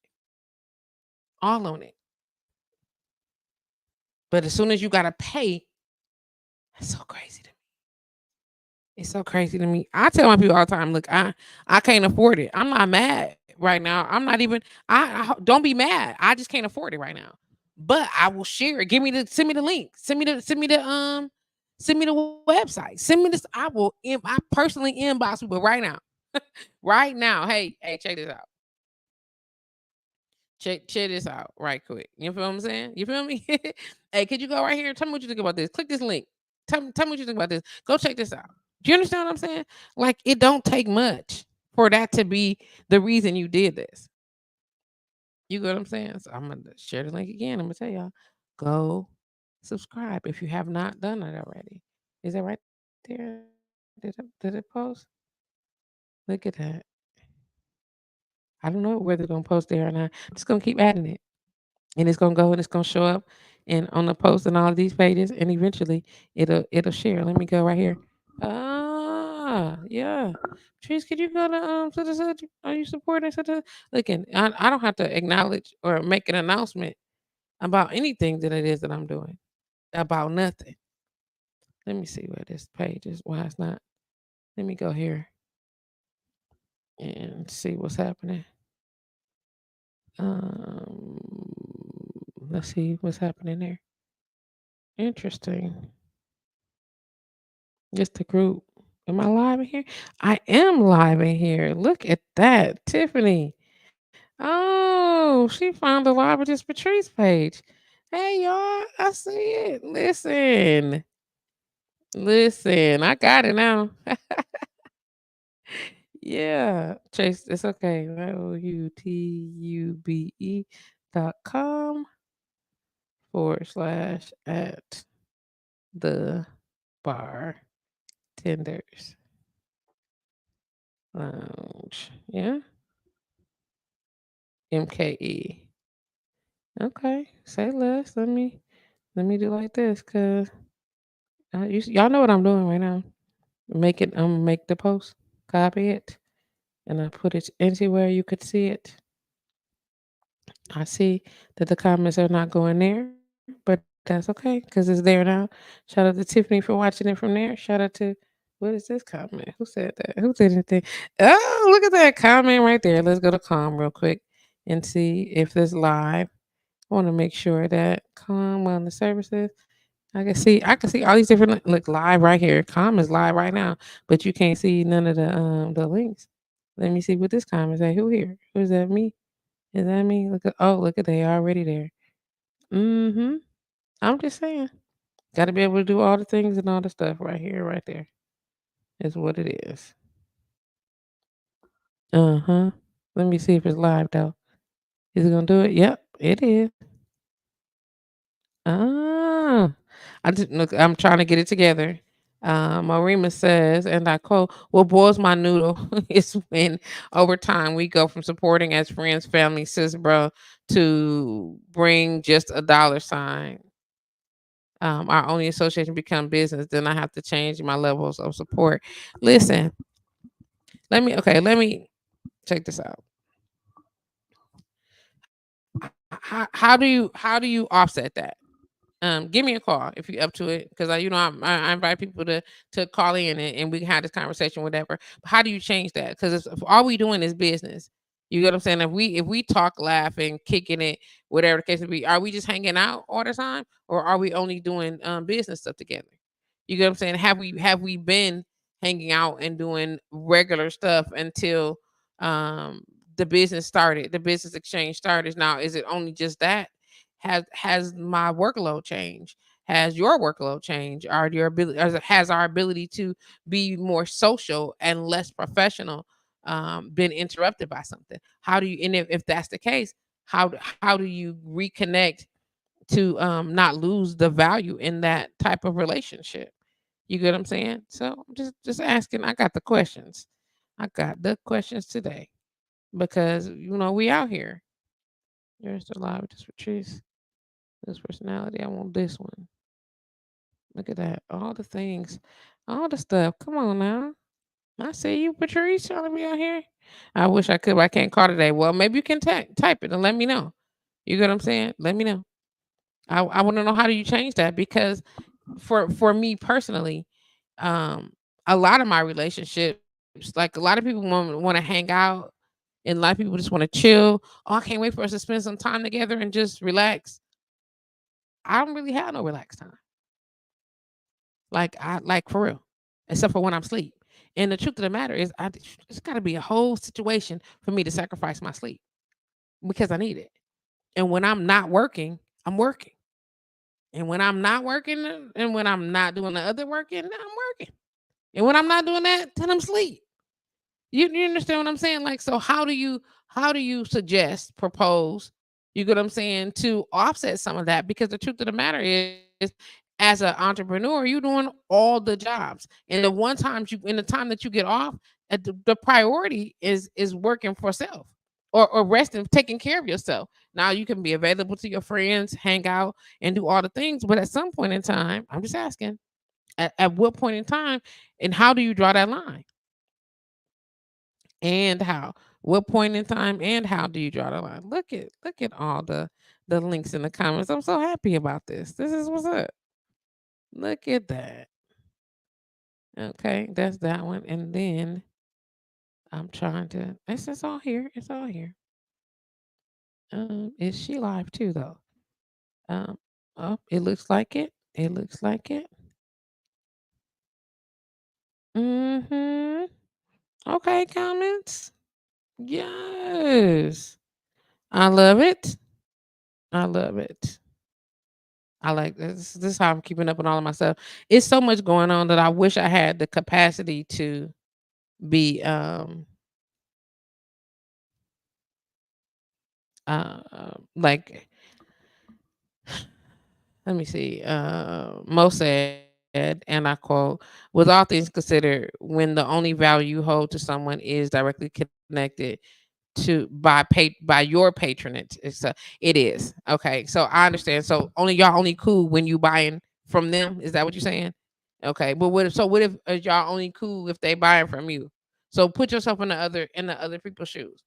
S1: All on it. But as soon as you gotta pay, that's so crazy to me. It's so crazy to me. I tell my people all the time, look, I can't afford it. I'm not mad right now. I'm not even. I don't be mad. I just can't afford it right now. But I will share it. Send me the link. Send me the website. Send me this. I personally inbox people right now. Right now. Hey, check this out. Check this out right quick. You feel what I'm saying? You feel me? Hey, could you go right here and tell me what you think about this? Click this link. Tell me what you think about this. Go check this out. Do you understand what I'm saying? Like it don't take much for that to be the reason you did this. You get what I'm saying? So I'm gonna share the link again. I'm gonna tell y'all, go subscribe if you have not done it already. Is it right there? Did it post? Look at that. I don't know whether it's gonna post there or not. I'm just gonna keep adding it. And it's gonna go and it's gonna show up and on the post and all of these pages, and eventually it'll share. Let me go right here. Yeah. Trees, could you go to the such? Are you supporting such a looking? I don't have to acknowledge or make an announcement about anything that it is that I'm doing. About nothing. Let me see where this page is. Why it's not. Let me go here and see what's happening. Um, let's see what's happening there. Interesting. Just the group. Am I live in here? I am live in here. Look at that, Tiffany. Oh, she found the live with this Patrice page. Hey y'all, I see it. Listen, I got it now. Yeah, Chase, it's okay. outube.com/at the bartenders lounge. Yeah, MKE. Okay, say less. Let me do like this, cause y'all know what I'm doing right now. Make the post, copy it, and I put it anywhere you could see it. I see that the comments are not going there, but that's okay because it's there now. Shout out to Tiffany for watching it from there. Shout out to what is this comment? Who said that? Who said anything? Oh, look at that comment right there. Let's go to Calm real quick and see if this live. I want to make sure that Calm Wellness Services. I can see all these different look live right here. Calm is live right now, but you can't see none of the links. Let me see what this comment say. Who here? Who's that? Me? Is that me? Look at they already there. Mm-hmm. I'm just saying. Got to be able to do all the things and all the stuff right here, right there. Is what it is. Uh-huh. Let me see if it's live though. Is it gonna do it? Yep, it is. Ah, I just look. I'm trying to get it together. Marima says, and I quote: "What boils my noodle is when over time we go from supporting as friends, family, sis, bro, to bring just a dollar sign. Our only association become business. Then I have to change my levels of support. Listen, let me check this out. How do you offset that? Give me a call if you're up to it, because I invite people to call in and we can have this conversation, whatever. But how do you change that? Because if all we doing is business, you get what I'm saying. If we talk, laughing, kicking it, whatever the case may be, are we just hanging out all the time, or are we only doing business stuff together? You get what I'm saying? Have we been hanging out and doing regular stuff until um the business started, the business exchange started? Now, is it only just that? Has my workload changed? Has your workload changed? Has our ability to be more social and less professional been interrupted by something? How do you, and if that's the case, how do you reconnect to not lose the value in that type of relationship? You get what I'm saying? So I'm just asking. I got the questions. I got the questions today because we out here. There's the live with this Patrice. This personality. I want this one. Look at that. All the things. All the stuff. Come on now. I see you, Patrice, trying to be out here. I wish I could, but I can't call today. Well, maybe you can type it and let me know. You get what I'm saying? Let me know. I want to know, how do you change that? Because for me personally, um, a lot of my relationships, like a lot of people want to hang out, and a lot of people just want to chill. Oh, I can't wait for us to spend some time together and just relax. I don't really have no relax time. Like for real, except for when I'm asleep. And the truth of the matter is, it's got to be a whole situation for me to sacrifice my sleep because I need it. And when I'm not working, I'm working. And when I'm not working, and when I'm not doing the other working, then I'm working. And when I'm not doing that, then I'm asleep. You understand what I'm saying? Like, so how do you suggest, propose, you get what I'm saying, to offset some of that? Because the truth of the matter is, as an entrepreneur, you're doing all the jobs. And the time that you get off, the priority is working for self, or resting, taking care of yourself. Now you can be available to your friends, hang out, and do all the things. But at some point in time, I'm just asking, at what point in time, and how do you draw that line? And how? What point in time and how do you draw the line? Look at all the links in the comments. I'm so happy about this. This is what's up. Look at that. Okay, that's that one. And then I'm trying to. It's all here. It's all here. Is she live too though? Um, oh, it looks like it. It looks like it. Mm-hmm. Okay, comments. Yes. I love it. I love it. I like this. This is how I'm keeping up on all of myself. It's so much going on that I wish I had the capacity to be like, let me see. Mo said, and I quote, with all things considered, when the only value you hold to someone is directly connected by your patronage. It is. Okay. So I understand. So y'all only cool when you buying from them. Is that what you're saying? Okay. But what if y'all only cool if they buying from you? So put yourself in the other people's shoes.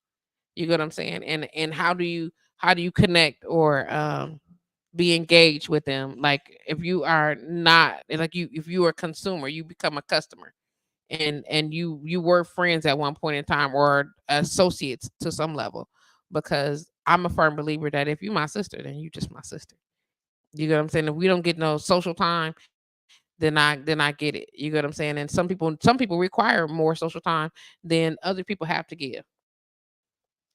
S1: You get what I'm saying? And how do you connect, or be engaged with them? Like, if you are not, like, if you are a consumer, you become a customer, and you were friends at one point in time, or associates to some level. Because I'm a firm believer that if you my sister, then you just my sister. You get what I'm saying? If we don't get no social time, then I get it. You get what I'm saying? And some people require more social time than other people have to give.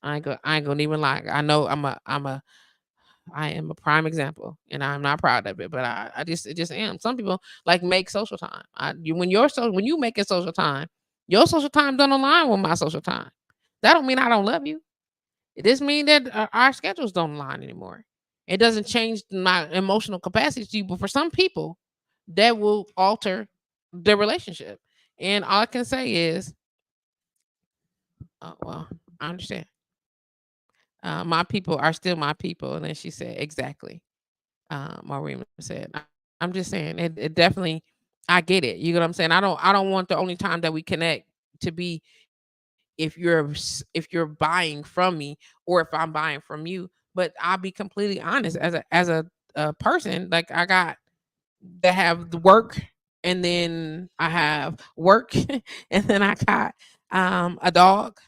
S1: I ain't gonna even lie. I know I am a prime example, and I'm not proud of it, but I just am. Some people like make social time. When you make it social time, your social time don't align with my social time. That don't mean I don't love you. It just mean that our schedules don't align anymore. It doesn't change my emotional capacity to you, but for some people, that will alter the relationship. And all I can say is, oh, well, I understand. My people are still my people. And then she said, exactly. Maureen said, I'm just saying it definitely, I get it. You know what I'm saying? I don't want the only time that we connect to be if you're buying from me or if I'm buying from you. But I'll be completely honest, as a person, like I got that have the work, and then I have work and then I got a dog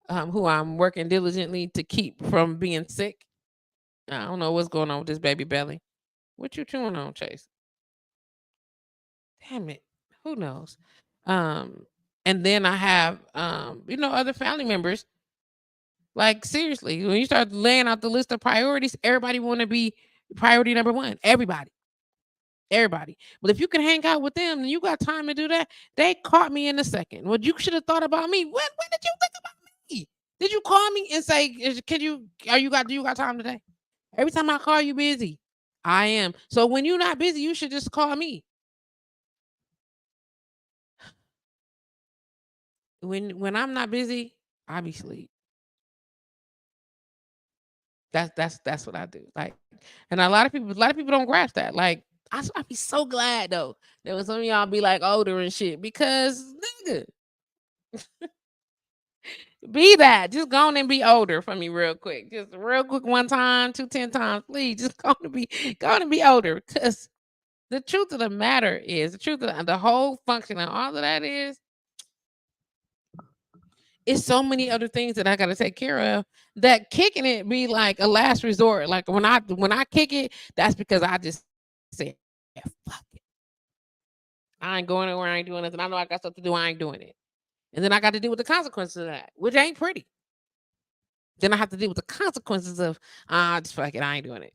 S1: who I'm working diligently to keep from being sick. I don't know what's going on with this baby belly. What you chewing on, Chase? Damn it. Who knows? Um, and then I have other family members. Like seriously, when you start laying out the list of priorities, everybody want to be priority number one. Everybody. But if you can hang out with them and you got time to do that, they caught me in a second. Well, you should have thought about me. When did you think about me? Did you call me and say, can you do you got time today? Every time I call you busy. I am. So when you're not busy, you should just call me. When I'm not busy, I be sleep. That's what I do. Like, and a lot of people don't grasp that. Like, I be so glad though that when some of y'all be like older and shit, because nigga, be that. Just go on and be older for me real quick. Just real quick, one time, 10 times, please. Just go on and be older. Cause the truth of the matter is, the truth of the whole function and all of that is, it's so many other things that I gotta take care of that kicking it be like a last resort. Like when I kick it, that's because I just said, "Yeah, fuck it. I ain't going anywhere, I ain't doing nothing. I know I got stuff to do, I ain't doing it." And then I got to deal with the consequences of that, which ain't pretty. Then I have to deal with the consequences of just fuck it, I ain't doing it.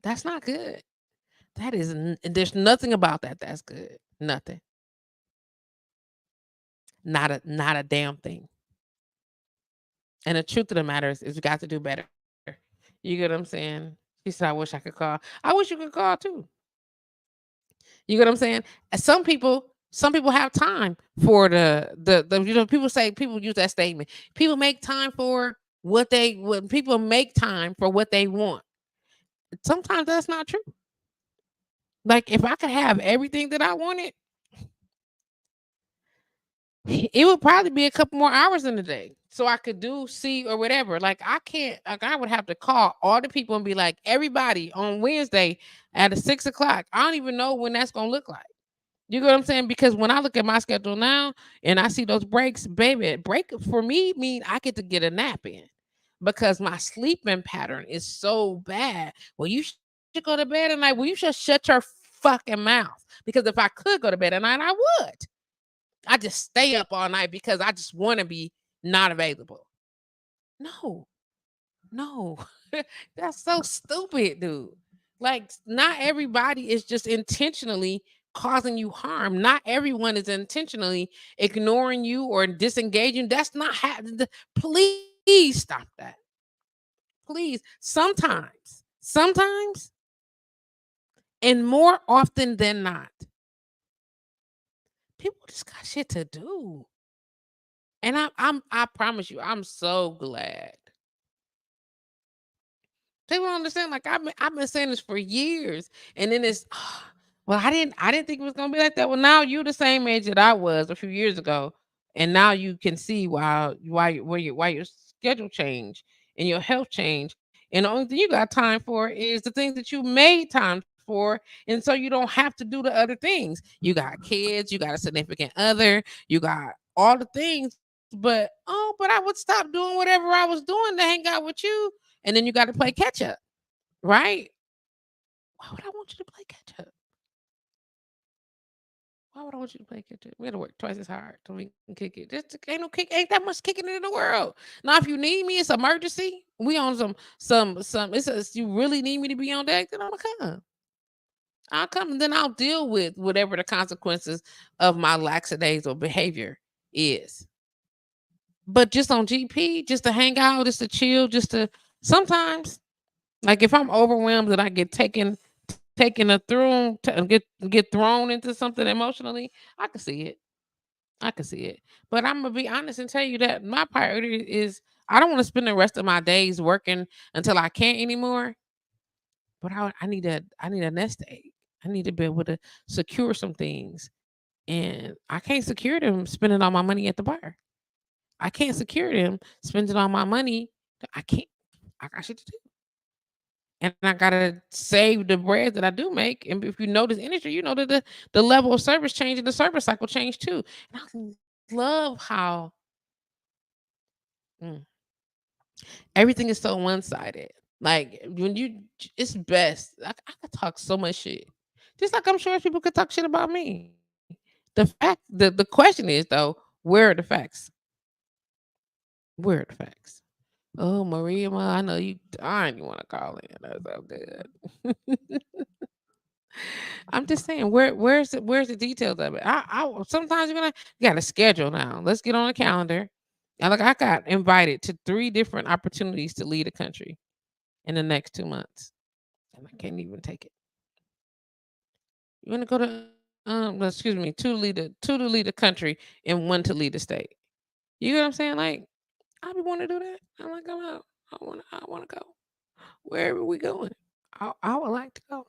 S1: That's not good. There's nothing about that that's good. Nothing. Not a damn thing. And the truth of the matter is we got to do better. You get what I'm saying? She said, I wish I could call. I wish you could call too. You get what I'm saying? And some people have time for people use that statement. People make time for when people make time for what they want. Sometimes that's not true. Like if I could have everything that I wanted, it would probably be a couple more hours in the day. So I could see or whatever. Like I can't like I would have to call all the people and be like, everybody on Wednesday at 6 o'clock. I don't even know when that's gonna look like. You get what I'm saying? Because when I look at my schedule now and I see those breaks, baby, break for me mean I get to get a nap in because my sleeping pattern is so bad. Well, you should go to bed at night. Well, you should shut your fucking mouth. Because if I could go to bed at night, I would. I just stay up all night because I just want to be not available. No, no. That's so stupid, dude. Like, not everybody is just intentionally causing you harm. Not everyone is intentionally ignoring you or disengaging. That's not happening. Please stop that. Please. Sometimes, and more often than not, people just got shit to do. And I promise you, I'm so glad. People don't understand. Like I've been saying this for years, and then it's well, I didn't think it was gonna be like that. Well, now you're the same age that I was a few years ago, and now you can see why your schedule changed and your health changed, and the only thing you got time for is the things that you made time for, and so you don't have to do the other things. You got kids, you got a significant other, you got all the things, but I would stop doing whatever I was doing to hang out with you, and then you got to play catch up, right? Why would I want you to play catch up? Why would I want you to play catch up? We gotta work twice as hard so we can kick it. Just ain't no kick, ain't that much kicking in the world. Now, if you need me, it's emergency. We on some. You really need me to be on deck, then I'm gonna come. I'll come and then I'll deal with whatever the consequences of my lackadaisical behavior is. But just on GP, just to hang out, just to chill, just to sometimes, like if I'm overwhelmed and I get taken a thrown get thrown into something emotionally, I can see it. I can see it. But I'm gonna be honest and tell you that my priority is I don't want to spend the rest of my days working until I can't anymore. But I need a nest egg. I need to be able to secure some things. And I can't secure them spending all my money at the bar. I can't secure them spending all my money. I can't. I got shit to do. And I gotta save the bread that I do make. And if you know this industry, you know that the level of service change and the service cycle change too. And I love how mm, everything is so one sided. Like when it's best. I could talk so much shit, just like I'm sure people could talk shit about me. The question is though, where are the facts? Where are the facts? Oh, Maria, I know you dying. You want to call in? That's so good. I'm just saying, where's the details of it? Sometimes you gotta schedule now. Let's get on the calendar. And like I got invited to 3 different opportunities to lead a country in the next 2 months, and I can't even take it. You want to go to no, excuse me, two to lead a country and one to lead a state. You know what I'm saying? Like I be want to do that. I'm like I'm out. I want to go wherever we going. I would like to go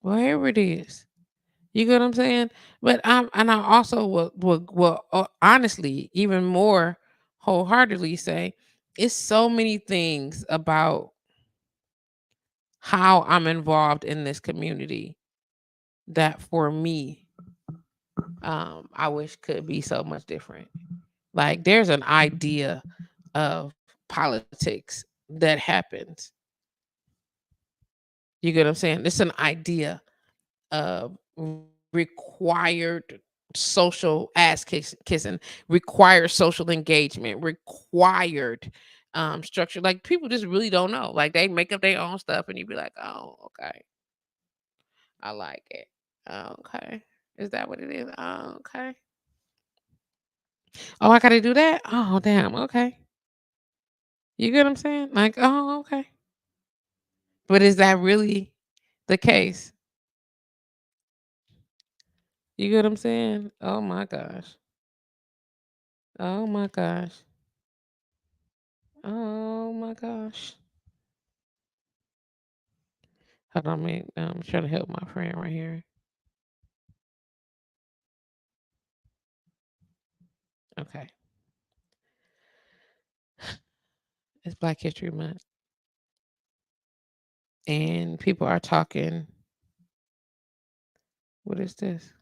S1: wherever it is. You get what I'm saying? But I also will honestly, even more wholeheartedly say, it's so many things about how I'm involved in this community that for me, I wish could be so much different. Like there's an idea of politics that happens. You get what I'm saying? It's an idea of required social kissing, required social engagement, required structure. Like people just really don't know. Like they make up their own stuff, and you be like, "Oh, okay, I like it. Oh, okay, is that what it is? Oh, okay. Oh, I got to do that. Oh, damn. Okay, you get what I'm saying? Like, oh, okay. But is that really the case? You get what I'm saying? Oh my gosh. Oh my gosh. Oh my gosh. Hold on, man. I'm trying to help my friend right here. Okay. It's Black History Month. And people are talking. What is this?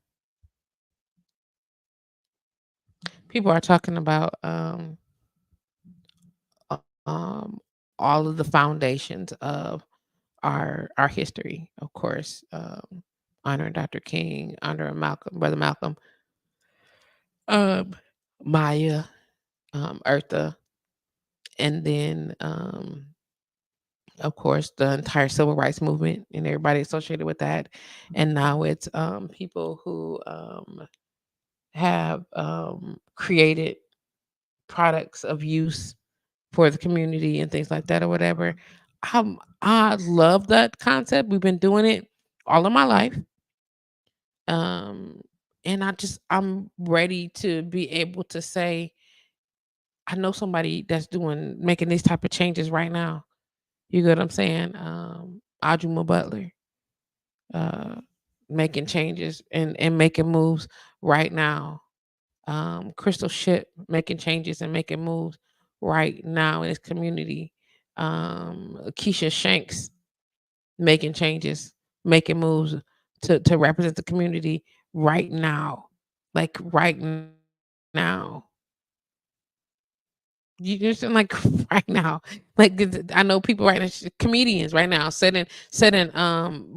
S1: People are talking about uh, um all of the foundations of our history, of course. Honoring Dr. King, honoring Malcolm, Brother Malcolm, um, Maya, Eartha, and then of course, the entire civil rights movement and everybody associated with that. And now it's people who have created products of use for the community and things like that or whatever. I love that concept. We've been doing it all of my life. Um, and I'm ready to be able to say, I know somebody that's making these type of changes right now. You get what I'm saying? Audrey Butler uh, making changes and making moves right now. Crystal Ship making changes and making moves right now in his community. Keisha Shanks making changes, making moves to represent the community right now, like right now. You understand? Like right now, like I know people right now, comedians right now,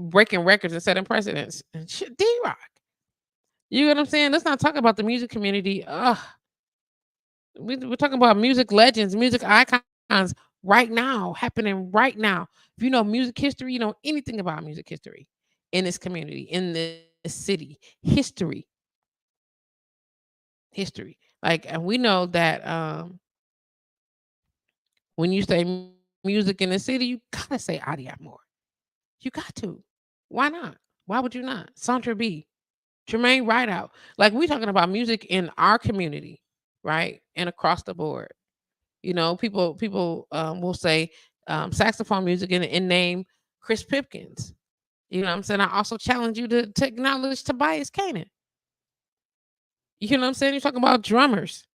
S1: breaking records and setting precedents. And shit, D-Rock. You know what I'm saying? Let's not talk about the music community. We're talking about music legends, music icons right now, happening right now. If you know music history, you know anything about music history in this community, in this city, history. Like, and we know that when you say music in the city, you gotta say Adi Amor. You got to. Why not? Why would you not? Sandra B, Jermaine Rideout. Like we talking about music in our community, right? And across the board. You know, people will say saxophone music and name Chris Pipkins. You know what I'm saying? I also challenge you to acknowledge Tobias Kanan. You know what I'm saying? You're talking about drummers.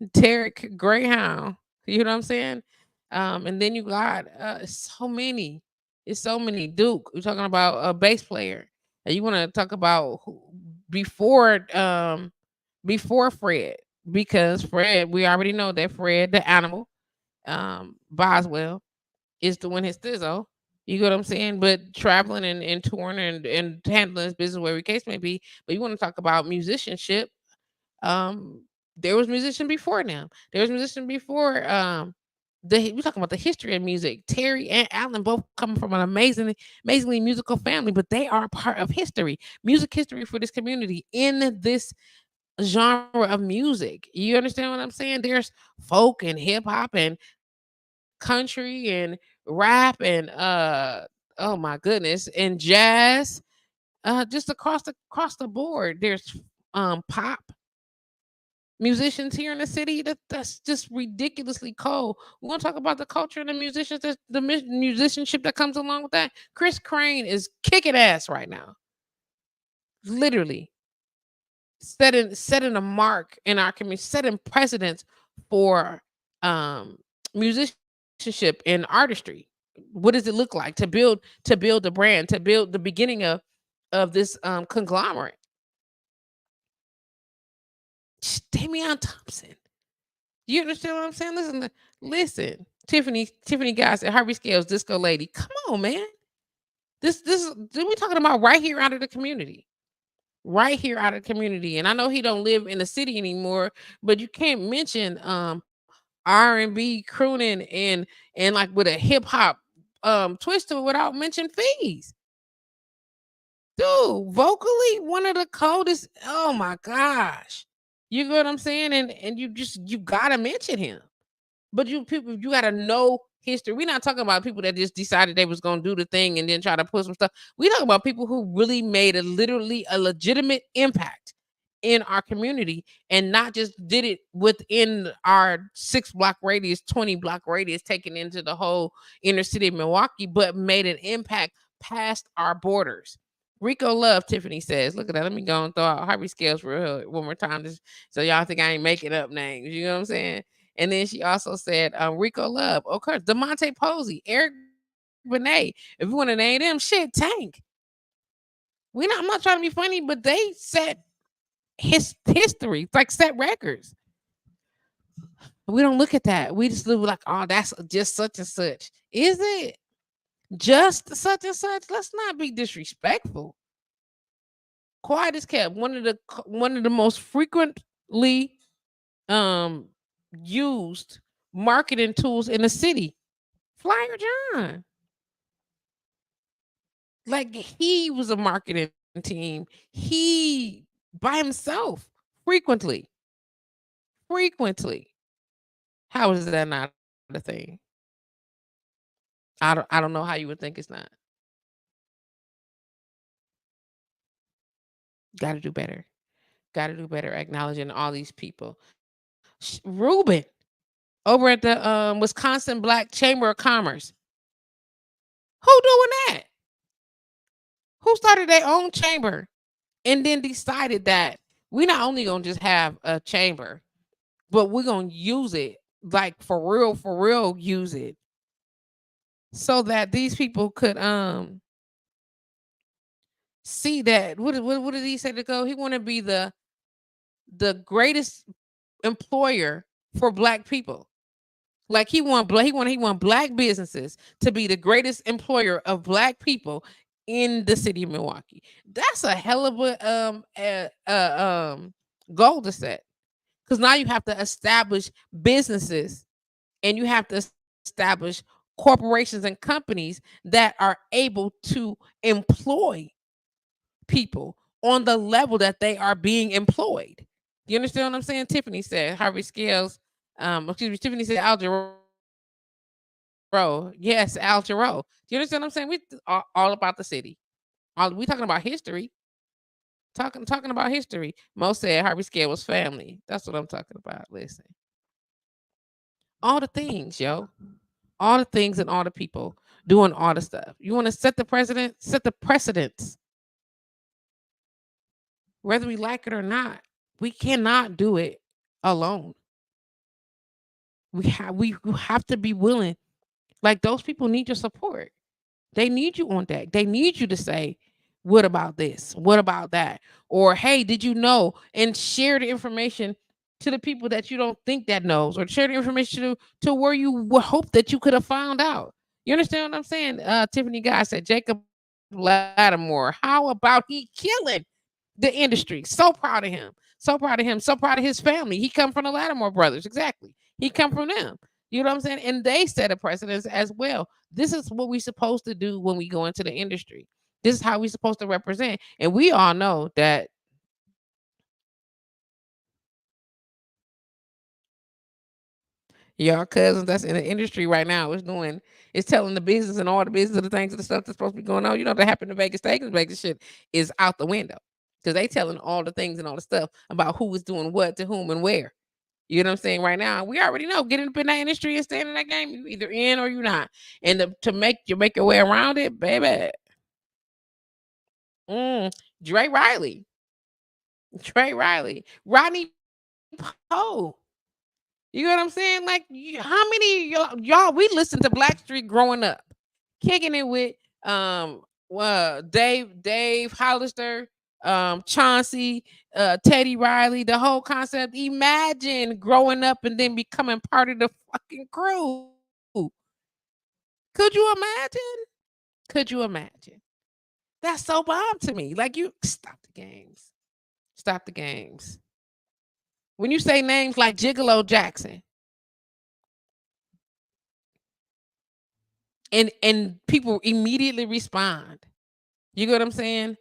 S1: Tarek Greyhound. You know what I'm saying? And then you got so many. It's so many. Duke. We're talking about a bass player. And you want to talk about before before Fred, because Fred, we already know that Fred, the animal, Boswell, is doing his thizzle. You get what I'm saying? But traveling and touring and handling his business, wherever the case may be. But you want to talk about musicianship, um, there was musician before them. There was musician before we're talking about the history of music. Terry and Alan both come from an amazingly musical family, but they are a part of history, music history for this community in this genre of music. You understand what I'm saying? There's folk and hip hop and country and rap and oh my goodness, and jazz. Just across the board. There's pop musicians here in the city that's just ridiculously cold. We want to talk about the culture and the musicians, musicianship that comes along with that. Chris Crane is kicking ass right now, literally setting a mark in our community, setting precedents for um musicianship and artistry. What does it look like to build a brand, to build the beginning of this conglomerate? Damian Thompson. You understand what I'm saying? Listen. Tiffany Gossett, Harvey Scales, Disco Lady. Come on, man. This we talking about right here out of the community. Right here out of the community. And I know he don't live in the city anymore, but you can't mention R&B crooning and like with a hip hop twist to it without mentioning fees. Dude, vocally one of the coldest. Oh my gosh. You get what I'm saying? And you gotta mention him. But you people, you gotta know history. We're not talking about people that just decided they was gonna do the thing and then try to put some stuff. We talking about people who really made literally a legitimate impact in our community and not just did it within our 6 block radius, 20 block radius, taken into the whole inner city of Milwaukee, but made an impact past our borders. Rico Love, Tiffany says. Look at that. Let me go and throw out Harvey Scales for real one more time, just so y'all think I ain't making up names. You know what I'm saying? And then she also said Rico Love, of course, Demonte Posey, Eric Benet. If you want to name them, shit, Tank. I'm not trying to be funny, but they set history, like set records. We don't look at that. We just look like, oh, that's just such and such. Is it just such and such? Let's not be disrespectful. Quiet as kept. One of the most frequently um used marketing tools in the city. Flyer John. Like he was a marketing team. He by himself frequently. Frequently. How is that not a thing? I don't know how you would think it's not. Got to do better. Got to do better acknowledging all these people. Ruben over at the Wisconsin Black Chamber of Commerce. Who doing that? Who started their own chamber and then decided that we not only gonna just have a chamber, but we're gonna use it like for real, use it so that these people could see that what did he say to go? He want to be the greatest employer for Black people. Like he want Black businesses to be the greatest employer of Black people in the city of Milwaukee. That's a hell of a goal to set, because now you have to establish businesses, and you have to establish corporations and companies that are able to employ people on the level that they are being employed. You understand what I'm saying? Tiffany said Harvey Scales. Excuse me. Tiffany said Al Jarreau. Yes, Al Jarreau. Do you understand what I'm saying? We all about the city. We talking about history. Talking about history. Mo said Harvey Scale was family. That's what I'm talking about. Listen, all the things, yo, all the things and all the people doing all the stuff. You want to set the precedence, whether we like it or not. We cannot do it alone. We have to be willing. Like, those people need your support. They need you on deck. They need you to say, what about this? What about that? Or, hey, did you know? And share the information to the people that you don't think that knows, or share the information to where you would hope that you could have found out. You understand what I'm saying? Tiffany Guy said Jacob Lattimore. How about he killing the industry? So proud of him. So proud of him. So proud of his family. He come from the Lattimore brothers. Exactly. He come from them. You know what I'm saying? And they set a precedence as well. This is what we're supposed to do when we go into the industry. This is how we're supposed to represent. And we all know that your cousins that's in the industry right now is telling the business and all the business of the things and the stuff that's supposed to be going on. You know, that happened in Vegas. Vegas shit is out the window, because they telling all the things and all the stuff about who is doing what to whom and where. You know what I'm saying? Right now, we already know, getting up in that industry and staying in that game, you either in or you not. And to make your way around it, baby. Mm, Dre Riley, Rodney Poe. You know what I'm saying? Like, how many y'all we listened to Blackstreet growing up, kicking it with Dave Hollister, Chauncey, Teddy Riley, the whole concept. Imagine growing up and then becoming part of the fucking crew. Could you imagine? Could you imagine? That's so bomb to me. Like, you stop the games. Stop the games. When you say names like Gigolo Jackson, and people immediately respond. You get what I'm saying?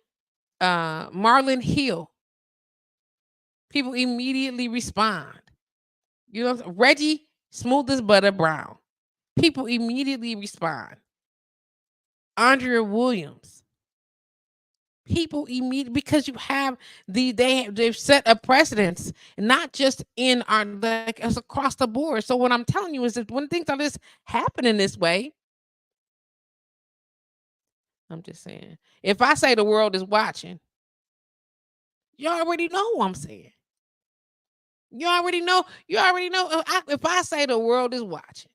S1: Marlon Hill, people immediately respond. You know, Reggie Smooth as Butter Brown, people immediately respond. Andrea Williams, people immediately, because you have they've set a precedence, not just in our, like, it's across the board. So what I'm telling you is that when things are this happening this way, I'm just saying, if I say the world is watching, you already know what I'm saying. You already know. You already know. If I say the world is watching,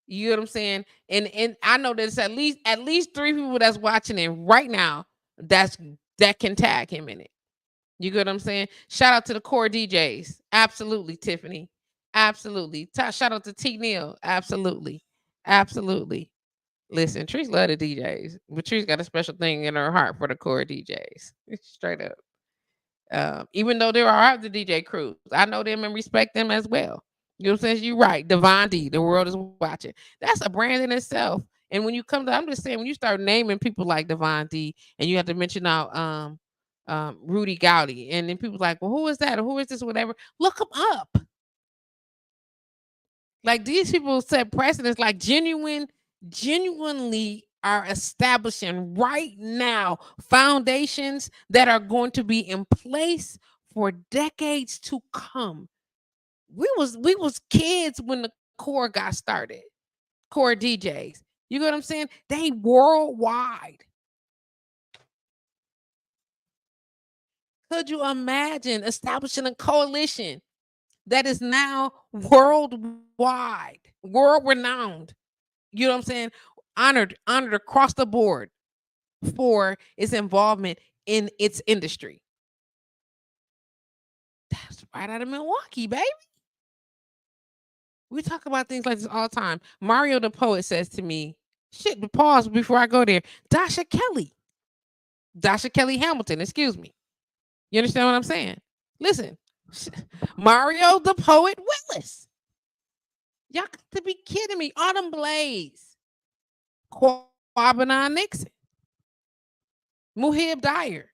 S1: you know what I'm saying, and I know there's at least three people that's watching it right now. That can tag him in it. You get what I'm saying? Shout out to the core DJs. Absolutely, Tiffany. Absolutely. Shout out to T Neil. Absolutely. Absolutely. Listen, Treese love the DJs, but Treese got a special thing in her heart for the core DJs. Straight up. Even though there are other DJ crews, I know them and respect them as well. You know what I'm saying? You're right. Devon D, the world is watching. That's a brand in itself. And when you come to, I'm just saying, when you start naming people like Devon D, and you have to mention out Rudy Gowdy, and then people like, well, who is that? Or who is this? Or whatever. Look them up. Like, these people set precedents, like genuinely are establishing right now foundations that are going to be in place for decades to come. We was kids when the core got started. Core DJs. You know what I'm saying? They worldwide. Could you imagine establishing a coalition that is now worldwide, world renowned? You know what I'm saying? Honored across the board for its involvement in its industry. right out of Milwaukee, baby. We talk about things like this all the time. Mario the poet says to me, shit, but pause before I go there. Dasha Kelly. Dasha Kelly Hamilton, excuse me. You understand what I'm saying? Listen, Mario the poet Willis. Y'all got to be kidding me. Autumn Blaze. Quabanon Nixon. Muhib Dyer.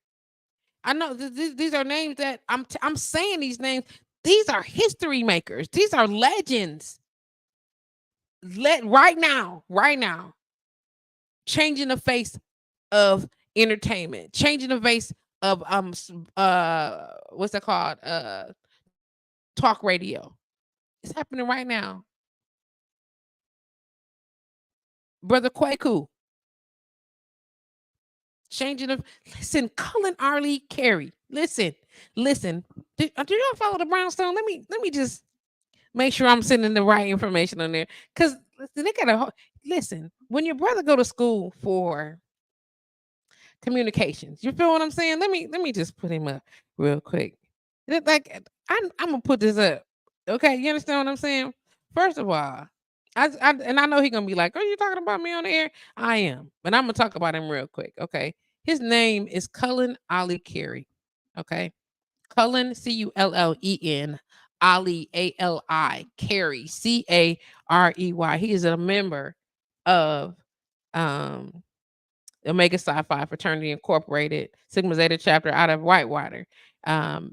S1: I know these are names that I'm saying these names. These are history makers. These are legends. Right now, changing the face of entertainment, changing the face of what's that called? Talk radio. It's happening right now. Brother Kwaku. Changing the listen, Cullen Arlie Carey. Listen. Do y'all follow the Brownstone? Let me just make sure I'm sending the right information on there. Cause listen, they got a listen, when your brother go to school for communications, you feel what I'm saying? Let me just put him up real quick. Like I'm gonna put this up. Okay, you understand what I'm saying? First of all, and I know he gonna be like, "Are you talking about me on the air?" I am, but I'm gonna talk about him real quick. Okay, his name is Cullen Ali Carey. Okay, Cullen Cullen, Ali Ali Carey Carey. He is a member of um Omega Sci-Fi Fraternity Incorporated, Sigma Zeta chapter out of Whitewater.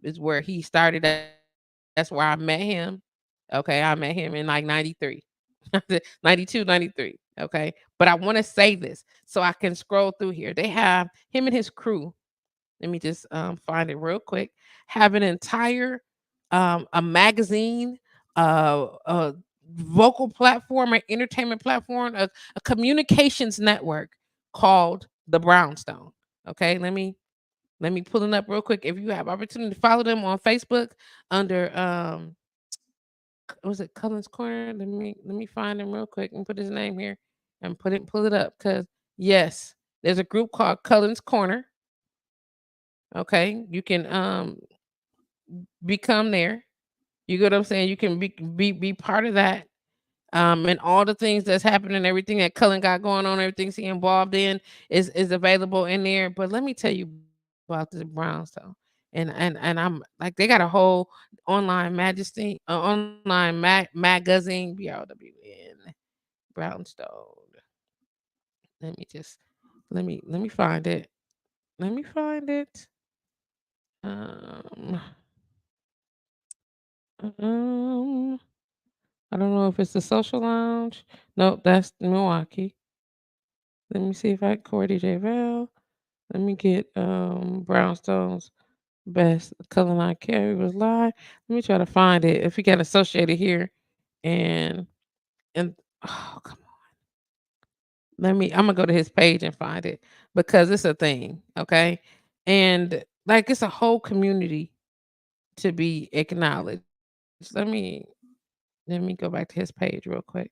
S1: Is where he started. That's where I met him. Okay, I met him in like 93. 92, 93. Okay. But I want to say this so I can scroll through here. They have him and his crew. Let me just find it real quick. Have an entire a magazine, a vocal platform, an entertainment platform, a communications network called the Brownstone. Okay, let me pull it up real quick. If you have opportunity to follow them on Facebook under was it Cullen's Corner? Let me find him real quick and put his name here and pull it up because yes, there's a group called Cullen's Corner. Okay, you can become there. You get what I'm saying? You can be part of that. And all the things that's happening, everything that Cullen got going on, everything he involved in is available in there. But let me tell you about the Brownstone. And I'm like they got a whole online majesty, online magazine, BRWN Brownstone. Let me just let me find it. Let me find it. Um, um I don't know if it's the social lounge. Nope, that's Milwaukee. Let me see if I Cordy J Val. Let me get Brownstone's best color line carry was live. Let me try to find it. If we got associated here and and oh come on. I'm gonna go to his page and find it because it's a thing, okay? And like it's a whole community to be acknowledged. Let me go back to his page real quick.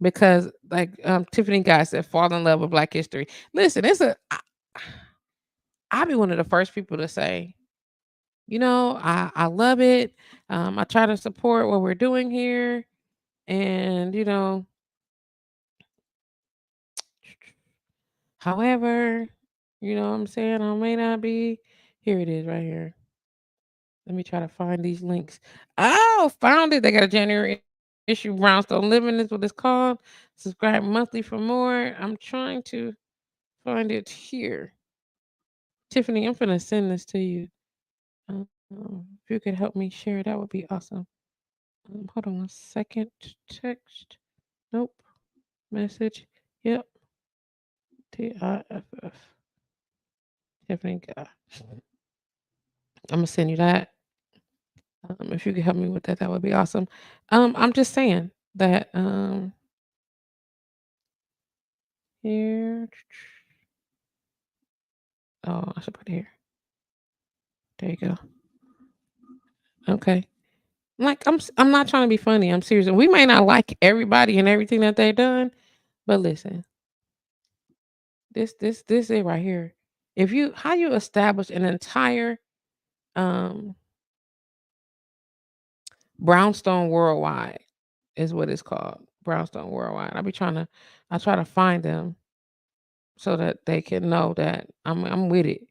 S1: Because like Tiffany Guy said, fall in love with Black history. Listen, I'll be one of the first people to say, I love it. I try to support what we're doing here. And, however, what I'm saying, I may not be. Here it is right here. Let me try to find these links. Oh, found it. They got a January issue. Brownstone Living is what it's called. Subscribe monthly for more. I'm trying to find it here. Tiffany, I'm gonna send this to you. If you could help me share, that would be awesome. Hold on one second. Text. Nope. Message. Yep. TIFF. Tiffany. I'm gonna send you that. If you could help me with that, that would be awesome. I'm just saying that here. Oh, I should put it here. There you go. Okay. Like I'm not trying to be funny. I'm serious. We may not like everybody and everything that they've done, but listen, this it right here. If you how you establish an entire um Brownstone Worldwide is what it's called. Brownstone Worldwide. I try to find them so that they can know that I'm with it.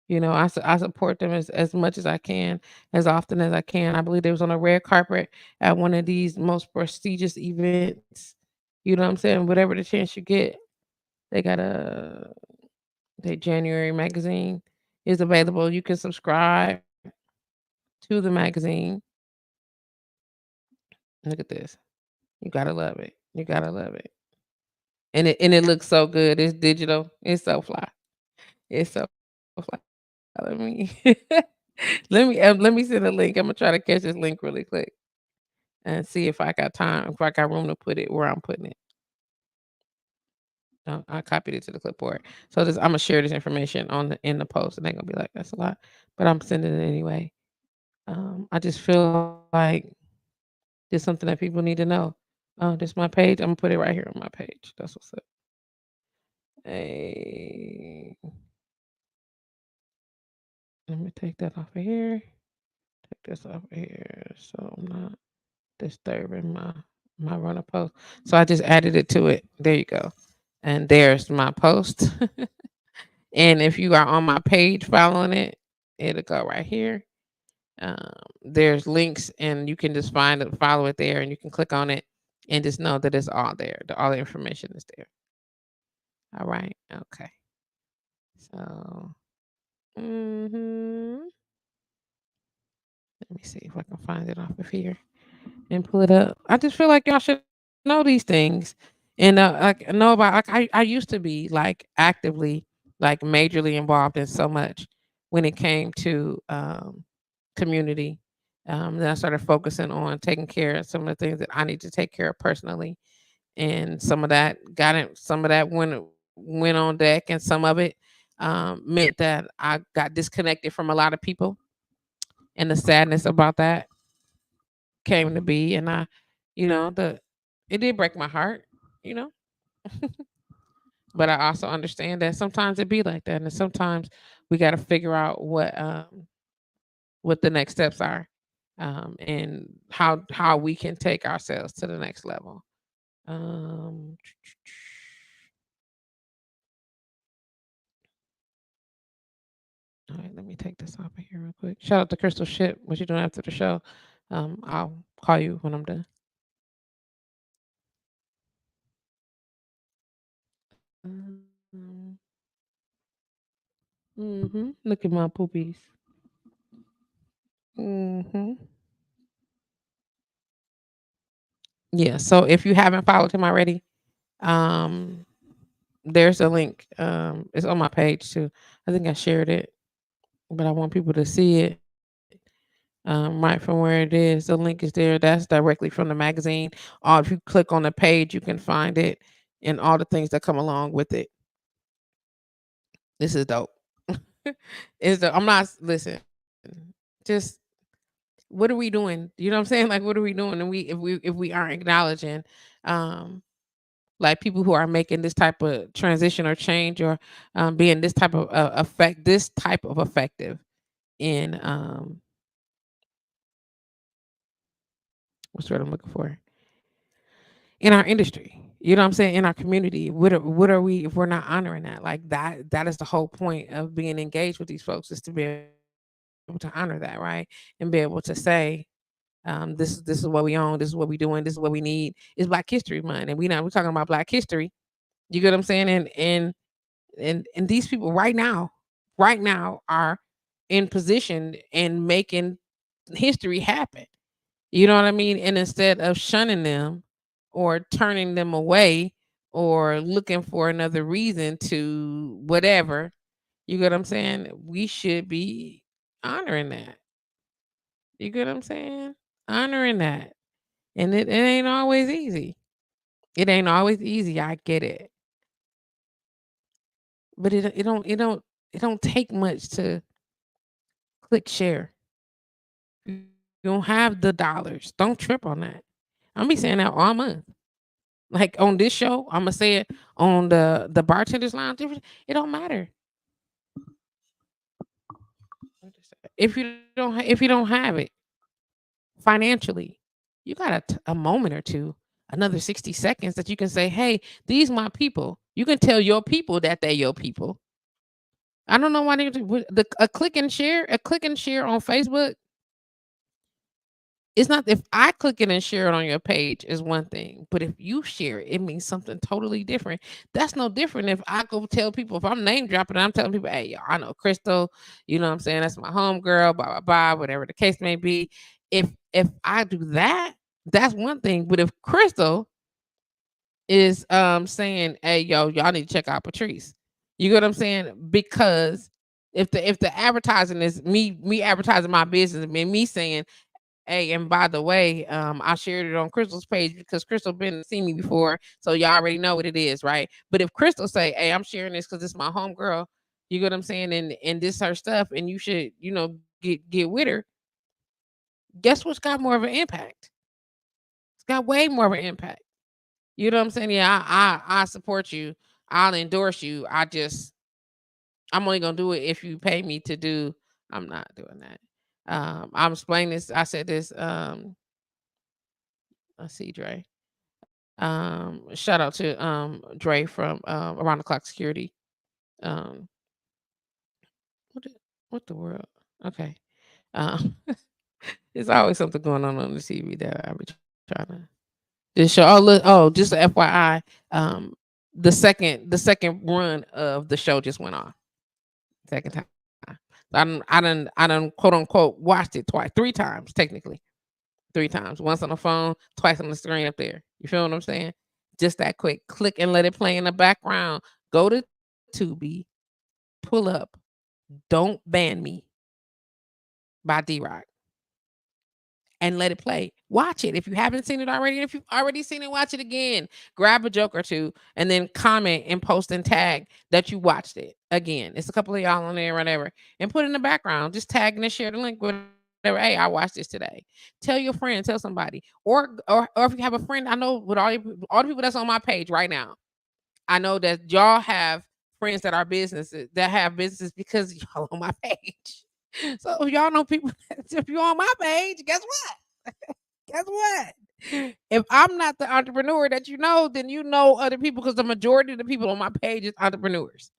S1: I support them as much as I can, as often as I can. I believe they was on a red carpet at one of these most prestigious events. You know what I'm saying? Whatever the chance you get, they got the January magazine is available. You can subscribe to the magazine. Look at this. You gotta love it. You gotta love it. And it looks so good. It's digital. It's so fly. It's so fly. Let me let me send a link. I'm gonna try to catch this link really quick and see if I got time, if I got room to put it where I'm putting it. I copied it to the clipboard. So I'm gonna share this information in the post, and they're gonna be like, "That's a lot," but I'm sending it anyway. I just feel like there's something that people need to know. This my page. I'm gonna put it right here on my page. That's what's up. Hey, let me take that off of here. Take this off of here, so I'm not disturbing my runner post. So I just added it to it. There you go. And there's my post. And if you are on my page following it, it'll go right here. There's links, and you can just find it, follow it there, and you can click on it, and just know that it's all there. All the information is there. All right. Okay. So, let me see if I can find it off of here and pull it up. I just feel like y'all should know these things, and like know about. Like I used to be like actively, like majorly involved in so much when it came to community. Then I started focusing on taking care of some of the things that I need to take care of personally, and some of that got it. Some of that went on deck, and some of it meant that I got disconnected from a lot of people, and the sadness about that came to be. And the it did break my heart, you know. But I also understand that sometimes it be like that, and sometimes we got to figure out what the next steps are, and how we can take ourselves to the next level. Um, all right, let me take this off of here real quick. Shout out to Crystal Ship. What you doing after the show? I'll call you when I'm done. Um, Look at my poopies. hmm Yeah. So if you haven't followed him already, um, there's a link. It's on my page too. I think I shared it, but I want people to see it. Right from where it is. The link is there. That's directly from the magazine. Or if you click on the page, you can find it and all the things that come along with it. This is dope. I'm not listen. Just what are we doing? You know what I'm saying? Like what are we doing? And if we aren't acknowledging um like people who are making this type of transition or change, or being this type of this type of effective in what's the word I'm looking for, in our industry. You know what I'm saying? In our community. What are we, if we're not honoring that? Like that is the whole point of being engaged with these folks, is to be able to honor that, right? And be able to say, this is what we own, this is what we doing, this is what we need. It's Black History Month, and we're talking about Black history. You get what I'm saying? And these people right now are in position and making history happen. You know what I mean? And instead of shunning them or turning them away or looking for another reason to whatever, you get what I'm saying? We should be honoring that. You get what I'm saying? Honoring that. And it ain't always easy. It ain't always easy. I get it. But it don't take much to click share. You don't have the dollars. Don't trip on that. I'm be saying that all month. Like on this show, I'm gonna say it on the bartenders lounge. It don't matter if you don't have it. financially. You got a moment or two, another 60 seconds that you can say, hey, these my people. You can tell your people that they your people. I don't know why they a click and share on Facebook. It's not if I click it and share it on your page is one thing, but if you share it, it means something totally different. That's no different if I go tell people if I'm name dropping, I'm telling people, hey, y'all, I know Crystal, you know what I'm saying? That's my home girl, blah, blah, blah, whatever the case may be. If I do that, that's one thing. But if Crystal is saying, hey, yo, y'all need to check out Patrice. You get what I'm saying? Because if the advertising is me advertising my business and me saying, hey, and by the way, I shared it on Crystal's page because Crystal been seen me before, so y'all already know what it is, right? But if Crystal say, hey, I'm sharing this because it's my home girl, you get what I'm saying, and this her stuff, and you should, get with her. Guess what's got more of an impact? It's got way more of an impact. You know what I'm saying? Yeah, I support you. I'll endorse you. I'm only gonna do it if you pay me to do. I'm not doing that. I'm explaining this. I said this. Let's see, Dre. Shout out to Dre from Around the Clock Security. Um, what the, what the world? Okay. Um, there's always something going on the TV that I be trying to just show. Oh, look, just a FYI. Um, the second run of the show just went on. Second time. I done quote unquote watched it twice, 3 times technically. 3 times. Once on the phone, twice on the screen up there. You feel what I'm saying? Just that quick. Click and let it play in the background. Go to Tubi, pull up Don't Ban Me by D-Rock and let it play. Watch it if you haven't seen it already. And if you've already seen it, watch it again. Grab a joke or two and then comment and post and tag that you watched it again. It's a couple of y'all on there, whatever, and put it in the background. Just tag and then share the link with whatever. Hey, I watched this today. Tell your friend, tell somebody, or if you have a friend, I know with all the people that's on my page right now, I know that y'all have friends that are businesses that have businesses because y'all on my page. So if y'all know people, if you're on my page, guess what? Guess what? If I'm not the entrepreneur that you know, then you know other people because the majority of the people on my page is entrepreneurs,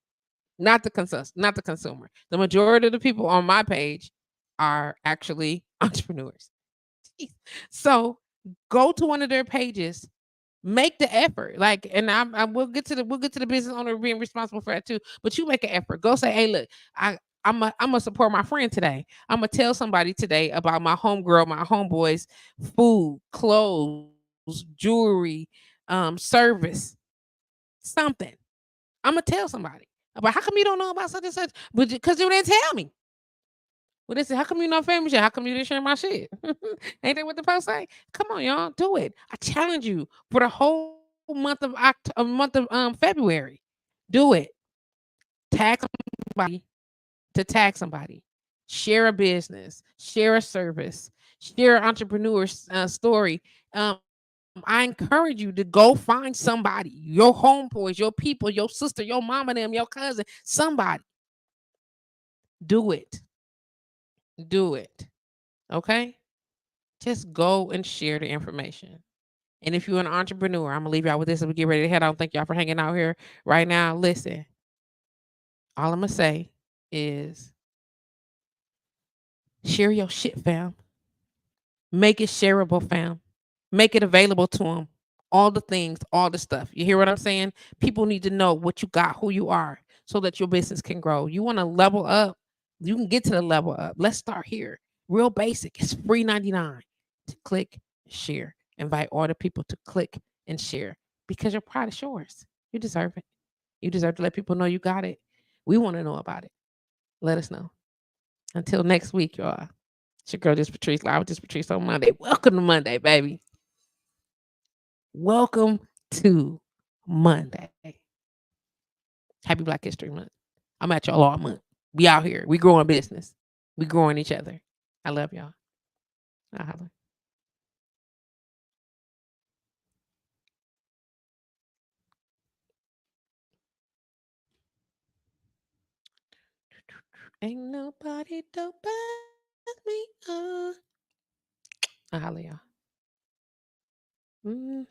S1: not the consumer. The majority of the people on my page are actually entrepreneurs. So go to one of their pages, make the effort. Like, and we'll get to the business owner being responsible for that too. But you make an effort. Go say, hey, look, I'm gonna support my friend today. I'm gonna tell somebody today about my homegirl, my homeboys, food, clothes, jewelry, service, something. I'm gonna tell somebody. But how come you don't know about such and such? But because you didn't tell me. Well, they say, how come you not famous yet? How come you didn't share my shit? Ain't that what the post say? Come on, y'all, do it. I challenge you for the whole month of February. Do it. Tag somebody to tag somebody. Share a business. Share a service. Share an entrepreneur story. I encourage you to go find somebody, your homeboys, your people, your sister, your mama, them, your cousin, somebody. Do it. Do it. Okay? Just go and share the information. And if you're an entrepreneur, I'm gonna leave y'all with this and we get ready to head out. Thank y'all for hanging out here right now. Listen, all I'm gonna say is share your shit, fam. Make it shareable, fam. Make it available to them. All the things, all the stuff. You hear what I'm saying? People need to know what you got, who you are, so that your business can grow. You want to level up, you can get to the level up. Let's start here. Real basic. It's free 99 to click, share. Invite all the people to click and share because your pride is yours. You deserve it. You deserve to let people know you got it. We want to know about it. Let us know. Until next week, y'all. It's your girl, JustPatrice, live with JustPatrice on Monday. Welcome to Monday, baby. Welcome to Monday. Happy Black History Month. I'm at y'all all month. We out here. We growing business. We growing each other. I love y'all. I holla. Ain't nobody don't buzz me up. I'll holler y'all. Mhm.